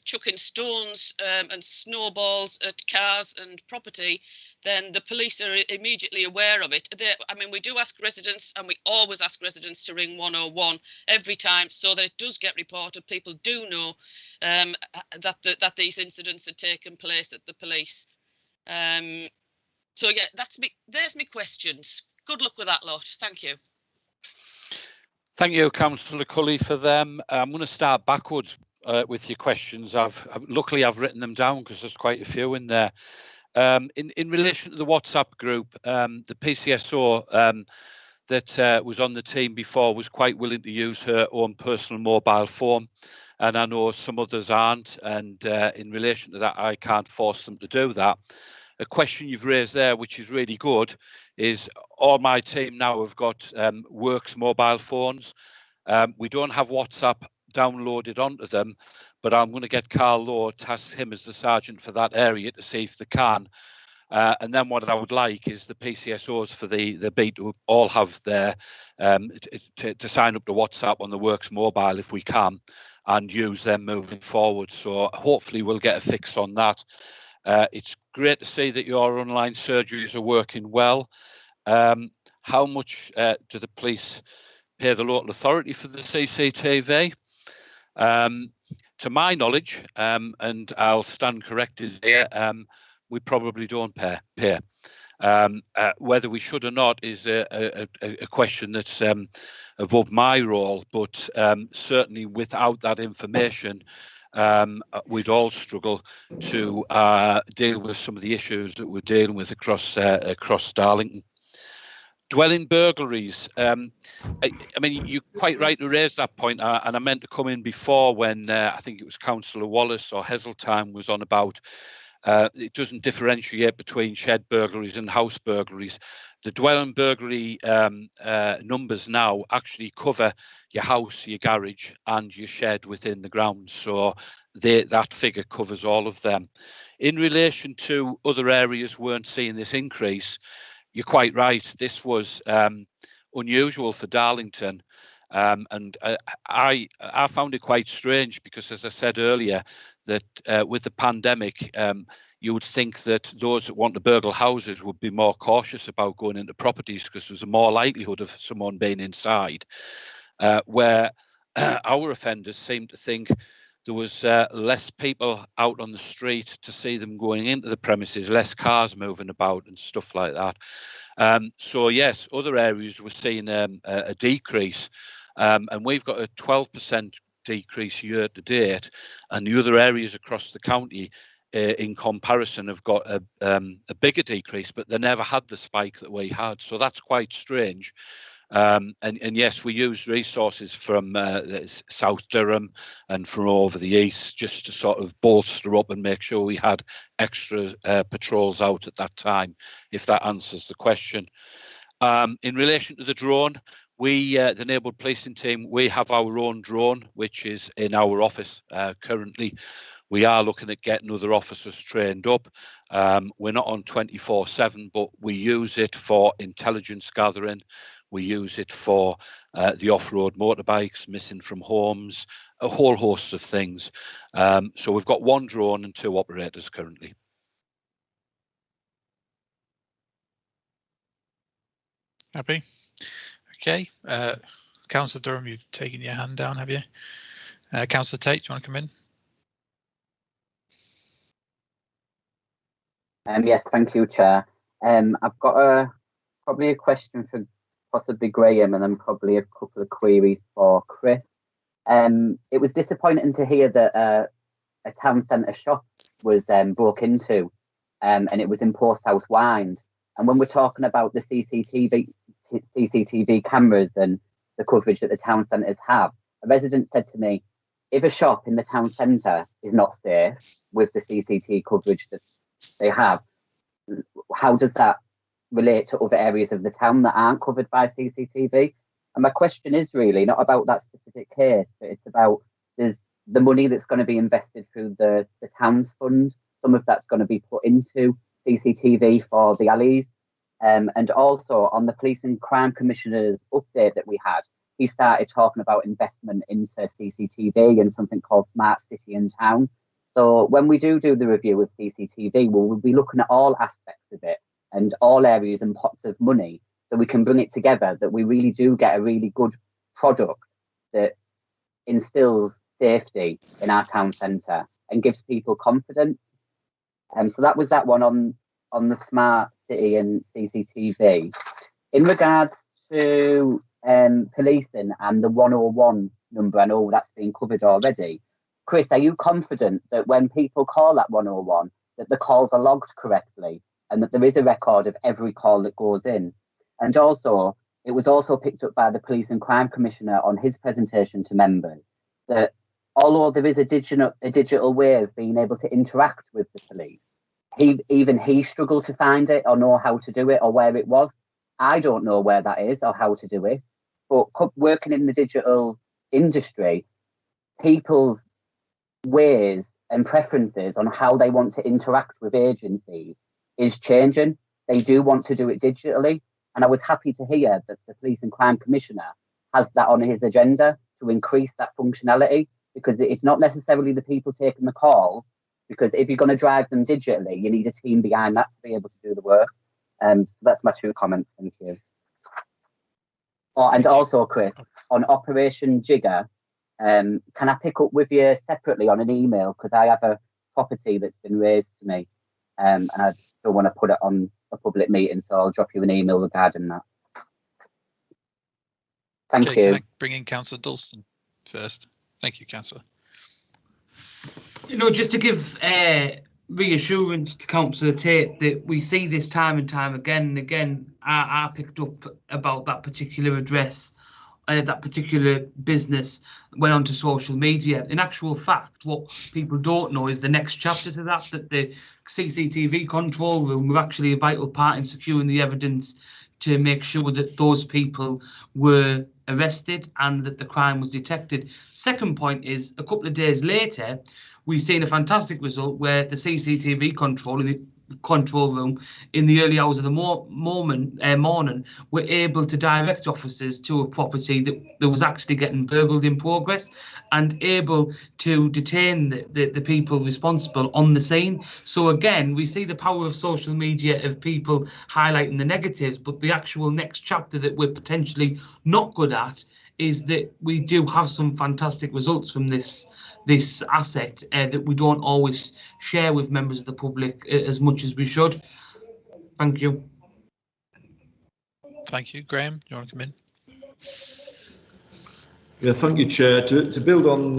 chucking stones and snowballs at cars and property. Then the police are immediately aware of it. I mean, we do ask residents, and we always ask residents to ring 101 every time, so that it does get reported. People do know that these incidents have taken place at the police. So yeah, there's my questions. Good luck with that lot. Thank you. Thank you, Councillor Cully, for them. I'm going to start backwards with your questions. Luckily I've written them down, because there's quite a few in there. In relation to the WhatsApp group, the PCSO that was on the team before was quite willing to use her own personal mobile phone, and I know some others aren't, and in relation to that, I can't force them to do that. a question you've raised there, which is really good, is all my team now have got Works mobile phones. We don't have WhatsApp downloaded onto them, but I'm going to get Carl Lowe, task him as the sergeant for that area to see if they can. And then what I would like is the PCSOs for the beat to all have their to sign up to WhatsApp on the Works mobile if we can, and use them moving forward. So hopefully we'll get a fix on that. It's great to see that your online surgeries are working well. How much do the police pay the local authority for the CCTV? To my knowledge, and I'll stand corrected here, we probably don't pay. Whether we should or not is a question that's above my role, but certainly without that information, we'd all struggle to deal with some of the issues that we're dealing with across Darlington. Dwelling burglaries. I mean, you're quite right to raise that point, and I meant to come in before when I think it was Councillor Wallace or Heseltine was on about it doesn't differentiate between shed burglaries and house burglaries. The dwelling burglary numbers now actually cover your house, your garage, and your shed within the grounds. So that figure covers all of them. In relation to other areas weren't seeing this increase, you're quite right. This was unusual for Darlington, and I found it quite strange because, as I said earlier, that with the pandemic, you would think that those that want to burgle houses would be more cautious about going into properties because there's a more likelihood of someone being inside, where our offenders seem to think there was less people out on the street to see them going into the premises, less cars moving about and stuff like that. So yes, other areas we're seeing a decrease, and we've got a 12% decrease year to date, and the other areas across the county in comparison have got a bigger decrease, but they never had the spike that we had. So that's quite strange. And yes, we use resources from South Durham and from over the east just to sort of bolster up and make sure we had extra patrols out at that time, if that answers the question. In relation to the drone, we, the Neighbourhood Policing Team, we have our own drone, which is in our office currently. We are looking at getting other officers trained up. We're not on 24/7, but we use it for intelligence gathering. We use it for the off-road motorbikes, missing from homes, a whole host of things. So we've got one drone and 2 operators currently. Happy? Okay. Councillor Durham, you've taken your hand down, have you? Councillor Tate, do you want to come in? Yes, thank you, Chair. I've got probably a question for possibly Graham, and then probably a couple of queries for Chris. It was disappointing to hear that a town centre shop was broke into, and it was in Portshouse Wynd. And when we're talking about the CCTV cameras and the coverage that the town centres have, a resident said to me, if a shop in the town centre is not safe with the CCTV coverage that they have, how does that relate to other areas of the town that aren't covered by CCTV? And my question is really not about that specific case, but it's about the money that's going to be invested through the town's fund. Some of that's going to be put into CCTV for the alleys. And also on the Police and Crime Commissioner's update that we had, he started talking about investment into CCTV and something called Smart City and Town. So when we do the review of CCTV, we'll be looking at all aspects of it and all areas and pots of money, so we can bring it together, that we really do get a really good product that instills safety in our town centre and gives people confidence. So that was that one on the Smart City and CCTV. In regards to policing and the 101 number, I know that's been covered already. Chris, are you confident that when people call that 101, that the calls are logged correctly and that there is a record of every call that goes in? And also, it was also picked up by the Police and Crime Commissioner on his presentation to members that although there is a digital way of being able to interact with the police, even he struggled to find it or know how to do it or where it was. I don't know where that is or how to do it. But working in the digital industry, people's ways and preferences on how they want to interact with agencies is changing. They do want to do it digitally. And I was happy to hear that the Police and Crime Commissioner has that on his agenda to increase that functionality, because it's not necessarily the people taking the calls, because if you're going to drive them digitally, you need a team behind that to be able to do the work. So that's my 2 comments. Thank you. Oh, and also, Chris, on Operation Jigger, can I pick up with you separately on an email? Because I have a property that's been raised to me, and I don't want to put it on a public meeting, so I'll drop you an email regarding that. Thank you. Can I bring in Councillor Dalston first? Thank you, Councillor. You know, just to give reassurance to Councillor Tate that we see this time and time again and again. I picked up about that particular address, that particular business went onto social media. In actual fact, what people don't know is the next chapter to that, that the CCTV control room were actually a vital part in securing the evidence to make sure that those people were arrested and that the crime was detected. Second point is, a couple of days later, we've seen a fantastic result where the CCTV control room in the early hours of the morning were able to direct officers to a property that was actually getting burgled in progress and able to detain the people responsible on the scene. So again, we see the power of social media of people highlighting the negatives, but the actual next chapter that we're potentially not good at is that we do have some fantastic results from this asset that we don't always share with members of the public as much as we should. Thank you. Thank you. Graham, do you want to come in? Yeah, thank you, Chair. To build on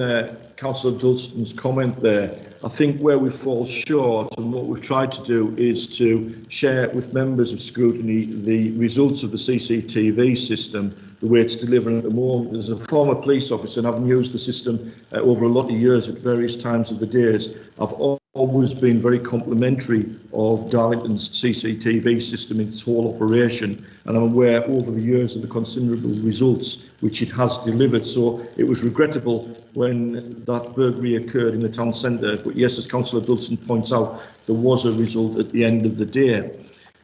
Councillor Dalston's comment there, I think where we fall short and what we've tried to do is to share with members of Scrutiny the results of the CCTV system, the way it's delivering at the moment. As a former police officer, and having used the system over a lot of years at various times of the days, I've always been very complimentary of Darlington's CCTV system in its whole operation, and I'm aware over the years of the considerable results which it has delivered. So it was regrettable when that burglary occurred in the town centre, but yes, as Councillor Dalston points out, there was a result at the end of the day.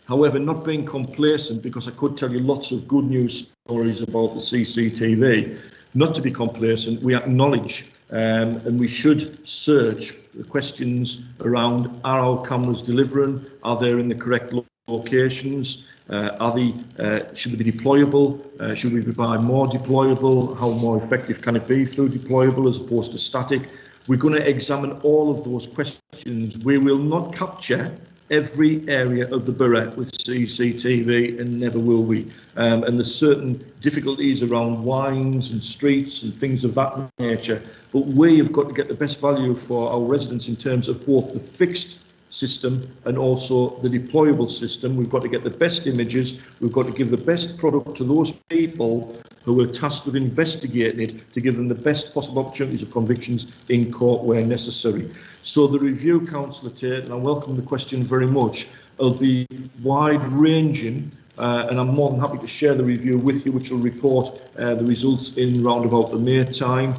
However, not being complacent, because I could tell you lots of good news stories about the CCTV, not to be complacent, we acknowledge and we should search the questions around, are our cameras delivering? Are they in the correct locations? Should they be deployable? Should we buy more deployable? How more effective can it be through deployable as opposed to static? We're going to examine all of those questions. We will not capture every area of the borough with CCTV, and never will we. And there's certain difficulties around wines and streets and things of that nature. But we have got to get the best value for our residents in terms of both the fixed system and also the deployable system. We've got to get the best images. We've got to give the best product to those people who are tasked with investigating it, to give them the best possible opportunities of convictions in court where necessary. So the review, Councillor Tate, and I welcome the question very much, will be wide-ranging, and I'm more than happy to share the review with you, which will report the results in round about the May time.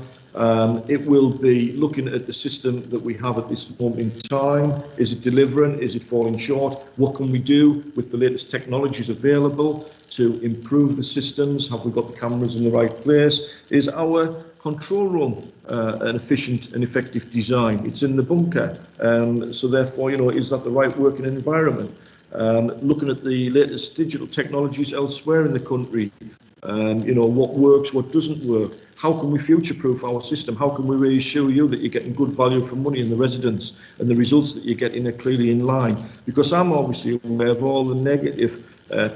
It will be looking at the system that we have at this moment in time. Is it delivering? Is it falling short? What can we do with the latest technologies available to improve the systems? Have we got the cameras in the right place? Is our control room an efficient and effective design? It's in the bunker, so therefore, is that the right working environment? Looking at the latest digital technologies elsewhere in the country, what works, what doesn't work. How can we future-proof our system? How can we reassure you that you're getting good value for money in the residents and the results that you're getting are clearly in line? Because I'm obviously aware of all the negative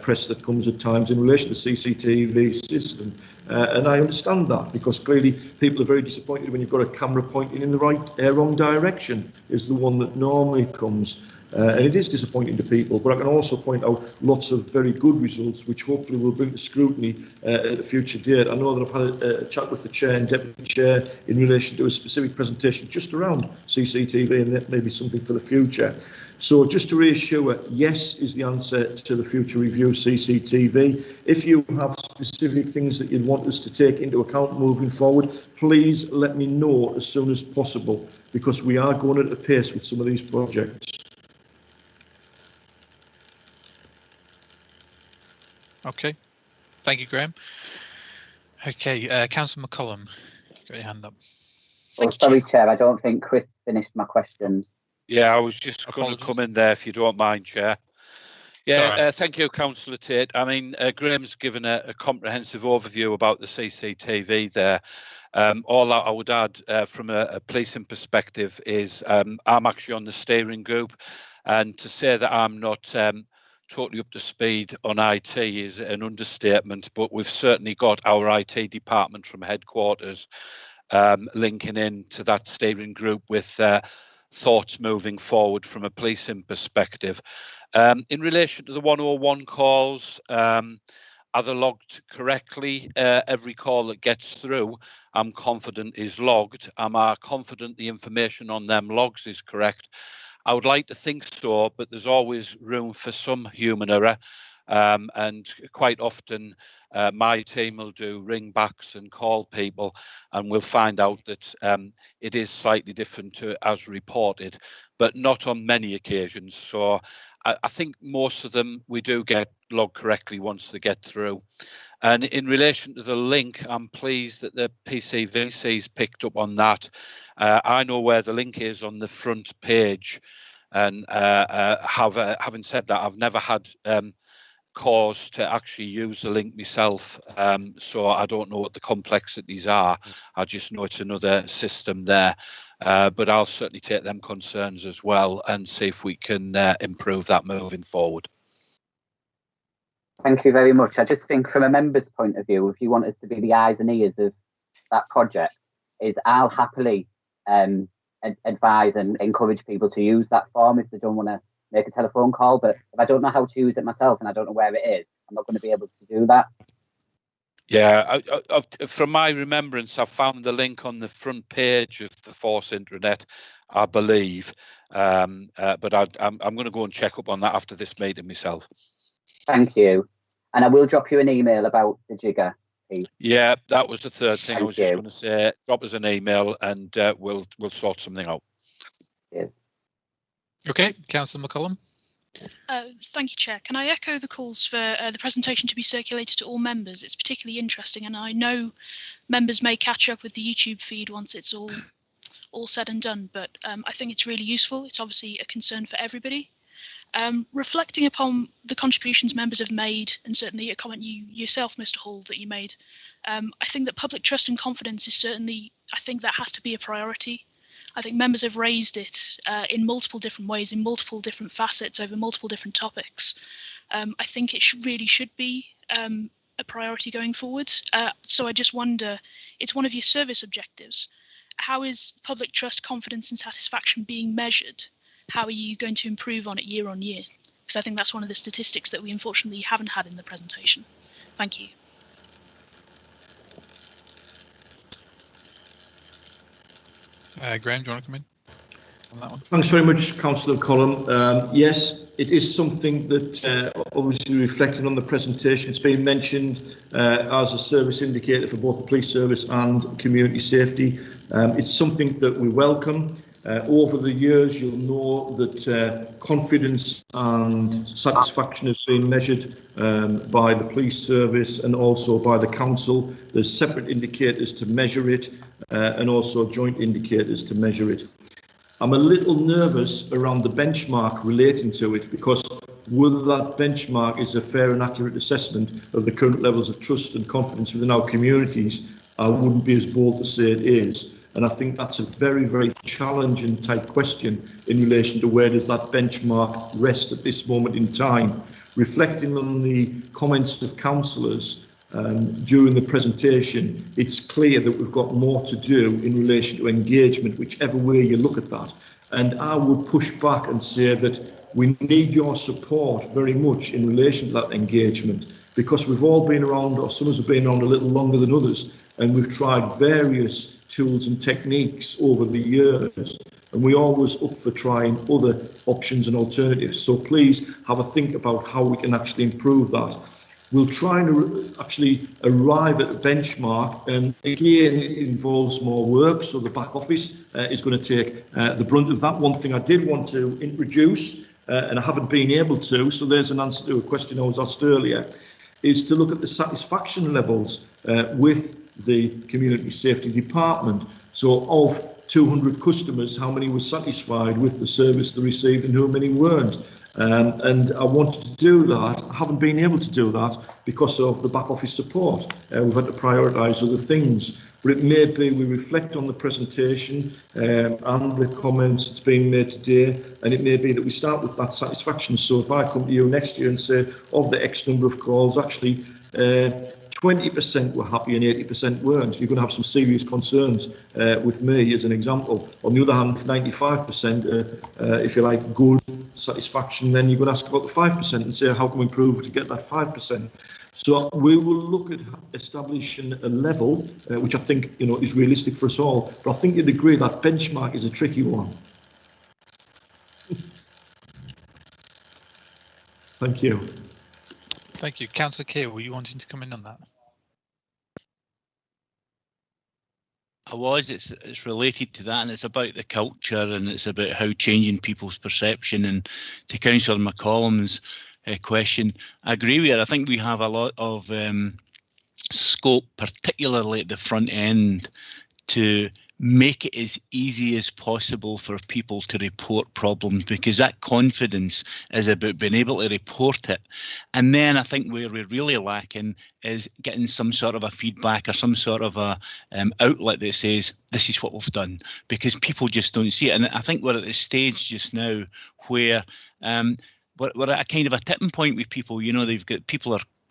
press that comes at times in relation to the CCTV system. And I understand that, because clearly people are very disappointed when you've got a camera pointing in the wrong direction is the one that normally comes. and it is disappointing to people, but I can also point out lots of very good results which hopefully will bring to scrutiny at a future date. I know that I've had a chat with the Chair and Deputy Chair in relation to a specific presentation just around CCTV, and that may be something for the future. So just to reassure, yes is the answer to the future review of CCTV. If you have specific things that you'd want us to take into account moving forward, please let me know as soon as possible, because we are going at a pace with some of these projects. Okay, thank you, Graham. Okay, Councillor McCollum, got your hand up. Oh, sorry, Chair, I don't think Chris finished my questions. Yeah, I was just going to come in there if you don't mind, Chair. Yeah, thank you, Councillor Tate. I mean, Graham's given a comprehensive overview about the CCTV there. All that I would add from a policing perspective is I'm actually on the steering group, and to say that I'm not totally up to speed on IT is an understatement, but we've certainly got our IT department from headquarters linking in to that steering group with thoughts moving forward from a policing perspective. In relation to the 101 calls, are they logged correctly? Every call that gets through, I'm confident is logged. Am I confident the information on them logs is correct? I would like to think so, but there's always room for some human error. And quite often my team will do ring backs and call people, and we'll find out that it is slightly different to as reported, but not on many occasions. So I think most of them we do get logged correctly once they get through. And in relation to the link, I'm pleased that the PCVC's picked up on that. I know where the link is on the front page, and having said that, I've never had cause to actually use the link myself, so I don't know what the complexities are. I just know it's another system there, but I'll certainly take them concerns as well and see if we can improve that moving forward. Thank you very much. I just think from a member's point of view, if you want us to be the eyes and ears of that project, is I'll happily advise and encourage people to use that form if they don't want to make a telephone call, but if I don't know how to use it myself and I don't know where it is, I'm not going to be able to do that. Yeah, from my remembrance, I've found the link on the front page of the Force intranet, I believe, but I'm going to go and check up on that after this meeting myself. Thank you. And I will drop you an email about the Jigger piece. Yeah, that was the third thing. Thank I was just you. going to say, drop us an email and we'll sort something out. Yes. Okay, Councillor McCollum. Thank you, Chair. Can I echo the calls for the presentation to be circulated to all members? It's particularly interesting, and I know members may catch up with the YouTube feed once it's all said and done, but I think it's really useful. It's obviously a concern for everybody. Reflecting upon the contributions members have made, and certainly a comment you yourself, Mr. Hall, that you made, I think that public trust and confidence is certainly, I think that has to be a priority. I think members have raised it in multiple different ways, in multiple different facets, over multiple different topics. I think it really should be a priority going forward. So I just wonder, it's one of your service objectives. How is public trust, confidence and satisfaction being measured? How are you going to improve on it year on year? Because I think that's one of the statistics that we unfortunately haven't had in the presentation. Thank you. Graham, do you want to come in on that one? Thanks very much, Councillor Collum. Yes, it is something that obviously reflected on the presentation. It's been mentioned as a service indicator for both the police service and community safety. It's something that we welcome. Over the years, you'll know that confidence and satisfaction has been measured by the police service and also by the council. There's separate indicators to measure it and also joint indicators to measure it. I'm a little nervous around the benchmark relating to it, because whether that benchmark is a fair and accurate assessment of the current levels of trust and confidence within our communities, I wouldn't be as bold to say it is. And I think that's a very, very challenging type question in relation to where does that benchmark rest at this moment in time. Reflecting on the comments of councillors during the presentation, it's clear that we've got more to do in relation to engagement, whichever way you look at that. And I would push back and say that we need your support very much in relation to that engagement, because we've all been around, or some of us have been around a little longer than others, and we've tried various tools and techniques over the years, and we're always up for trying other options and alternatives. So please have a think about how we can actually improve that. We'll try and actually arrive at a benchmark, and again it involves more work, so the back office is going to take the brunt of that. One thing I did want to introduce, and I haven't been able to, so there's an answer to a question I was asked earlier, is to look at the satisfaction levels with the Community Safety Department. So of 200 customers, how many were satisfied with the service they received and how many weren't? And I wanted to do that. I haven't been able to do that because of the back office support. We've had to prioritise other things. But it may be we reflect on the presentation and the comments that's been made today, and it may be that we start with that satisfaction. So if I come to you next year and say, of the X number of calls, actually 20% were happy and 80% weren't, you're going to have some serious concerns with me, as an example. On the other hand, 95%, if you like, good satisfaction, then you're going to ask about the 5% and say, how can we improve to get that 5%? So we will look at establishing a level, which I think, you know, is realistic for us all. But I think you'd agree that benchmark is a tricky one. Thank you. Thank you. Councillor Keir, were you wanting to come in on that? I was. It's related to that, and it's about the culture, and it's about how changing people's perception. And to Councillor McCollum's question, I agree with her. I think we have a lot of scope, particularly at the front end, to make it as easy as possible for people to report problems, because that confidence is about being able to report it. And then I think where we're really lacking is getting some sort of a feedback or some sort of a outlet that says, this is what we've done, because people just don't see it. And I think we're at the stage just now where we're at a kind of a tipping point with people. You know, they've got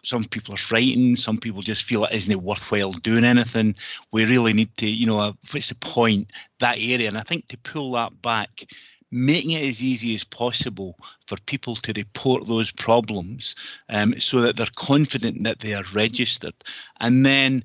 some people are frightened, some people just feel it isn't worthwhile doing anything. We really need to, you know, what's the point, that area? And I think to pull that back, making it as easy as possible for people to report those problems so that they're confident that they are registered. And then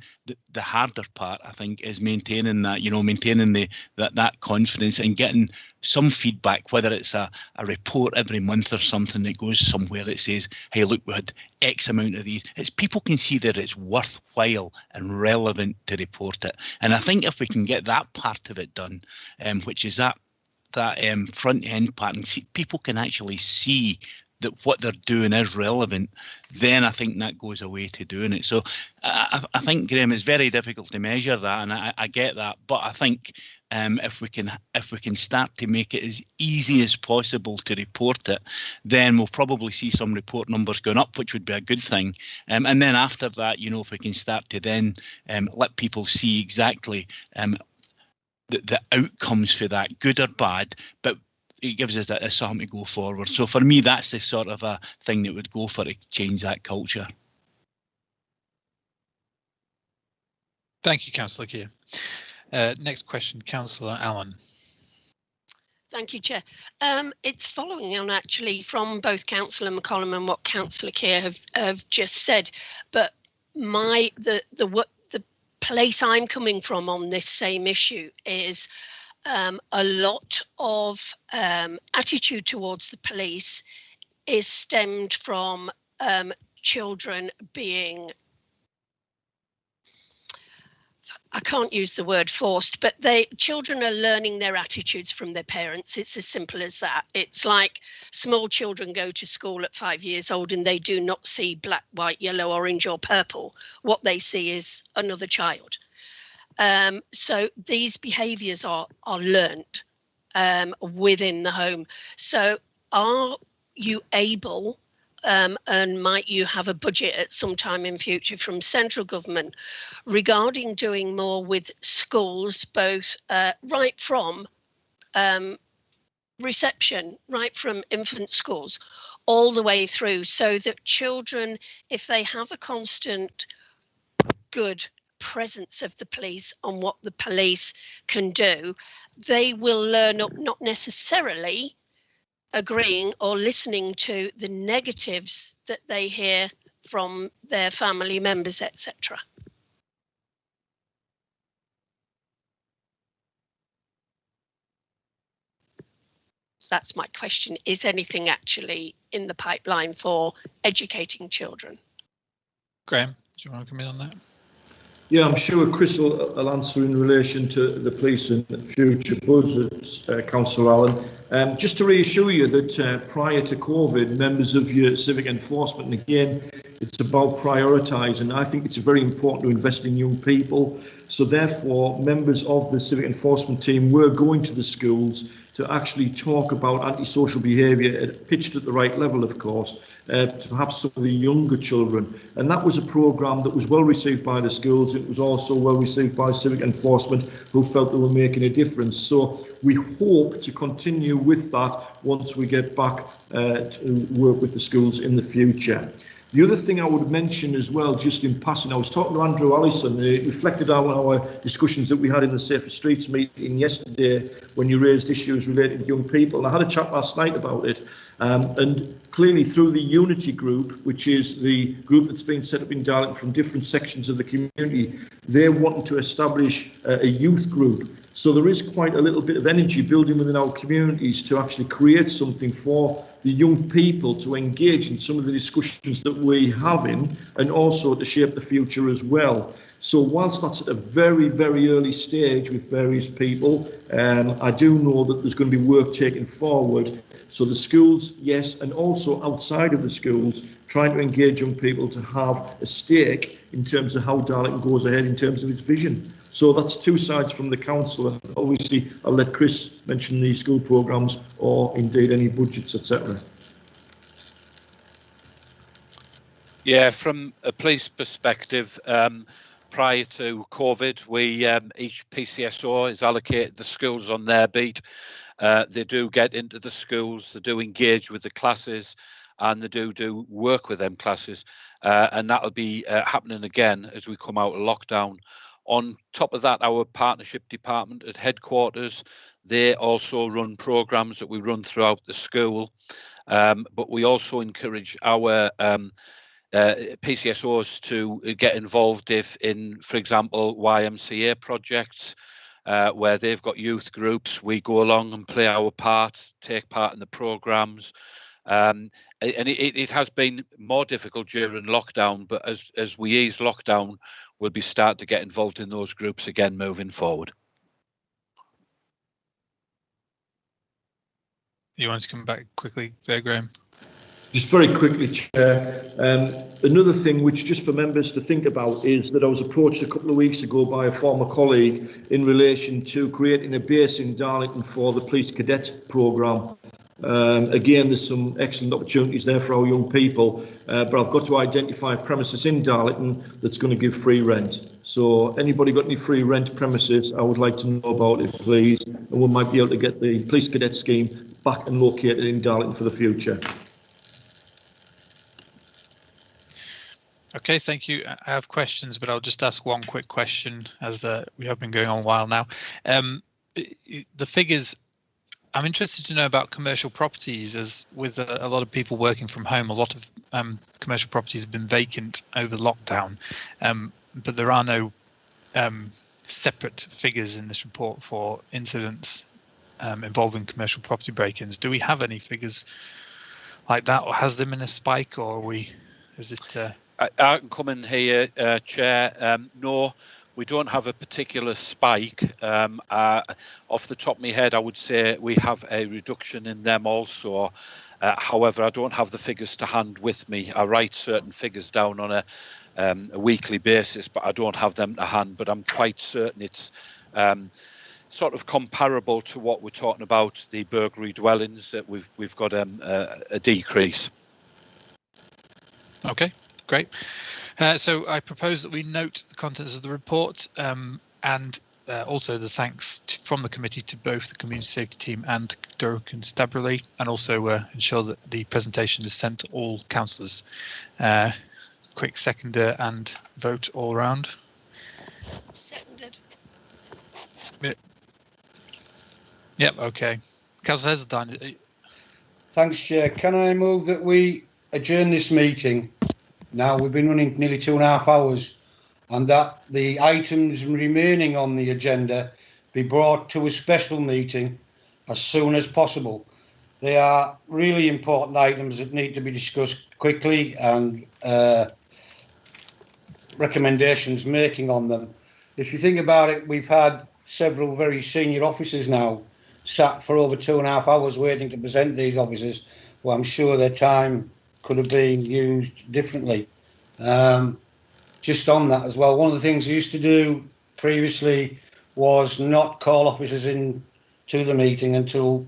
the harder part, I think, is maintaining that, you know, maintaining that confidence and getting some feedback, whether it's a report every month or something that goes somewhere that says, hey, look, we had X amount of these. It's people can see that it's worthwhile and relevant to report it. And I think if we can get that part of it done, which is that front end part, and people can actually see that what they're doing is relevant, then I think that goes away to doing it. So I think, Graham, it's very difficult to measure that, and I get that, but I think if we can start to make it as easy as possible to report it, then we'll probably see some report numbers going up, which would be a good thing. And then after that, you know, if we can start to then let people see exactly the outcomes for that, good or bad, but it gives us something to go forward. So for me, that's the sort of a thing that would go for to change that culture. Thank you, Councillor Keir. Next question, Councillor Allen. Thank you, Chair. It's following on actually from both Councillor McCollum and what Councillor Keir have just said, but the place I'm coming from on this same issue is a lot of attitude towards the police is stemmed from children being, I can't use the word forced, but children are learning their attitudes from their parents. It's as simple as that. It's like small children go to school at 5 years old and they do not see black, white, yellow, orange or purple. What they see is another child. So these behaviours are learned within the home. So are you able, and might you have a budget at some time in future from central government regarding doing more with schools, both right from reception, right from infant schools, all the way through, so that children, if they have a constant good presence of the police on what the police can do, they will learn up not necessarily agreeing or listening to the negatives that they hear from their family members, etc. That's my question. Is anything actually in the pipeline for educating children? Graham, do you want to come in on that? Yeah, I'm sure Chris will answer in relation to the police and future budgets, Councillor Allen. Just to reassure you that prior to COVID, members of your Civic Enforcement, and again, it's about prioritising. I think it's very important to invest in young people. So therefore, members of the Civic Enforcement team were going to the schools to actually talk about antisocial behaviour, pitched at the right level, of course, to perhaps some of the younger children. And that was a programme that was well received by the schools. It was also well received by Civic Enforcement, who felt they were making a difference. So we hope to continue with that once we get back to work with the schools in the future. The other thing I would mention as well, just in passing, I was talking to Andrew Allison. It reflected on our discussions that we had in the Safer Streets meeting yesterday when you raised issues related to young people. And I had a chat last night about it. And clearly through the Unity Group, which is the group that's been set up in Darlington from different sections of the community, they're wanting to establish a youth group. So there is quite a little bit of energy building within our communities to actually create something for the young people to engage in some of the discussions that we're having, and also to shape the future as well. So whilst that's at a very, very early stage with various people, I do know that there's going to be work taken forward. So the schools, yes, and also outside of the schools, trying to engage young people to have a stake in terms of how Darlington goes ahead in terms of its vision. So that's two sides from the council, and obviously I'll let Chris mention the school programmes or indeed any budgets, etc. Yeah, from a police perspective, prior to COVID, each PCSO is allocated the schools on their beat. They do get into the schools, they do engage with the classes, and they do work with them classes, and that'll be happening again as we come out of lockdown. On top of that, our partnership department at headquarters, they also run programmes that we run throughout the school, but we also encourage our PCSOs to get involved in, for example, YMCA projects, where they've got youth groups. We go along and play our part, take part in the programmes. And it has been more difficult during lockdown, but as we ease lockdown, we'll be start to get involved in those groups again moving forward. You want to come back quickly there, Graham? Just very quickly, Chair. Another thing which just for members to think about is that I was approached a couple of weeks ago by a former colleague in relation to creating a base in Darlington for the police cadet programme. Again, there's some excellent opportunities there for our young people, but I've got to identify premises in Darlington that's going to give free rent. So anybody got any free rent premises, I would like to know about it, please, and we might be able to get the police cadet scheme back and located in Darlington for the future. Okay, thank you. I have questions, but I'll just ask one quick question, as we have been going on a while now. The figures, I'm interested to know about commercial properties, as with a lot of people working from home, a lot of commercial properties have been vacant over lockdown, but there are no separate figures in this report for incidents involving commercial property break-ins. Do we have any figures like that, or has there been a spike, or is it... I can come in here, Chair. No, we don't have a particular spike. Off the top of my head, I would say we have a reduction in them also. However, I don't have the figures to hand with me. I write certain figures down on a weekly basis, but I don't have them to hand. But I'm quite certain it's sort of comparable to what we're talking about, the burglary dwellings, that we've got a decrease. Okay. Great. So I propose that we note the contents of the report and also the thanks from the committee to both the community safety team and Durham Constabulary, and also ensure that the presentation is sent to all councillors. Quick seconder and vote all round. Seconded. Yep. Okay. Councillor Heseltine. Thanks, Chair. Can I move that we adjourn this meeting? Now, we've been running nearly 2.5 hours, and that the items remaining on the agenda be brought to a special meeting as soon as possible. They are really important items that need to be discussed quickly, and recommendations making on them. If you think about it, we've had several very senior officers now sat for over 2.5 hours waiting to present these officers. Well, I'm sure their time could have been used differently. Just on that as well, one of the things we used to do previously was not call officers in to the meeting until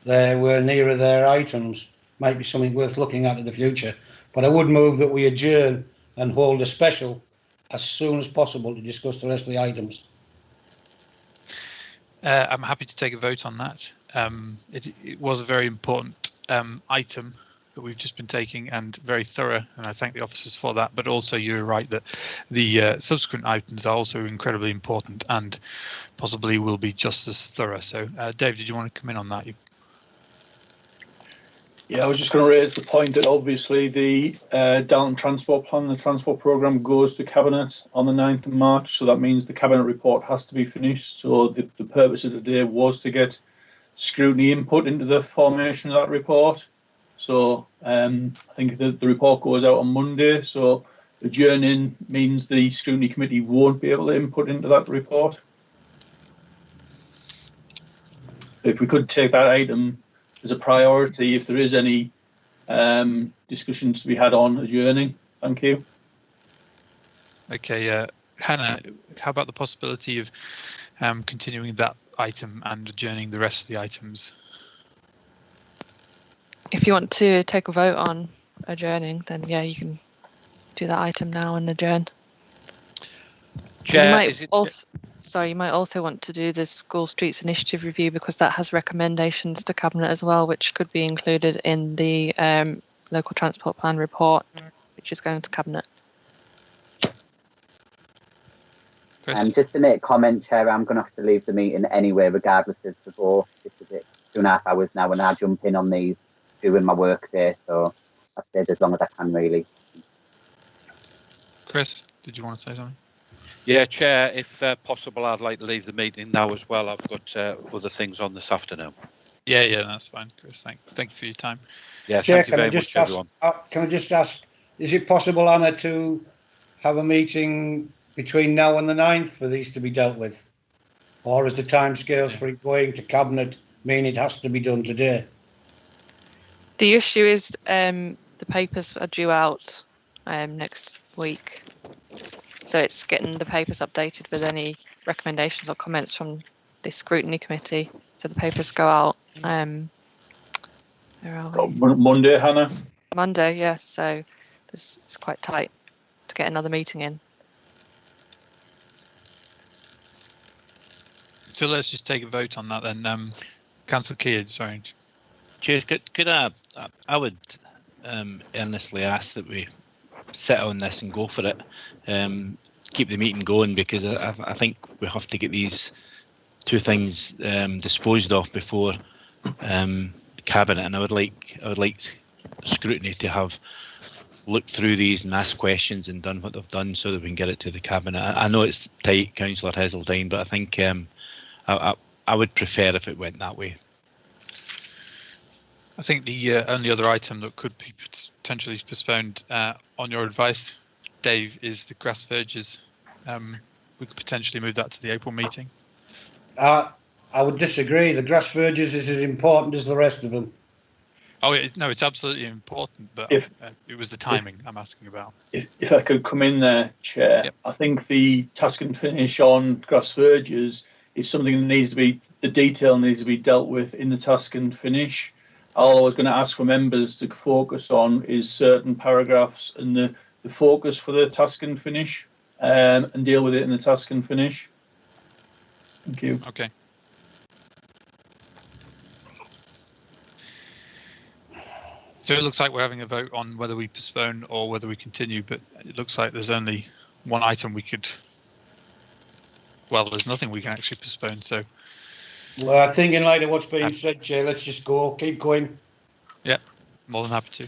they were nearer their items. Might be something worth looking at in the future. But I would move that we adjourn and hold a special as soon as possible to discuss the rest of the items. I'm happy to take a vote on that. It was a very important item that we've just been taking, and very thorough, and I thank the officers for that. But also, you're right that the subsequent items are also incredibly important and possibly will be just as thorough. So, Dave, did you want to come in on that? Yeah, I was just going to raise the point that obviously the Dalton Transport Plan, the transport programme, goes to Cabinet on the 9th of March. So that means the Cabinet report has to be finished. So the purpose of the day was to get scrutiny input into the formation of that report. So I think the report goes out on Monday. So adjourning means the Scrutiny Committee won't be able to input into that report. If we could take that item as a priority, if there is any discussions to be had on adjourning. Thank you. Okay, Hannah, how about the possibility of continuing that item and adjourning the rest of the items? If you want to take a vote on adjourning, then yeah, you can do that item now and adjourn. Chair, you might also want to do the School Streets Initiative review, because that has recommendations to Cabinet as well, which could be included in the local transport plan report, which is going to Cabinet. Just to make a comment, Chair, I'm going to have to leave the meeting anyway, regardless of the vote. It's 2.5 hours now, and I jump in on these during my work day, so I stayed as long as I can, really. Chris, did you want to say something? Yeah, Chair, if possible, I'd like to leave the meeting now as well. I've got other things on this afternoon. Yeah, that's fine, Chris. Thank you for your time. Yeah, Chair, thank you very much, everyone. Can I just ask, is it possible, Anna, to have a meeting between now and the 9th for these to be dealt with? Or is the timescales for it going to Cabinet mean it has to be done today? The issue is the papers are due out next week. So it's getting the papers updated with any recommendations or comments from the Scrutiny Committee. So the papers go out. Where are we? Monday, Hannah. Monday, yeah. So it's quite tight to get another meeting in. So let's just take a vote on that then. Councillor Keir, sorry. Chair, could I would earnestly ask that we sit on this and go for it. Keep the meeting going, because I think we have to get these two things disposed of before Cabinet, and I would like Scrutiny to have looked through these and asked questions and done what they've done, so that we can get it to the Cabinet. I know it's tight, Councillor Heseltine, but I think I would prefer if it went that way. I think the only other item that could be potentially postponed, on your advice, Dave, is the grass verges. We could potentially move that to the April meeting. I would disagree. The grass verges is as important as the rest of them. Oh no, it's absolutely important, but it was the timing I'm asking about. If I could come in there, Chair, yep. I think the task and finish on grass verges is something that needs to be, the detail needs to be dealt with in the task and finish. All I was going to ask for members to focus on is certain paragraphs and the focus for the task and finish, and deal with it in the task and finish. Thank you. Okay. So it looks like we're having a vote on whether we postpone or whether we continue, but it looks like there's only one item we could, well, there's nothing we can actually postpone, so. Well, I think in light of what's being said, Chair, let's just go, keep going. Yeah, more than happy to.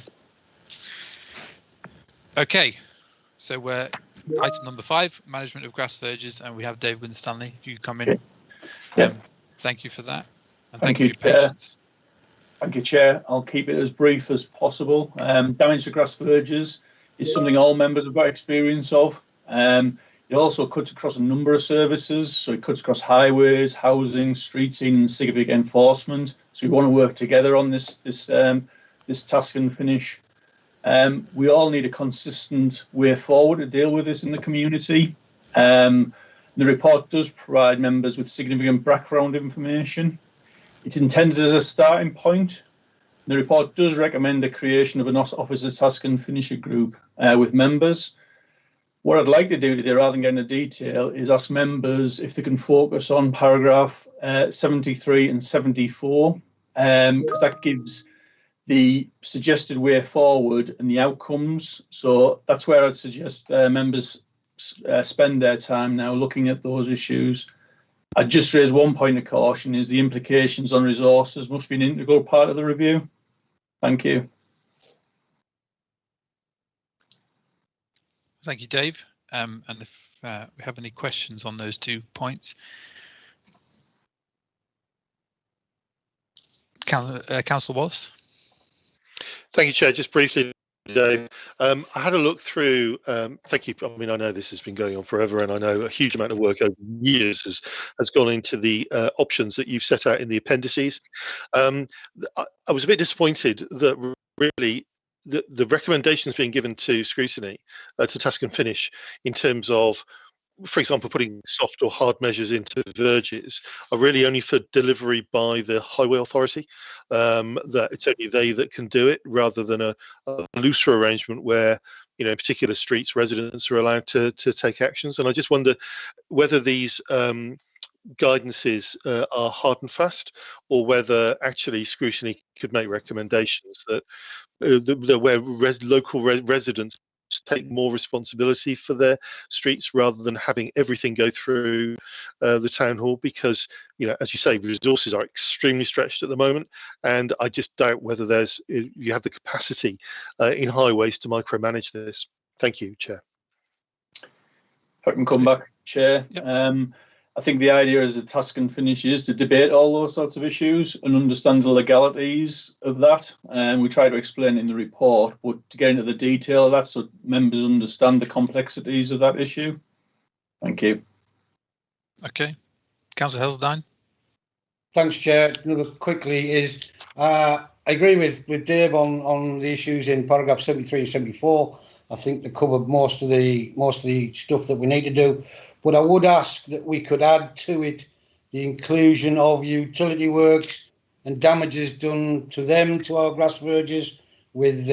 Okay, so we're item number 5, management of grass verges, and we have Dave Winstanley. If you come in, thank you for that, and thank you for your patience. Thank you, Chair. I'll keep it as brief as possible. Damage to grass verges is something all members have got experience of. It also cuts across a number of services, so it cuts across highways, housing, streeting, and civic enforcement. So we want to work together on this task and finish. We all need a consistent way forward to deal with this in the community. The report does provide members with significant background information. It's intended as a starting point. The report does recommend the creation of an officer task and finisher group with members. What I'd like to do today, rather than getting into detail, is ask members if they can focus on paragraph 73 and 74, because that gives the suggested way forward and the outcomes. So that's where I'd suggest members spend their time now looking at those issues. I'd just raise one point of caution, is the implications on resources must be an integral part of the review. Thank you. Thank you, Dave. And if we have any questions on those 2 points. Councillor Wallace. Thank you, Chair. Just briefly, Dave, I had a look through, thank you. I mean, I know this has been going on forever, and I know a huge amount of work over years has gone into the options that you've set out in the appendices. I was a bit disappointed that really the recommendations being given to Scrutiny, to task and finish, in terms of, for example, putting soft or hard measures into verges, are really only for delivery by the highway authority, that it's only they that can do it, rather than a looser arrangement where, you know, in particular streets, residents are allowed to take actions. And I just wonder whether these guidances are hard and fast, or whether actually Scrutiny could make recommendations that where local residents take more responsibility for their streets, rather than having everything go through the town hall, because, you know, as you say, resources are extremely stretched at the moment, and I just doubt whether you have the capacity in highways to micromanage this. Thank you, Chair. If I can come back, Chair. Yep. I think the idea as a task and finish is to debate all those sorts of issues and understand the legalities of that. And we try to explain it in the report, but to get into the detail of that so members understand the complexities of that issue. Thank you. Okay. Councillor Heseltine. Thanks, Chair. Another quickly is, I agree with Dave on the issues in paragraph 73 and 74. I think they covered most of the stuff that we need to do. But I would ask that we could add to it the inclusion of utility works and damages done to them, to our grass verges, with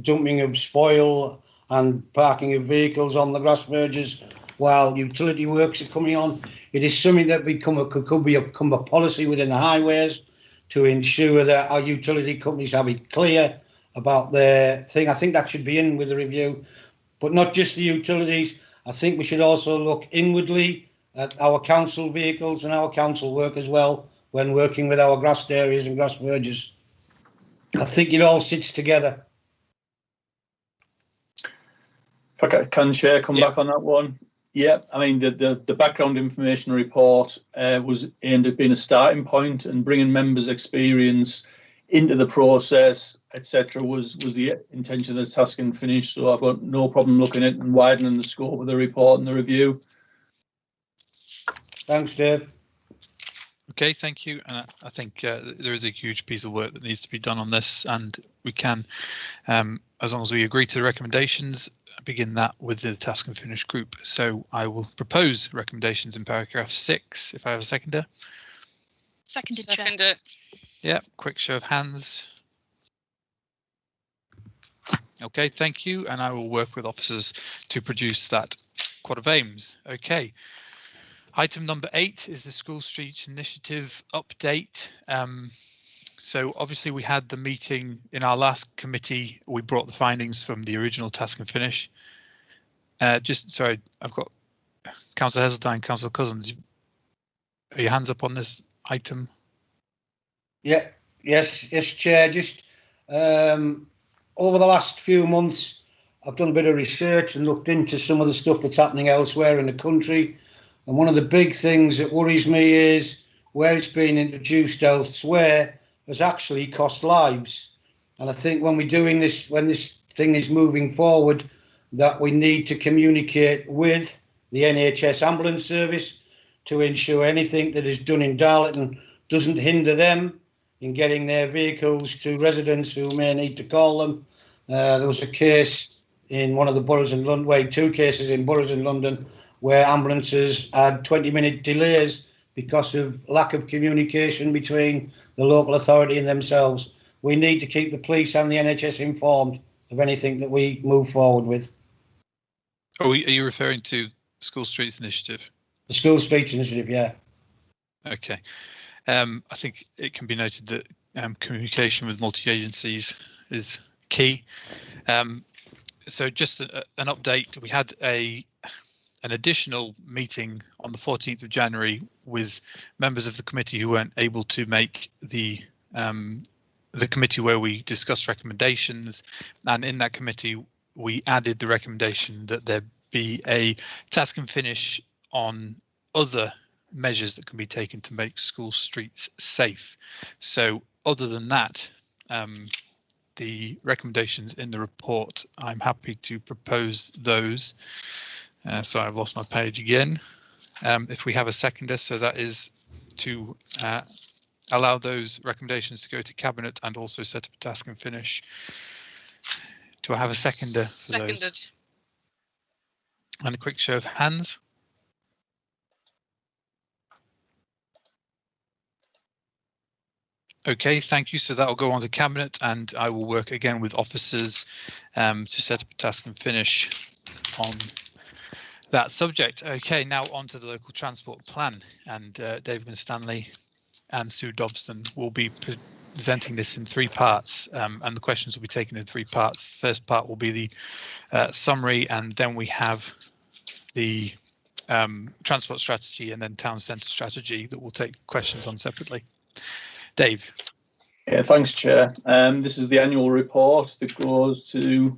dumping of spoil and parking of vehicles on the grass verges while utility works are coming on. It is something that could become a policy within the highways to ensure that our utility companies have it clear about their thing. I think that should be in with the review, but not just the utilities. I think we should also look inwardly at our council vehicles and our council work as well when working with our grassed areas and grass verges. I think it all sits together. Okay, can Chair come back on that one? Yeah, I mean, the background information report was aimed at being a starting point, and bringing members' experience into the process, etc., was the intention of the task and finish. So I've got no problem looking at and widening the scope of the report and the review. Thanks, Dave. Okay, thank you. And I think there is a huge piece of work that needs to be done on this, and we can, as long as we agree to the recommendations, begin that with the task and finish group. So I will propose recommendations in paragraph 6, if I have a seconder. Seconded, Chair. Yeah, quick show of hands. Okay, thank you. And I will work with officers to produce that quad of aims. Okay. Item number 8 is the School Street Initiative update. So obviously we had the meeting in our last committee. We brought the findings from the original task and finish. Sorry, I've got Councillor Heseltine, Councillor Cousins. Are your hands up on this item? Yeah, yes, Chair. Just Over the last few months, I've done a bit of research and looked into some of the stuff that's happening elsewhere in the country. And one of the big things that worries me is where it's been introduced elsewhere has actually cost lives. And I think when we're doing this, when this thing is moving forward, that we need to communicate with the NHS ambulance service to ensure anything that is done in Darlington doesn't hinder them in getting their vehicles to residents who may need to call them. There was a case in one of the boroughs in London, well, 2 cases in boroughs in London, where ambulances had 20-minute delays because of lack of communication between the local authority and themselves. We need to keep the police and the NHS informed of anything that we move forward with. Oh, are you referring to School Streets Initiative? The School Streets Initiative, yeah. Okay. I think it can be noted that communication with multi-agencies is key. So just an update, we had an additional meeting on the 14th of January with members of the committee who weren't able to make the committee where we discussed recommendations, and in that committee we added the recommendation that there be a task and finish on other measures that can be taken to make school streets safe. So other than that, the recommendations in the report, I'm happy to propose those. So I've lost my page again. If we have a seconder, so that is to allow those recommendations to go to Cabinet and also set up a task and finish. Do I have a seconder? Seconded. And a quick show of hands. Okay, thank you. So that will go on to Cabinet, and I will work again with officers to set up a task and finish on that subject. Okay, now on to the local transport plan, and David and Stanley and Sue Dobson will be presenting this in 3 parts, and the questions will be taken in 3 parts. The first part will be the summary, and then we have the transport strategy and then town centre strategy that we'll take questions on separately. Dave. Yeah, thanks, Chair. This is the annual report that goes to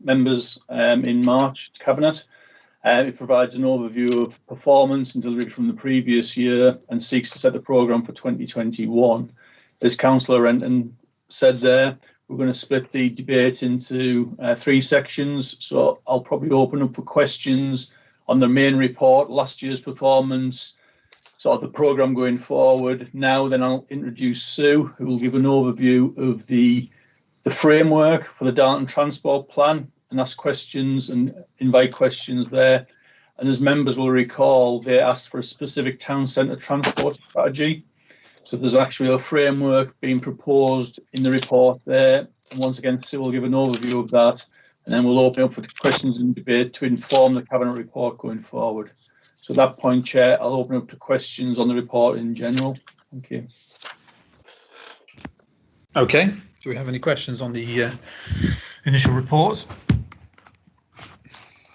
members in March to Cabinet. It provides an overview of performance and delivery from the previous year and seeks to set the programme for 2021. As Councillor Renton said there, we're going to split the debate into 3 sections. So I'll probably open up for questions on the main report, last year's performance, sort of the programme going forward. Now then I'll introduce Sue, who will give an overview of the framework for the Darlington Transport Plan and ask questions and invite questions there. And as members will recall, they asked for a specific town centre transport strategy. So there's actually a framework being proposed in the report there. And once again, Sue will give an overview of that. And then we'll open up for questions and debate to inform the Cabinet report going forward. So at that point, Chair, I'll open up to questions on the report in general. Thank you. Okay, do we have any questions on the initial report?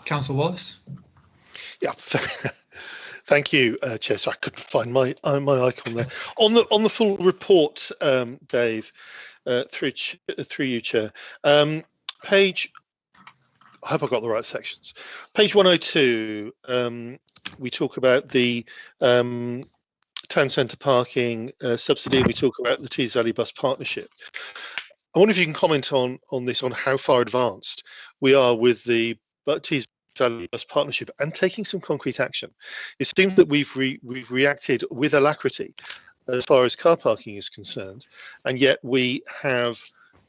Councillor Wallace. Yeah, thank you, Chair. So I couldn't find my icon there. On the full report, Dave, through you, Chair. Page, I hope I got the right sections. Page 102, we talk about the town centre parking subsidy. We talk about the Tees Valley Bus Partnership. I wonder if you can comment on this, on how far advanced we are with the Tees Valley Bus Partnership and taking some concrete action. It seems that we've reacted with alacrity as far as car parking is concerned, and yet we have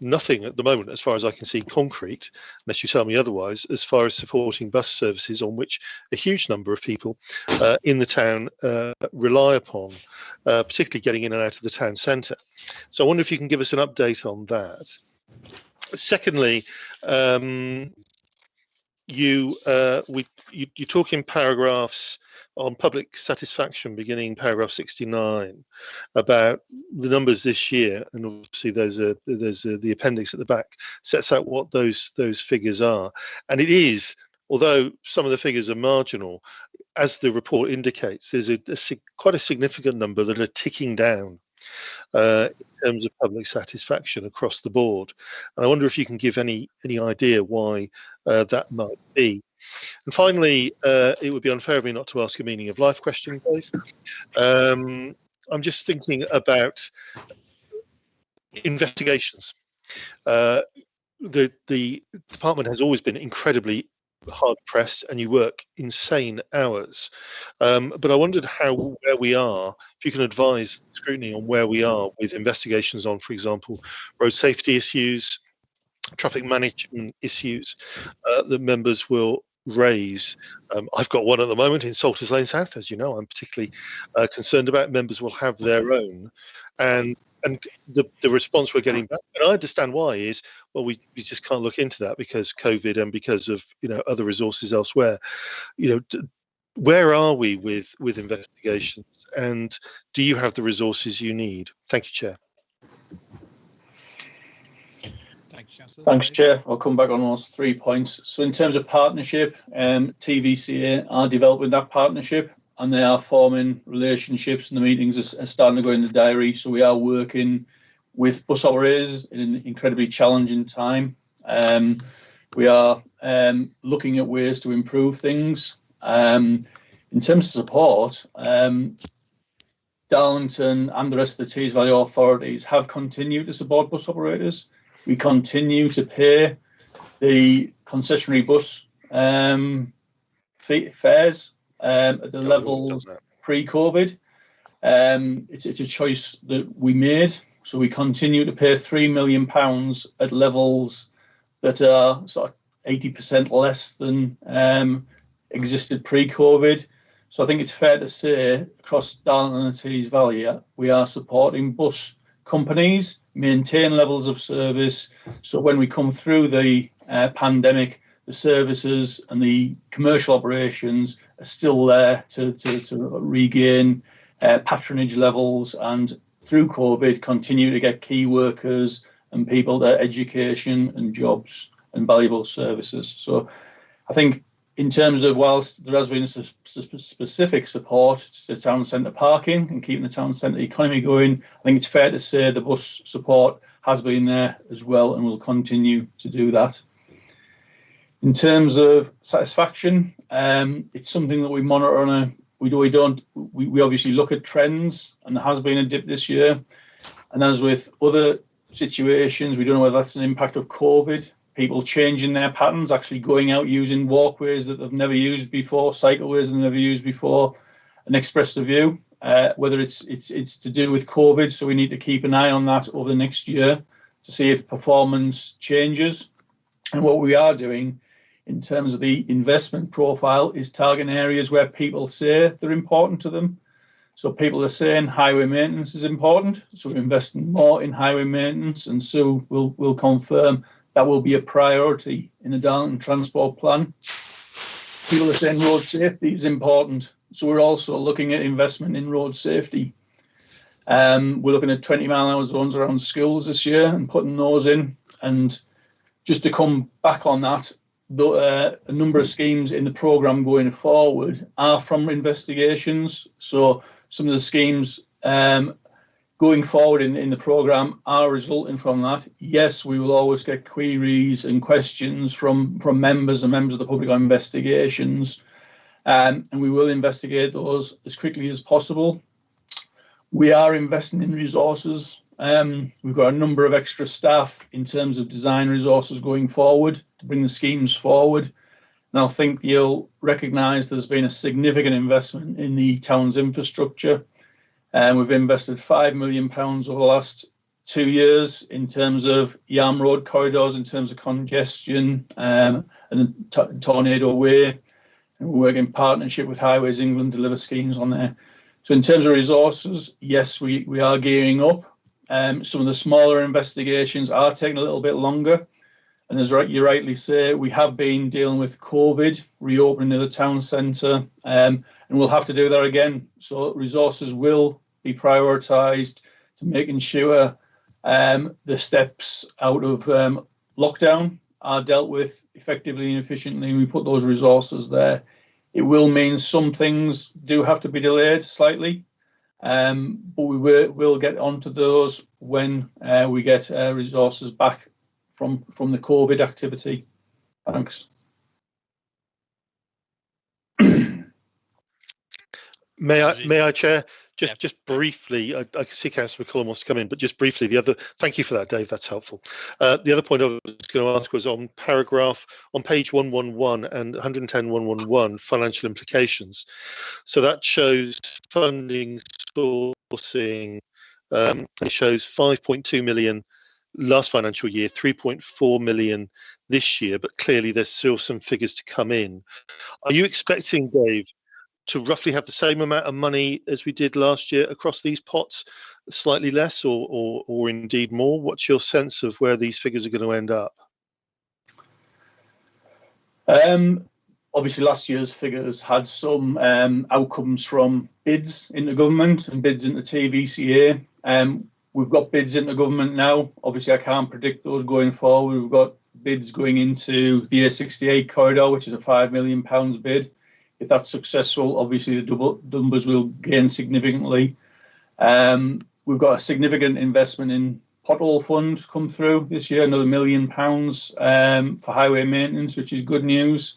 nothing at the moment, as far as I can see, concrete, unless you tell me otherwise, as far as supporting bus services on which a huge number of people in the town rely upon, particularly getting in and out of the town centre. So I wonder if you can give us an update on that. Secondly, you talk in paragraphs on public satisfaction, beginning paragraph 69, about the numbers this year, and obviously there's the appendix at the back sets out what those figures are, and it is, although some of the figures are marginal, as the report indicates, there's quite a significant number that are ticking down in terms of public satisfaction across the board. And I wonder if you can give any idea why that might be. And finally, it would be unfair of me not to ask a meaning of life question, Dave. I'm just thinking about investigations. The department has always been incredibly hard pressed, and you work insane hours. But I wondered where we are. If you can advise Scrutiny on where we are with investigations on, for example, road safety issues, traffic management issues that members will raise. I've got one at the moment in Salters Lane South, as you know. I'm particularly concerned about. Members will have their own, and the response we're getting back, and I understand why, is, well, we just can't look into that because COVID and because of other resources elsewhere. Where are we with investigations, and do you have the resources you need? Thank you, Chair. Thanks, Chair. I'll come back on those 3 points. So in terms of partnership, TVCA are developing that partnership, and they are forming relationships, and the meetings are starting to go in the diary. So we are working with bus operators in an incredibly challenging time. We are looking at ways to improve things. In terms of support, Darlington and the rest of the Tees Valley authorities have continued to support bus operators. We continue to pay the concessionary bus fares at the levels pre-COVID. It's a choice that we made. So we continue to pay £3 million at levels that are sort of 80% less than existed pre-COVID. So I think it's fair to say across Darlington and the Tees Valley, we are supporting bus companies maintain levels of service. So when we come through the pandemic, the services and the commercial operations are still there to regain patronage levels, and through COVID continue to get key workers and people their education and jobs and valuable services. So I think in terms of, whilst there has been specific support to town centre parking and keeping the town centre economy going, I think it's fair to say the bus support has been there as well and will continue to do that. In terms of satisfaction, it's something that we monitor on we obviously look at trends, and there has been a dip this year. And as with other situations, we don't know whether that's an impact of COVID, people changing their patterns, actually going out using walkways that they've never used before, cycleways they've never used before, and expressed a view. Whether it's to do with COVID, so we need to keep an eye on that over the next year to see if performance changes. And what we are doing in terms of the investment profile is targeting areas where people say they're important to them. So people are saying highway maintenance is important, so we're investing more in highway maintenance, and so we'll confirm that will be a priority in the Darlington Transport Plan. People are saying road safety is important, so we're also looking at investment in road safety. We're looking at 20-mile-an-hour zones around schools this year and putting those in. And just to come back on that, a number of schemes in the programme going forward are from investigations. So some of the schemes going forward in the programme are resulting from that. Yes, we will always get queries and questions from members and members of the public on investigations, and we will investigate those as quickly as possible. We are investing in resources. We've got a number of extra staff in terms of design resources going forward to bring the schemes forward. And I think you'll recognise there's been a significant investment in the town's infrastructure. We've invested £5 million over the last 2 years in terms of Yarm Road corridors, in terms of congestion, and Tornado Way. And we work in partnership with Highways England to deliver schemes on there. So in terms of resources, yes, we are gearing up. Some of the smaller investigations are taking a little bit longer. And as you rightly say, we have been dealing with COVID, reopening of the town centre, and we'll have to do that again. So resources will be prioritised to making sure the steps out of lockdown are dealt with effectively and efficiently, and we put those resources there. It will mean some things do have to be delayed slightly, But we will get onto those when we get resources back from the COVID activity. Thanks. May I, Chair? Just briefly, I can see Councillor McCullum wants to come in, but just briefly, thank you for that, Dave, that's helpful. The other point I was going to ask was on page 111 and 110.111, financial implications. So that shows funding sourcing, it shows 5.2 million last financial year, 3.4 million this year, but clearly there's still some figures to come in. Are you expecting, Dave, to roughly have the same amount of money as we did last year across these pots, slightly less or indeed more? What's your sense of where these figures are going to end up? Obviously, last year's figures had some outcomes from bids into government and bids into TVCA. We've got bids into government now. Obviously, I can't predict those going forward. We've got bids going into the A68 corridor, which is a £5 million bid. If that's successful, obviously the numbers will gain significantly. We've got a significant investment in pothole fund come through this year, another £1 million for highway maintenance, which is good news.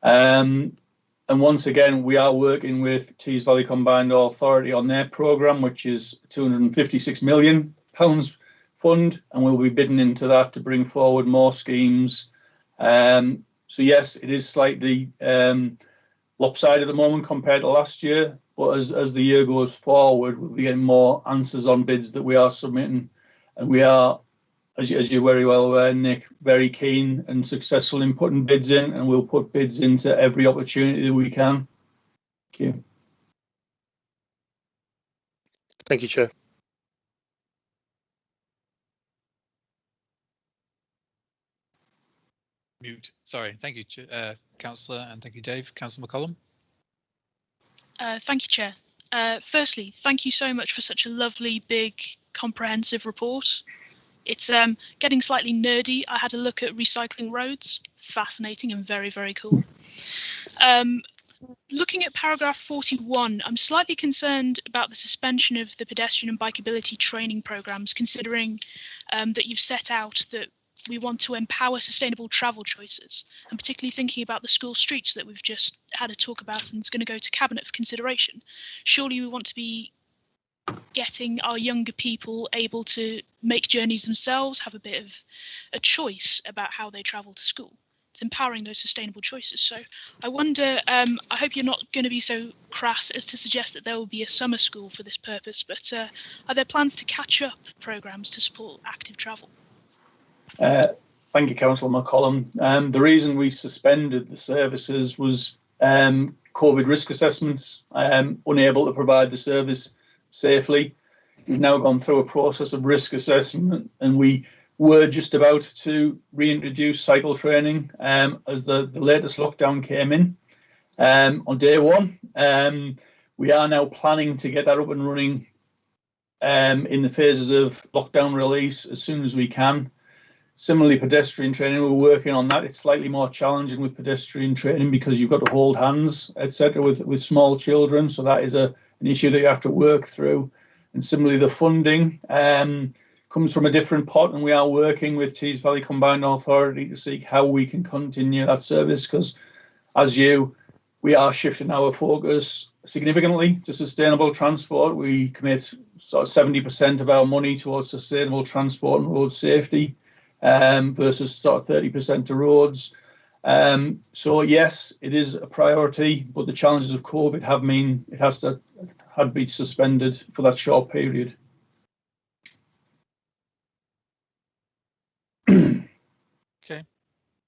And once again, we are working with Tees Valley Combined Authority on their programme, which is £256 million fund, and we'll be bidding into that to bring forward more schemes. So yes, it is slightly lopsided at the moment compared to last year, but as the year goes forward, we'll be getting more answers on bids that we are submitting, and we are, as you're very well aware, Nick, very keen and successful in putting bids in, and we'll put bids into every opportunity that we can. Thank you. Thank you, Chair. Mute. Sorry. Thank you, Councillor, and thank you, Dave. Councillor McCollum. Thank you, Chair. Firstly, thank you so much for such a lovely, big, comprehensive report. It's getting slightly nerdy. I had a look at recycling roads. Fascinating and very, very cool. Looking at paragraph 41, I'm slightly concerned about the suspension of the pedestrian and bikeability training programmes, considering that you've set out that we want to empower sustainable travel choices, and particularly thinking about the school streets that we've just had a talk about and it's going to go to Cabinet for consideration. Surely we want to be getting our younger people able to make journeys themselves, have a bit of a choice about how they travel to school. It's empowering those sustainable choices. So I wonder, I hope you're not going to be so crass as to suggest that there will be a summer school for this purpose, but are there plans to catch up programmes to support active travel? Thank you, Councillor McCollum. The reason we suspended the services was COVID risk assessments, unable to provide the service safely. We've now gone through a process of risk assessment, and we were just about to reintroduce cycle training as the latest lockdown came in on day one. We are now planning to get that up and running in the phases of lockdown release as soon as we can. Similarly, pedestrian training, we're working on that. It's slightly more challenging with pedestrian training because you've got to hold hands, etc., with small children. So that is an issue that you have to work through. And similarly, the funding comes from a different pot, and we are working with Tees Valley Combined Authority to see how we can continue that service, because we are shifting our focus significantly to sustainable transport. We commit sort of 70% of our money towards sustainable transport and road safety, versus sort of 30% to roads. So yes, it is a priority, but the challenges of COVID have mean it had to be suspended for that short period. Okay,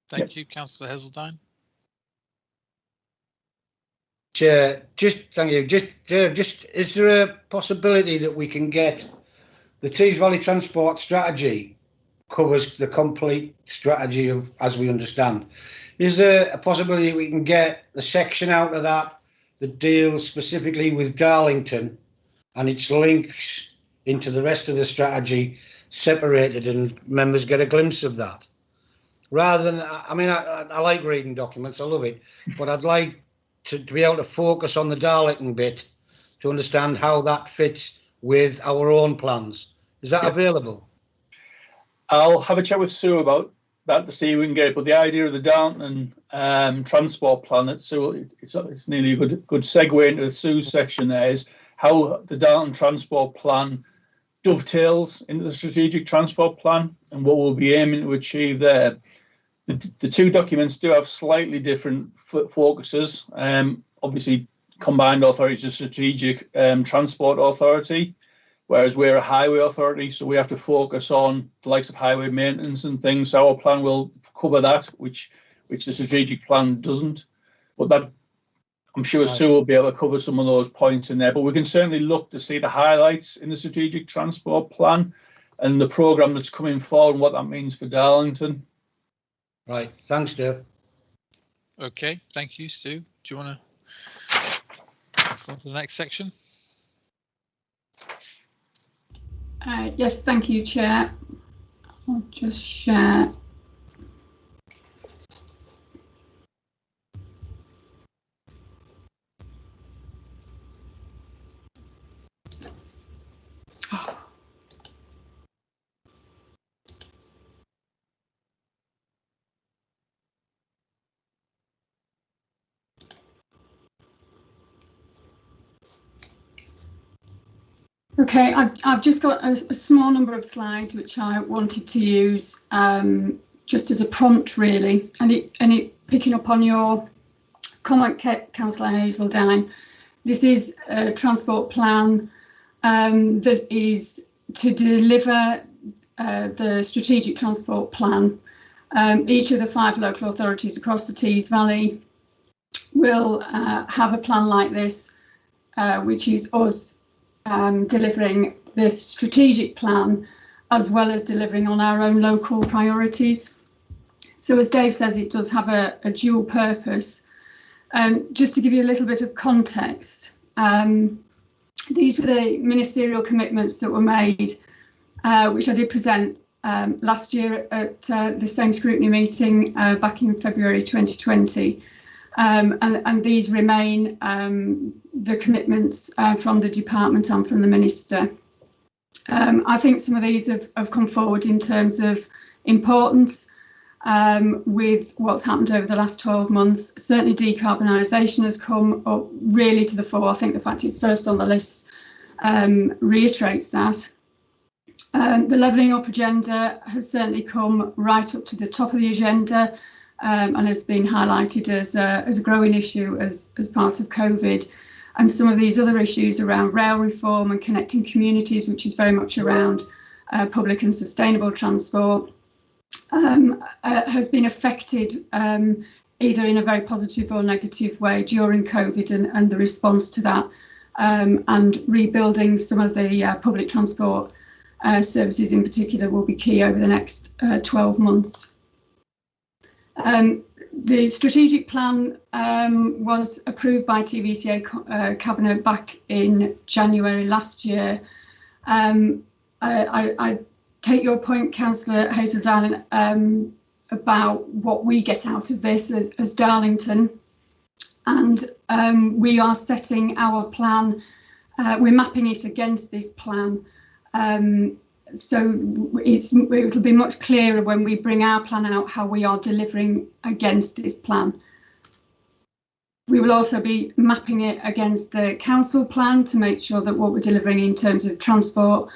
thank you, Councillor Heseltine. Chair, thank you. Just is there a possibility that we can get the Tees Valley Transport Strategy covers the complete strategy of, as we understand? Is there a possibility we can get the section out of that deals specifically with Darlington and its links into the rest of the strategy separated, and members get a glimpse of that? Rather than, I mean, I like reading documents, I love it, but I'd like to be able to focus on the Darlington bit to understand how that fits with our own plans. Is that available? I'll have a chat with Sue about that to see if we can get it. But the idea of the Darlington transport plan, it's nearly a good segue into Sue's section there, is how the Darlington transport plan dovetails into the strategic transport plan and what we'll be aiming to achieve there. The two documents do have slightly different focuses. Obviously, Combined Authority is a strategic transport authority, whereas we're a highway authority, so we have to focus on the likes of highway maintenance and things. So our plan will cover that, which the strategic plan doesn't. But that, I'm sure Sue will be able to cover some of those points in there. But we can certainly look to see the highlights in the strategic transport plan and the programme that's coming forward and what that means for Darlington. Right, thanks, Dave. Okay, thank you, Sue. Do you want to go on to the next section? Yes, thank you, Chair. I'll just share. Okay, I've just got a small number of slides which I wanted to use just as a prompt, really, and it picking up on your comment, Councillor Hazeldine. This is a transport plan that is to deliver the strategic transport plan. Each of the 5 local authorities across the Tees Valley will have a plan like this, which is us delivering the strategic plan as well as delivering on our own local priorities. So as Dave says, it does have a dual purpose. Just to give you a little bit of context, these were the ministerial commitments that were made, which I did present last year at the same scrutiny meeting back in February 2020. And these remain the commitments from the department and from the minister. I think some of these have come forward in terms of importance with what's happened over the last 12 months. Certainly decarbonisation has come up really to the fore. I think the fact it's first on the list reiterates that. The levelling up agenda has certainly come right up to the top of the agenda. And it's been highlighted as a growing issue as part of COVID, and some of these other issues around rail reform and connecting communities, which is very much around public and sustainable transport, has been affected either in a very positive or negative way during COVID and the response to that, and rebuilding some of the public transport services in particular will be key over the next 12 months. The strategic plan was approved by TVCA Cabinet back in January last year. I take your point, Councillor Hazeldine, about what we get out of this as Darlington, and we are setting our plan, we're mapping it against this plan. So it'll be much clearer when we bring our plan out how we are delivering against this plan. We will also be mapping it against the council plan to make sure that what we're delivering in terms of transport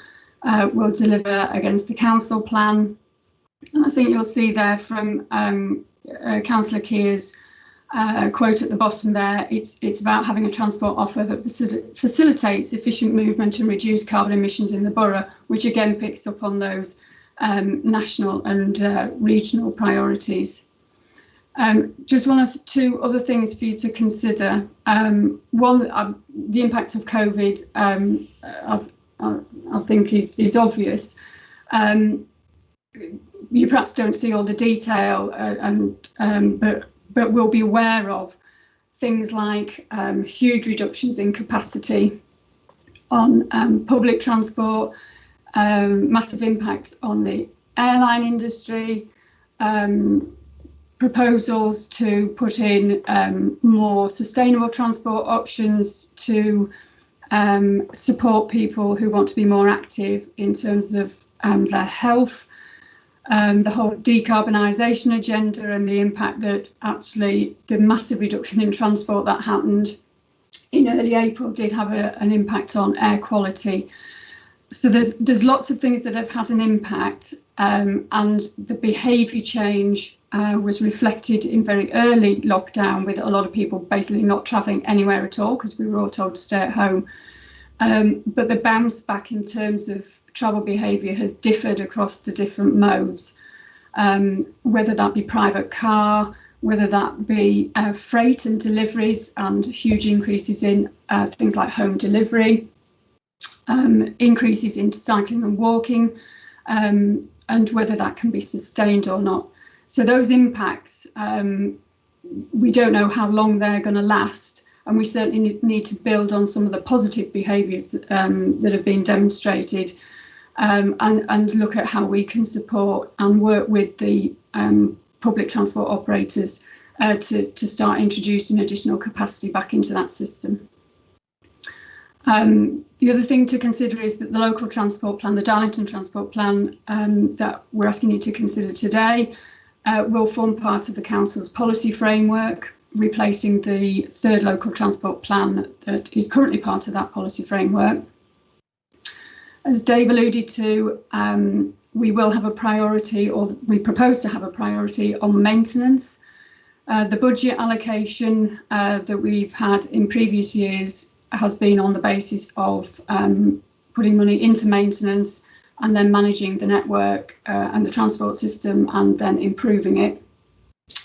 will deliver against the council plan. And I think you'll see there from Councillor Keir's quote at the bottom there, it's about having a transport offer that facilitates efficient movement and reduced carbon emissions in the borough, which again picks up on those national and regional priorities. Just one or two other things for you to consider. One, the impact of COVID, I think is obvious. You perhaps don't see all the detail, but we'll be aware of things like huge reductions in capacity on public transport, massive impacts on the airline industry, proposals to put in more sustainable transport options to support people who want to be more active in terms of their health, the whole decarbonisation agenda and the impact that actually the massive reduction in transport that happened in early April did have an impact on air quality. So there's lots of things that have had an impact, and the behaviour change was reflected in very early lockdown, with a lot of people basically not travelling anywhere at all because we were all told to stay at home. But the bounce back in terms of travel behaviour has differed across the different modes, whether that be private car, whether that be freight and deliveries, and huge increases in things like home delivery, increases in cycling and walking, and whether that can be sustained or not. So those impacts, we don't know how long they're going to last, and we certainly need to build on some of the positive behaviours that have been demonstrated, and look at how we can support and work with the public transport operators to start introducing additional capacity back into that system. The other thing to consider is that the local transport plan, the Darlington Transport Plan that we're asking you to consider today, will form part of the Council's policy framework, replacing the third local transport plan that is currently part of that policy framework. As Dave alluded to, we will have a priority, or we propose to have a priority on maintenance. The budget allocation that we've had in previous years has been on the basis of putting money into maintenance and then managing the network and the transport system and then improving it.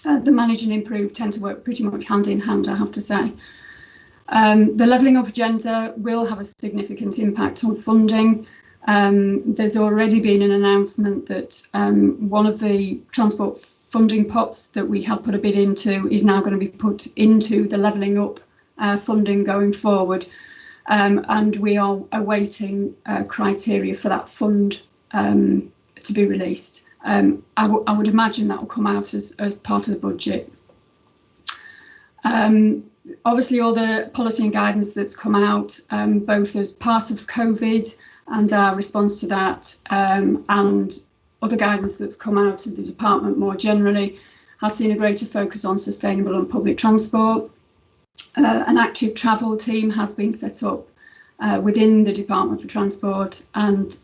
The manage and improve tend to work pretty much hand in hand, I have to say. The levelling up agenda will have a significant impact on funding. There's already been an announcement that one of the transport funding pots that we have put a bid into is now going to be put into the levelling up funding going forward, and we are awaiting criteria for that fund to be released. I would imagine that will come out as part of the budget. Obviously, all the policy and guidance that's come out, both as part of COVID and our response to that, and other guidance that's come out of the department more generally, has seen a greater focus on sustainable and public transport. An active travel team has been set up within the Department for Transport, and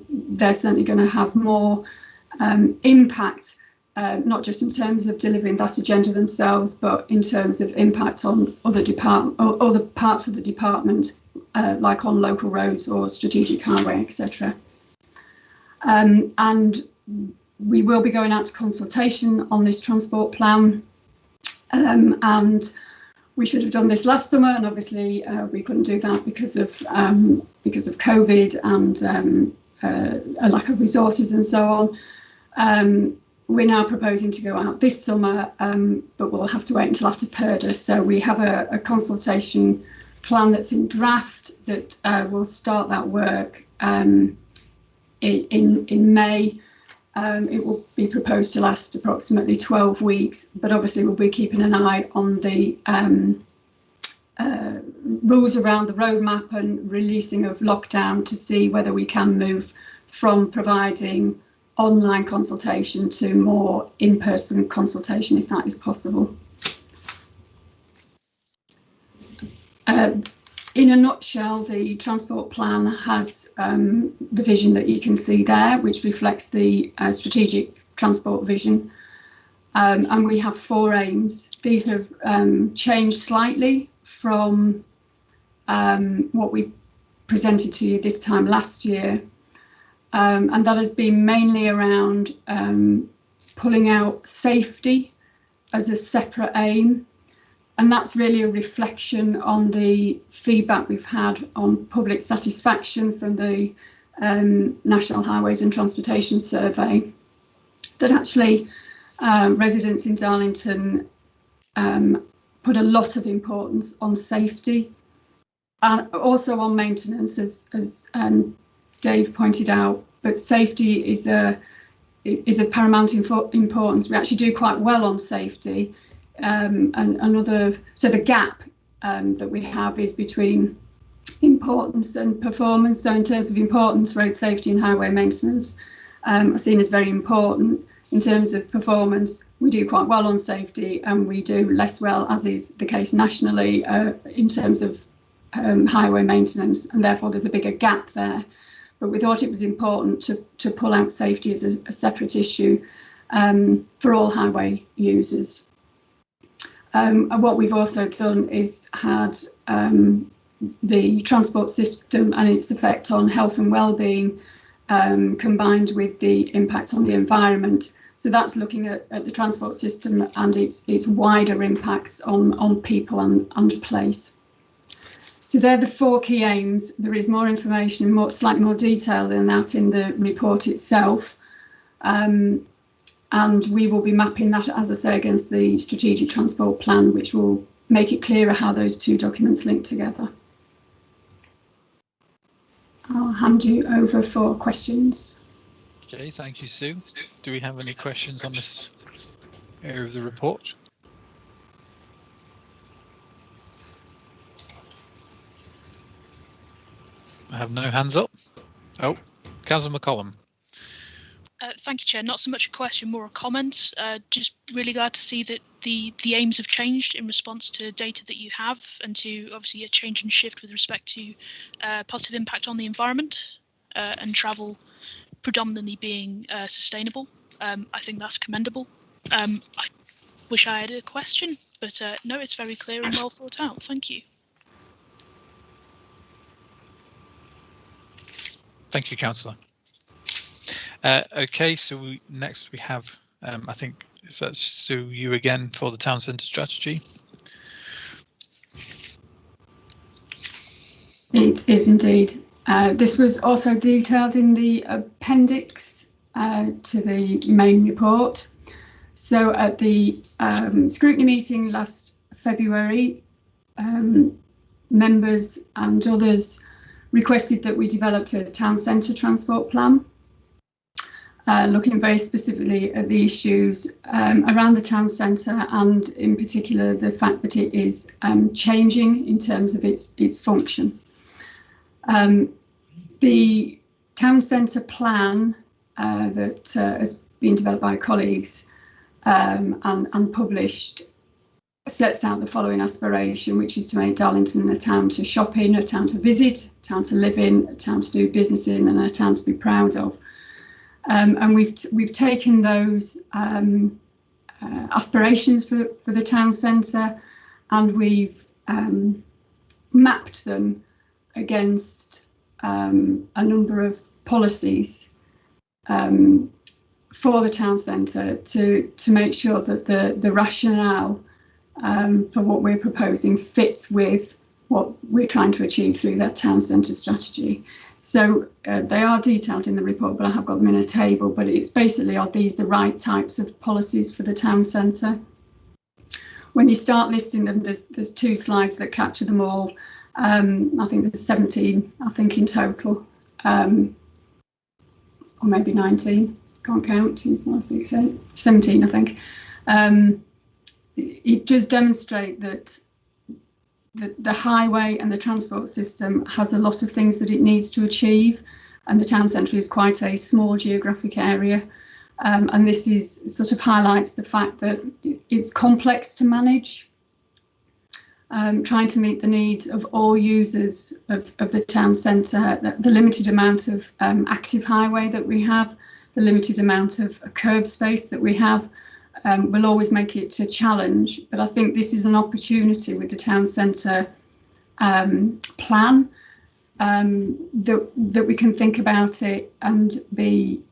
they're certainly going to have more impact, not just in terms of delivering that agenda themselves, but in terms of impact on other parts of the department, like on local roads or strategic highway, etc. And we will be going out to consultation on this transport plan, and we should have done this last summer, and obviously we couldn't do that because of COVID and a lack of resources and so on. We're now proposing to go out this summer, but we'll have to wait until after PERDA. So we have a consultation plan that's in draft that will start that work in May. It will be proposed to last approximately 12 weeks, but obviously we'll be keeping an eye on the rules around the roadmap and releasing of lockdown to see whether we can move from providing online consultation to more in-person consultation, if that is possible. In a nutshell, the transport plan has the vision that you can see there, which reflects the strategic transport vision. And we have 4 aims. These have changed slightly from what we presented to you this time last year. And that has been mainly around pulling out safety as a separate aim. And that's really a reflection on the feedback we've had on public satisfaction from the National Highways and Transportation Survey, that actually residents in Darlington put a lot of importance on safety and also on maintenance, as Dave pointed out. But safety is a paramount importance. We actually do quite well on safety. So the gap that we have is between importance and performance. So in terms of importance, road safety and highway maintenance are seen as very important. In terms of performance, we do quite well on safety, and we do less well, as is the case nationally, in terms of highway maintenance, and therefore there's a bigger gap there. But we thought it was important to pull out safety as a separate issue for all highway users. And what we've also done is had the transport system and its effect on health and well-being combined with the impact on the environment. So that's looking at the transport system and its wider impacts on people and place. So they're the 4 key aims. There is more information, slightly more detail than that in the report itself. And we will be mapping that, as I say, against the strategic transport plan, which will make it clearer how those 2 documents link together. I'll hand you over for questions. Okay, thank you, Sue. Do we have any questions on this area of the report? I have no hands up. Oh, Councillor McCollum. Thank you, Chair. Not so much a question, more a comment. Just really glad to see that the aims have changed in response to data that you have, and to obviously a change and shift with respect to positive impact on the environment and travel predominantly being sustainable. I think that's commendable. I wish I had a question, but no, it's very clear and well thought out. Thank you. Thank you, Councillor. Okay, so next we have, I think, is that Sue, you again for the town centre strategy? It is indeed. This was also detailed in the appendix to the main report. So at the scrutiny meeting last February, members and others requested that we developed a town centre transport plan, looking very specifically at the issues around the town centre, and in particular the fact that it is changing in terms of its function. The town centre plan that has been developed by colleagues and published sets out the following aspiration, which is to make Darlington a town to shop in, a town to visit, a town to live in, a town to do business in, and a town to be proud of. And we've taken those aspirations for the town centre, and we've mapped them against a number of policies for the town centre to make sure that the rationale for what we're proposing fits with what we're trying to achieve through that town centre strategy. So they are detailed in the report, but I have got them in a table. But it's basically, are these the right types of policies for the town centre? When you start listing them, there's 2 slides that capture them all. I think there's 17, I think, in total, or maybe 19. Can't count. 2, 4, 6, 8, 17, I think. It does demonstrate that the highway and the transport system has a lot of things that it needs to achieve, and the town centre is quite a small geographic area, and this is sort of highlights the fact that it's complex to manage, trying to meet the needs of all users of the town centre, the limited amount of active highway that we have, the limited amount of curb space that we have. Will always make it a challenge, but I think this is an opportunity with the town centre plan that we can think about it and be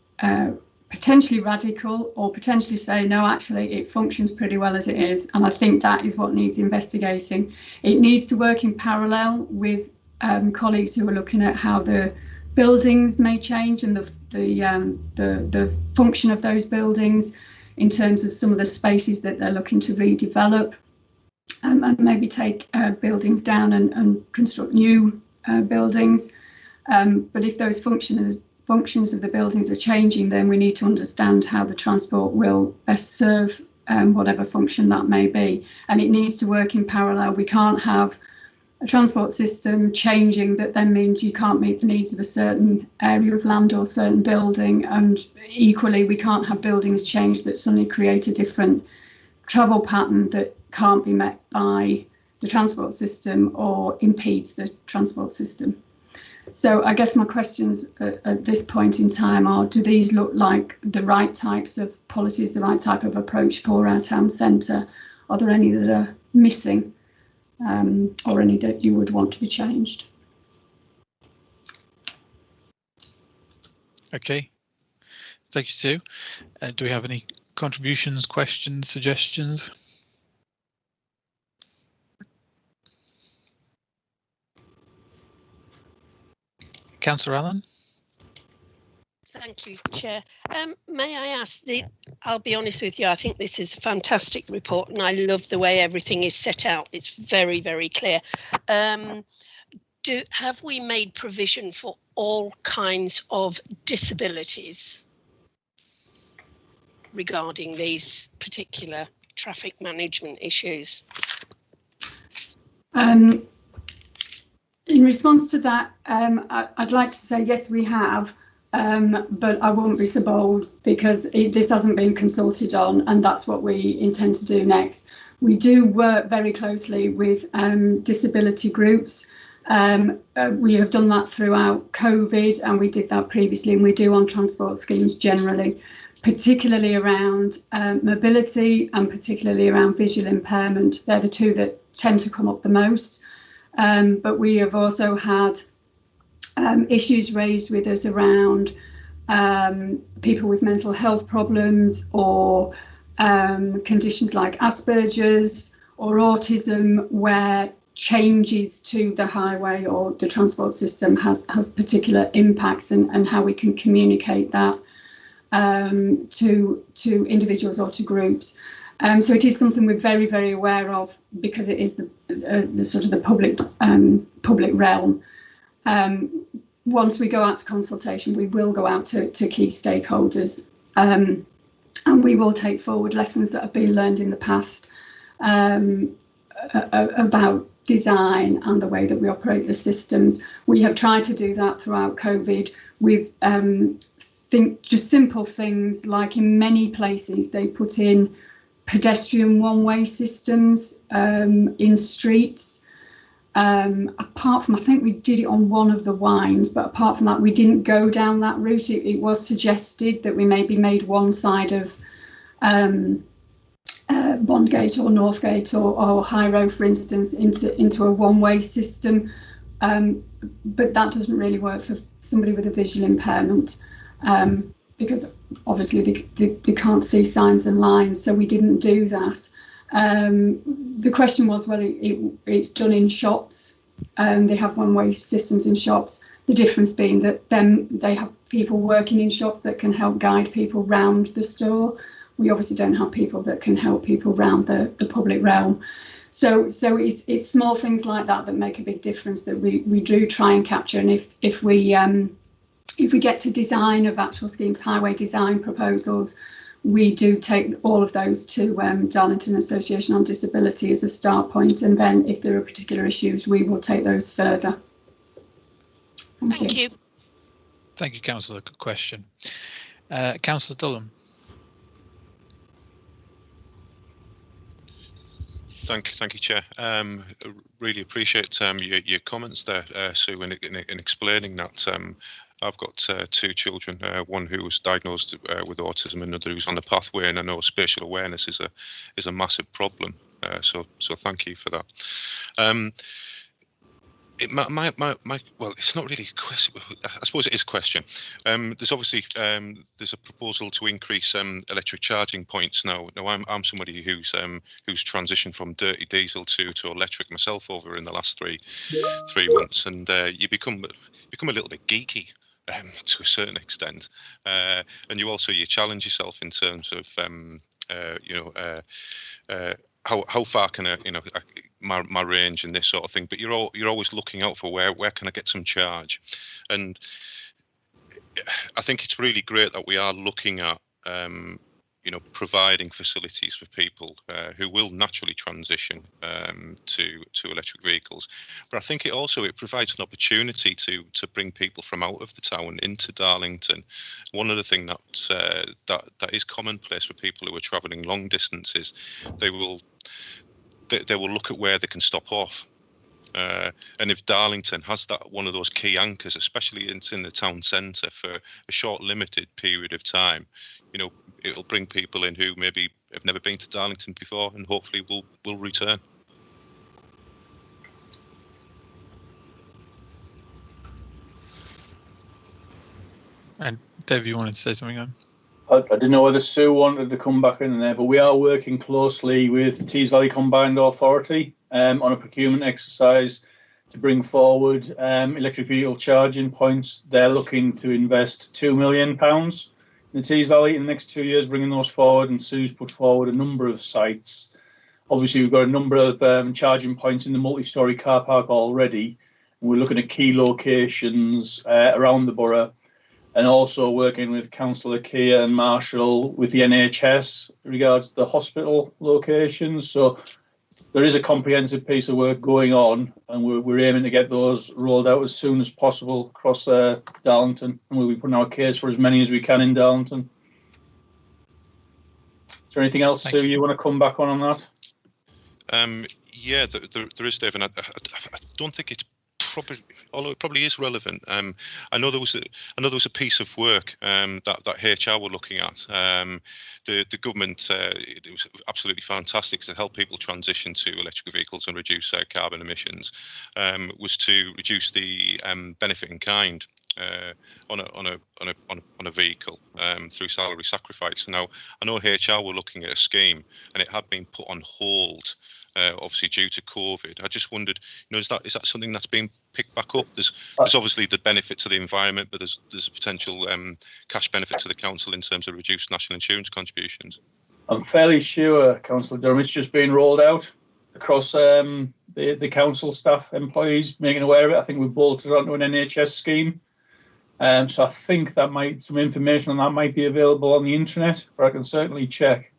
potentially radical, or potentially say, no, actually it functions pretty well as it is. And I think that is what needs investigating. It needs to work in parallel with colleagues who are looking at how the buildings may change and the function of those buildings, in terms of some of the spaces that they're looking to redevelop, and maybe take buildings down and construct new buildings. But if those functions of the buildings are changing, then we need to understand how the transport will best serve whatever function that may be. And it needs to work in parallel. We can't have a transport system changing that then means you can't meet the needs of a certain area of land or certain building, and equally we can't have buildings change that suddenly create a different travel pattern that can't be met by the transport system or impedes the transport system. So I guess my questions at this point in time are, do these look like the right types of policies, the right type of approach for our town centre? Are there any that are missing, or any that you would want to be changed? Okay, thank you, Sue. Do we have any contributions, questions, suggestions? Councillor Allen? Thank you, Chair. May I ask, I'll be honest with you, I think this is a fantastic report and I love the way everything is set out. It's very, very clear. Have we made provision for all kinds of disabilities regarding these particular traffic management issues? In response to that, I'd like to say yes, we have, but I won't be so bold because this hasn't been consulted on, and that's what we intend to do next. We do work very closely with disability groups. We have done that throughout COVID, and we did that previously, and we do on transport schemes generally, particularly around mobility and particularly around visual impairment. They're the two that tend to come up the most. But we have also had issues raised with us around people with mental health problems or conditions like Asperger's or autism, where changes to the highway or the transport system has particular impacts, and how we can communicate that to individuals or to groups. So it is something we're very, very aware of because it is the sort of the public realm. Once we go out to consultation, we will go out to key stakeholders, and we will take forward lessons that have been learned in the past about design and the way that we operate the systems. We have tried to do that throughout COVID with just simple things like, in many places they put in pedestrian one-way systems in streets. Apart from, I think we did it on one of the wines, but apart from that, we didn't go down that route. It was suggested that we maybe made one side of Bondgate or Northgate or High Road, for instance, into a one-way system. But that doesn't really work for somebody with a visual impairment. Because obviously they can't see signs and lines, so we didn't do that. The question was, well, it's done in shops, they have one-way systems in shops. The difference being that they have people working in shops that can help guide people round the store. We obviously don't have people that can help people round the public realm. So it's small things like that that make a big difference that we do try and capture. And if we get to design of actual schemes, highway design proposals, we do take all of those to Darlington Association on Disability as a start point, and then if there are particular issues, we will take those further. Thank you. Thank you, Councillor. Good question. Councillor Dulham. Thank you, Chair. Really appreciate your comments there, Sue, in explaining that. I've got two children, one who was diagnosed with autism, another who's on the pathway, and I know spatial awareness is a massive problem. So thank you for that. Well, it's not really a question. I suppose it is a question. There's obviously there's a proposal to increase electric charging points now. Now I'm somebody who's transitioned from dirty diesel to electric myself over in the last three months, and you become a little bit geeky. To a certain extent, and you challenge yourself in terms of how far can my range and this sort of thing. But you're always looking out for where can I get some charge, and I think it's really great that we are looking at providing facilities for people who will naturally transition to electric vehicles. But I think it provides an opportunity to bring people from out of the town into Darlington. One of the things that is commonplace for people who are travelling long distances, they will look at where they can stop off. And if Darlington has one of those key anchors, especially in the town centre for a short, limited period of time, it'll bring people in who maybe have never been to Darlington before, and hopefully will return. And Dave, you wanted to say something on? I didn't know whether Sue wanted to come back in there, but we are working closely with Tees Valley Combined Authority on a procurement exercise to bring forward electric vehicle charging points. They're looking to invest £2 million in the Tees Valley in the next 2 years, bringing those forward, and Sue's put forward a number of sites. Obviously, we've got a number of charging points in the multi-storey car park already, and we're looking at key locations around the borough, and also working with Councillor Keir and Marshall with the NHS regards to the hospital locations. So there is a comprehensive piece of work going on, and we're aiming to get those rolled out as soon as possible across Darlington, and we'll be putting our case for as many as we can in Darlington. Is there anything else, Sue, you want to come back on that? Yeah, there is, Dave, and I don't think it's probably, although it probably is relevant. I know there was a piece of work that HR were looking at. The government, it was absolutely fantastic to help people transition to electric vehicles and reduce carbon emissions. Was to reduce the benefit in kind on a vehicle through salary sacrifice. Now, I know HR were looking at a scheme, and it had been put on hold. Obviously due to COVID. I just wondered, is that something that's being picked back up? There's obviously the benefit to the environment, but there's a potential cash benefit to the council in terms of reduced national insurance contributions. I'm fairly sure, Councillor Durham, it's just been rolled out across the council staff, employees, making aware of it. I think we've bolted onto an NHS scheme. So I think that some information on that might be available on the intranet, but I can certainly check.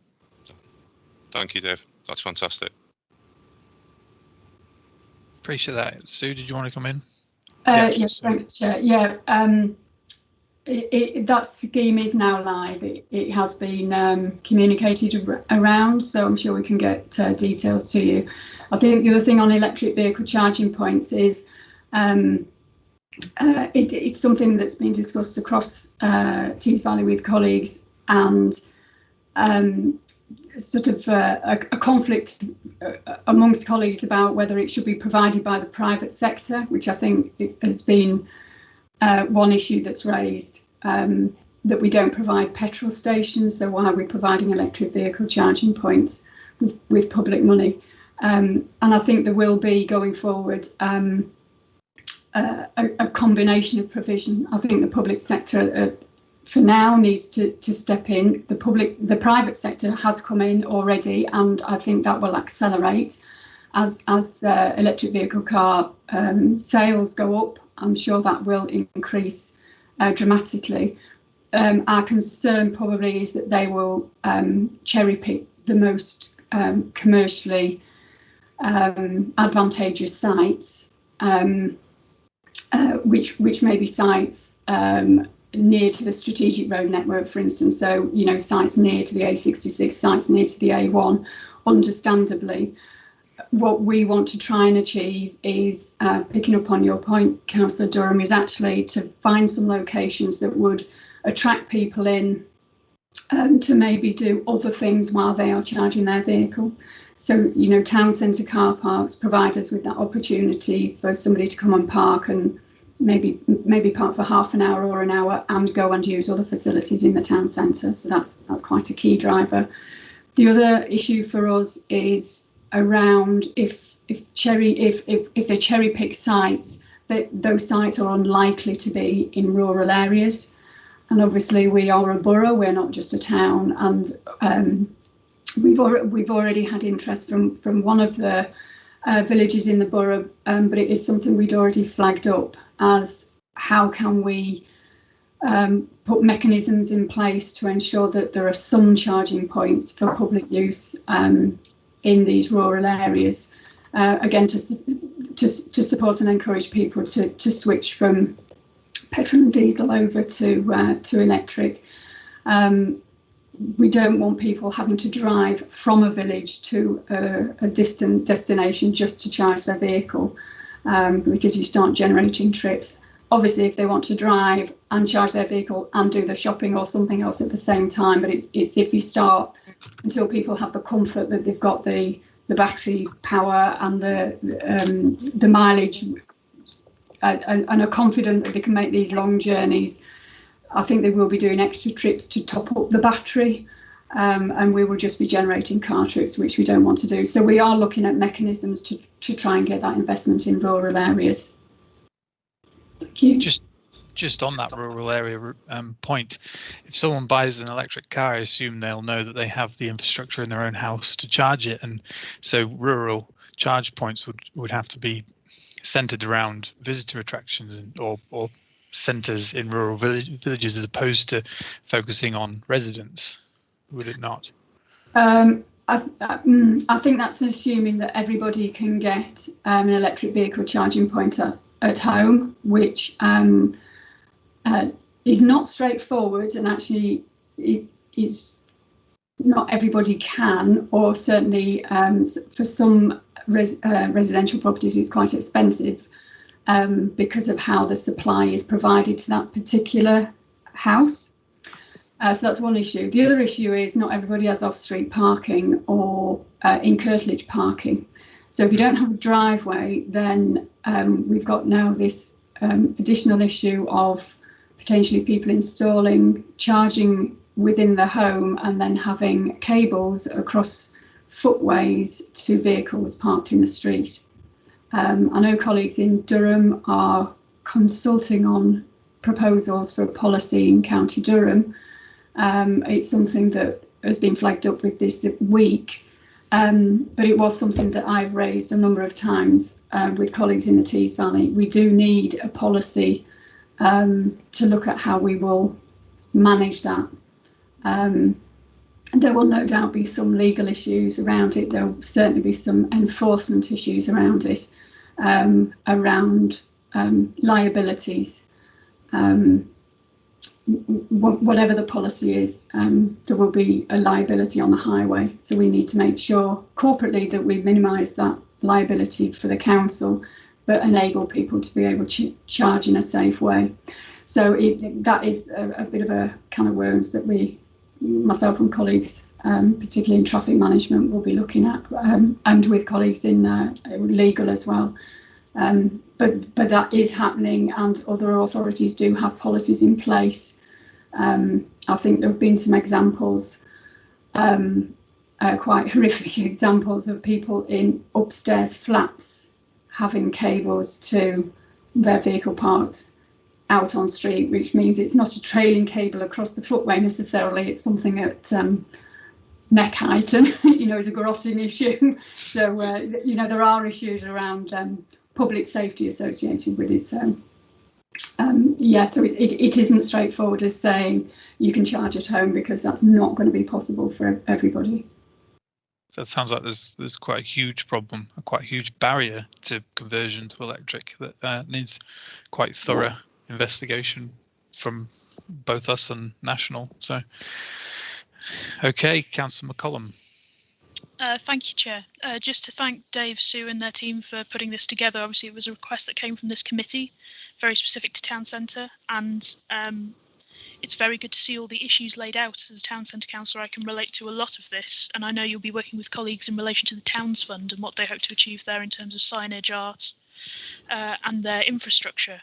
Thank you, Dave. That's fantastic. Appreciate that. Sue, did you want to come in? Yes, thanks, Chair. Yeah, that scheme is now live. It has been communicated around, so I'm sure we can get details to you. I think the other thing on electric vehicle charging points is it's something that's been discussed across Tees Valley with colleagues, and sort of a conflict amongst colleagues about whether it should be provided by the private sector, which I think has been one issue that's raised, that we don't provide petrol stations, so why are we providing electric vehicle charging points with public money? And I think there will be, going forward, a combination of provision. I think the public sector for now needs to step in. The private sector has come in already, and I think that will accelerate as electric vehicle car sales go up. I'm sure that will increase dramatically. Our concern probably is that they will cherry pick the most commercially advantageous sites, which may be sites near to the strategic road network, for instance. So, sites near to the A66, sites near to the A1. Understandably, what we want to try and achieve is, picking up on your point, Councillor Durham, is actually to find some locations that would attract people in to maybe do other things while they are charging their vehicle. So, town centre car parks provide us with that opportunity for somebody to come and park and maybe park for half an hour or an hour and go and use other facilities in the town centre. So that's quite a key driver. The other issue for us is around if they cherry pick sites, that those sites are unlikely to be in rural areas. And obviously we are a borough, we're not just a town, and we've already had interest from one of the villages in the borough, but it is something we'd already flagged up as how can we put mechanisms in place to ensure that there are some charging points for public use in these rural areas, again to support and encourage people to switch from petrol and diesel over to electric. We don't want people having to drive from a village to a distant destination just to charge their vehicle, because you start generating trips. Obviously, if they want to drive and charge their vehicle and do the shopping or something else at the same time, but it's if you start until people have the comfort that they've got the battery power and the mileage and are confident that they can make these long journeys, I think they will be doing extra trips to top up the battery, and we will just be generating car trips, which we don't want to do. So we are looking at mechanisms to try and get that investment in rural areas. Thank you. Just on that rural area point, if someone buys an electric car, I assume they'll know that they have the infrastructure in their own house to charge it, and so rural charge points would have to be centered around visitor attractions or centres in rural villages as opposed to focusing on residents, would it not? I think that's assuming that everybody can get an electric vehicle charging point at home, which is not straightforward, and actually it is not everybody can, or certainly for some residential properties it's quite expensive because of how the supply is provided to that particular house. So that's one issue. The other issue is not everybody has off-street parking or in curtilage parking. So if you don't have a driveway, then we've got now this additional issue of potentially people installing charging within the home and then having cables across footways to vehicles parked in the street. I know colleagues in Durham are consulting on proposals for a policy in County Durham. It's something that has been flagged up with this week, but it was something that I've raised a number of times with colleagues in the Tees Valley. We do need a policy to look at how we will manage that. There will no doubt be some legal issues around it. There will certainly be some enforcement issues around it, around liabilities. Whatever the policy is, there will be a liability on the highway. So we need to make sure corporately that we minimise that liability for the council, but enable people to be able to charge in a safe way. So that is a bit of a can of worms that myself and colleagues, particularly in traffic management, will be looking at, and with colleagues in legal as well. But that is happening, and other authorities do have policies in place. I think there have been some examples, quite horrific examples of people in upstairs flats having cables to their vehicle parked out on street, which means it's not a trailing cable across the footway necessarily, it's something at neck height, and it's a grotting issue. So there are issues around public safety associated with it. So so it isn't straightforward as saying you can charge at home, because that's not going to be possible for everybody. So it sounds like there's quite a huge problem, quite a huge barrier to conversion to electric that needs quite thorough investigation from both us and national. So, okay, Councillor McCollum. Thank you, Chair. Just to thank Dave, Sue and their team for putting this together. Obviously, it was a request that came from this committee, very specific to town centre, and it's very good to see all the issues laid out. As a town centre councillor, I can relate to a lot of this, and I know you'll be working with colleagues in relation to the Towns Fund and what they hope to achieve there in terms of signage, art, and their infrastructure.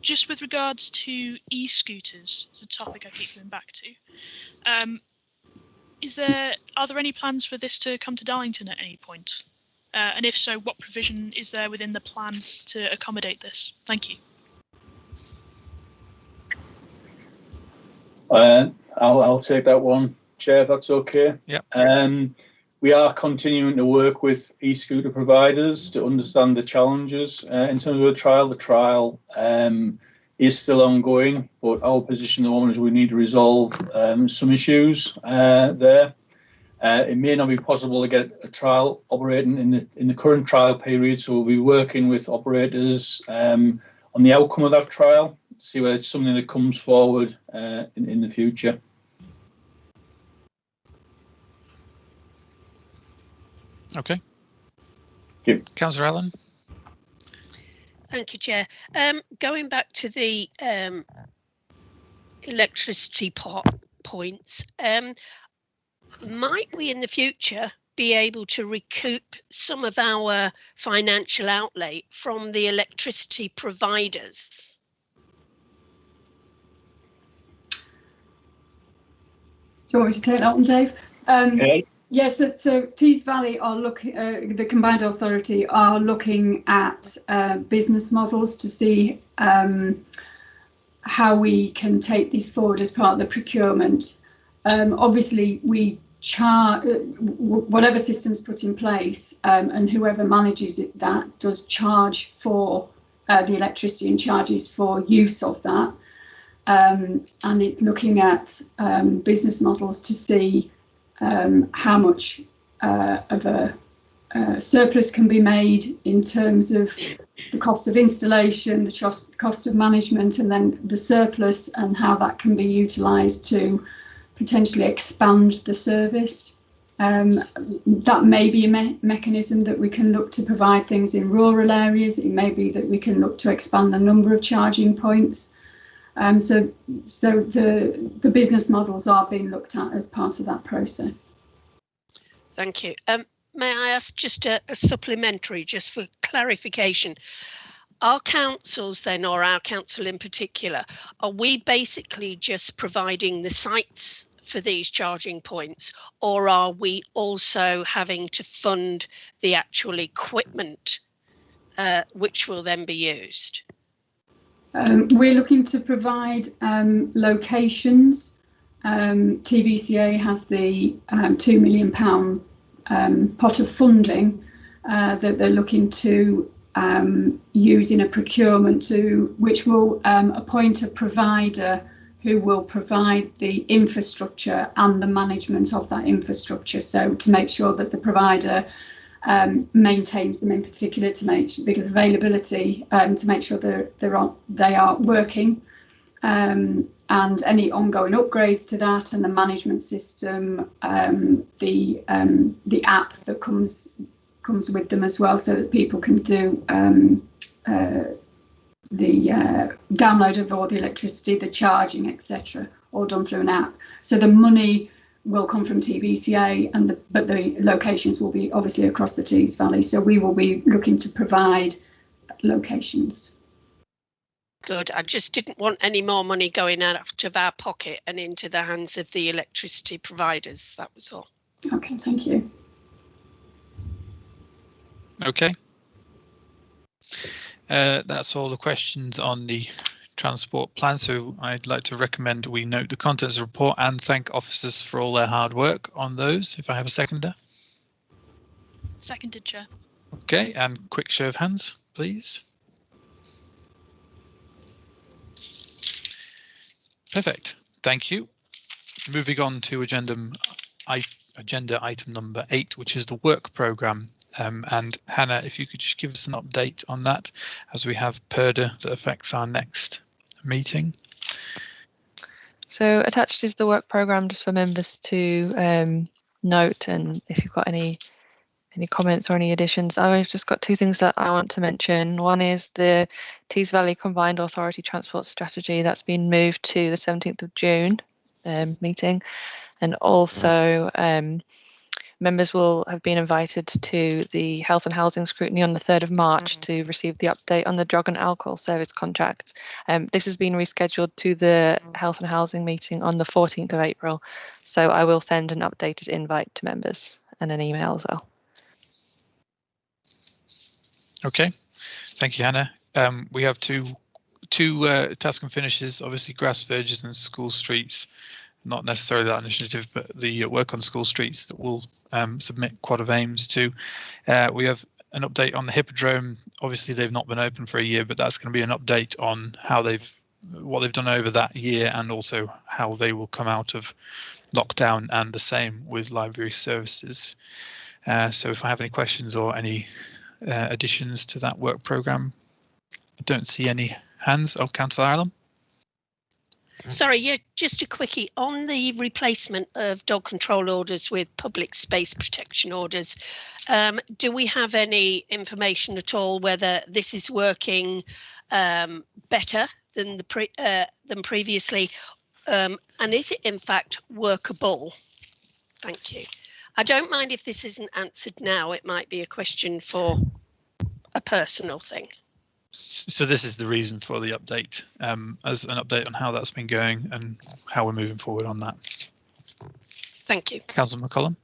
Just with regards to e-scooters, it's a topic I keep going back to. Are there any plans for this to come to Darlington at any point? And if so, what provision is there within the plan to accommodate this? Thank you. I'll take that one, Chair, if that's okay. Yeah. We are continuing to work with e-scooter providers to understand the challenges in terms of the trial. is still ongoing, but our position at the moment is we need to resolve some issues there. It may not be possible to get a trial operating in the current trial period, so we'll be working with operators on the outcome of that trial to see whether it's something that comes forward in the future. Okay. Thank you. Councillor Allen. Thank you, Chair. Going back to the electricity points, might we in the future be able to recoup some of our financial outlay from the electricity providers? Do you want me to take that one, Dave? Okay. Yes, so Tees Valley are looking, the Combined Authority are looking at business models to see how we can take this forward as part of the procurement. Obviously, we charge whatever system's put in place, and whoever manages it, that does charge for the electricity and charges for use of that. And it's looking at business models to see how much of a surplus can be made in terms of the cost of installation, the cost of management, and then the surplus and how that can be utilised to potentially expand the service. That may be a mechanism that we can look to provide things in rural areas. It may be that we can look to expand the number of charging points. So the business models are being looked at as part of that process. Thank you. May I ask just a supplementary, just for clarification? Our councils then, or our council in particular, are we basically just providing the sites for these charging points, or are we also having to fund the actual equipment which will then be used? We're looking to provide locations. TVCA has the £2 million pot of funding that they're looking to use in a procurement which will appoint a provider who will provide the infrastructure and the management of that infrastructure. So to make sure that the provider maintains them in particular, because availability, to make sure they are working, and any ongoing upgrades to that, and the management system, the app that comes with them as well, so that people can do the download of all the electricity, the charging, etc., all done through an app. So the money will come from TVCA, but the locations will be obviously across the Tees Valley. So we will be looking to provide locations. Good. I just didn't want any more money going out of our pocket and into the hands of the electricity providers. That was all. Okay, thank you. Okay. That's all the questions on the transport plan, so I'd like to recommend we note the contents of the report and thank officers for all their hard work on those. If I have a seconder. Seconded, Chair. Okay, and quick show of hands, please. Perfect, thank you. Moving on to agenda item number 8, which is the work programme. And Hannah, if you could just give us an update on that, as we have PERDA that affects our next meeting. So attached is the work programme just for members to note, and if you've got any comments or any additions. I've just got 2 things that I want to mention. One is the Tees Valley Combined Authority Transport Strategy that's been moved to the 17th of June meeting, and also members will have been invited to the Health and Housing Scrutiny on the 3rd of March to receive the update on the drug and alcohol service contract. This has been rescheduled to the Health and Housing meeting on the 14th of April, so I will send an updated invite to members and an email as well. Okay, thank you, Hannah. We have two task and finishes, obviously grass verges and school streets. Not necessarily that initiative, but the work on school streets that we'll submit quad of aims to. We have an update on the Hippodrome. Obviously, they've not been open for a year, but that's going to be an update on how they've what they've done over that year, and also how they will come out of lockdown, and the same with library services. So if I have any questions or any additions to that work programme, I don't see any hands. Oh, Councillor Ireland. Sorry, yeah, just a quickie on the replacement of dog control orders with public space protection orders. Do we have any information at all whether this is working better than than previously, and is it in fact workable? Thank you. I don't mind if this isn't answered now. It might be a question for a personal thing. So this is the reason for the update, as an update on how that's been going and how we're moving forward on that. Thank you. Councillor McCollum.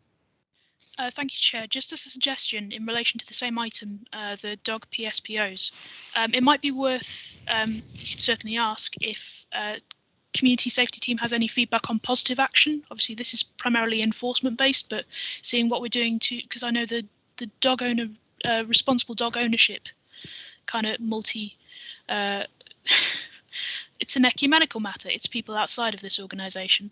Thank you, Chair. Just as a suggestion in relation to the same item, the dog PSPOs, it might be worth, you could certainly ask if community safety team has any feedback on positive action. Obviously, this is primarily enforcement based, but seeing what we're doing to, because I know the dog owner, responsible dog ownership kind of it's an ecumenical matter. It's people outside of this organisation.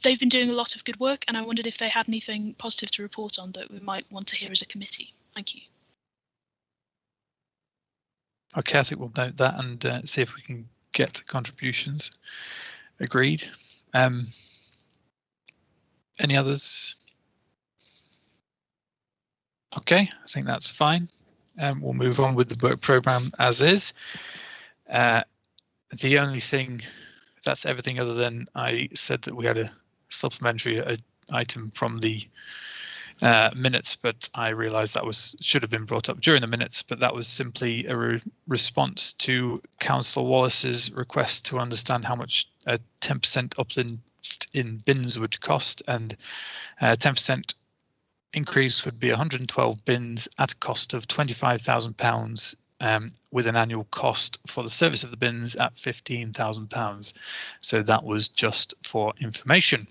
They've been doing a lot of good work, and I wondered if they had anything positive to report on that we might want to hear as a committee. Thank you. Okay, I think we'll note that and see if we can get contributions. Agreed. Any others? Okay, I think that's fine. We'll move on with the work programme as is. The only thing, that's everything other than I said that we had a supplementary item from the minutes, but I realised that should have been brought up during the minutes, but that was simply a response to Councillor Wallace's request to understand how much a 10% uplift in bins would cost, and 10% increase would be 112 bins at a cost of £25,000, with an annual cost for the service of the bins at £15,000. So that was just for information.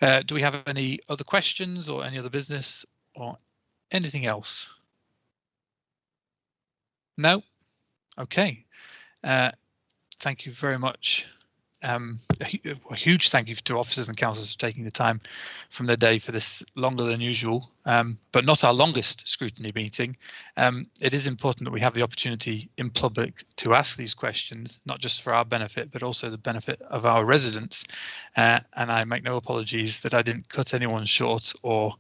Do we have any other questions or any other business or anything else? No? Okay. Thank you very much. A huge thank you to officers and councillors for taking the time from their day for this longer than usual, but not our longest scrutiny meeting. It is important that we have the opportunity in public to ask these questions, not just for our benefit, but also the benefit of our residents. And I make no apologies that I didn't cut anyone short or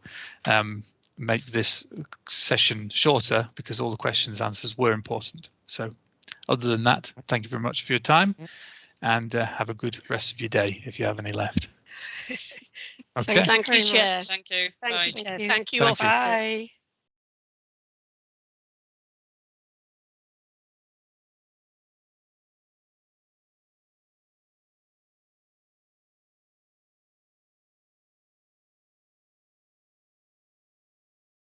make this session shorter, because all the questions and answers were important. So other than that, thank you very much for your time. And have a good rest of your day if you have any left. Okay. Thank you, Chair. Thank you. Thank you, Bye. Chair. Thank you, officers. Bye.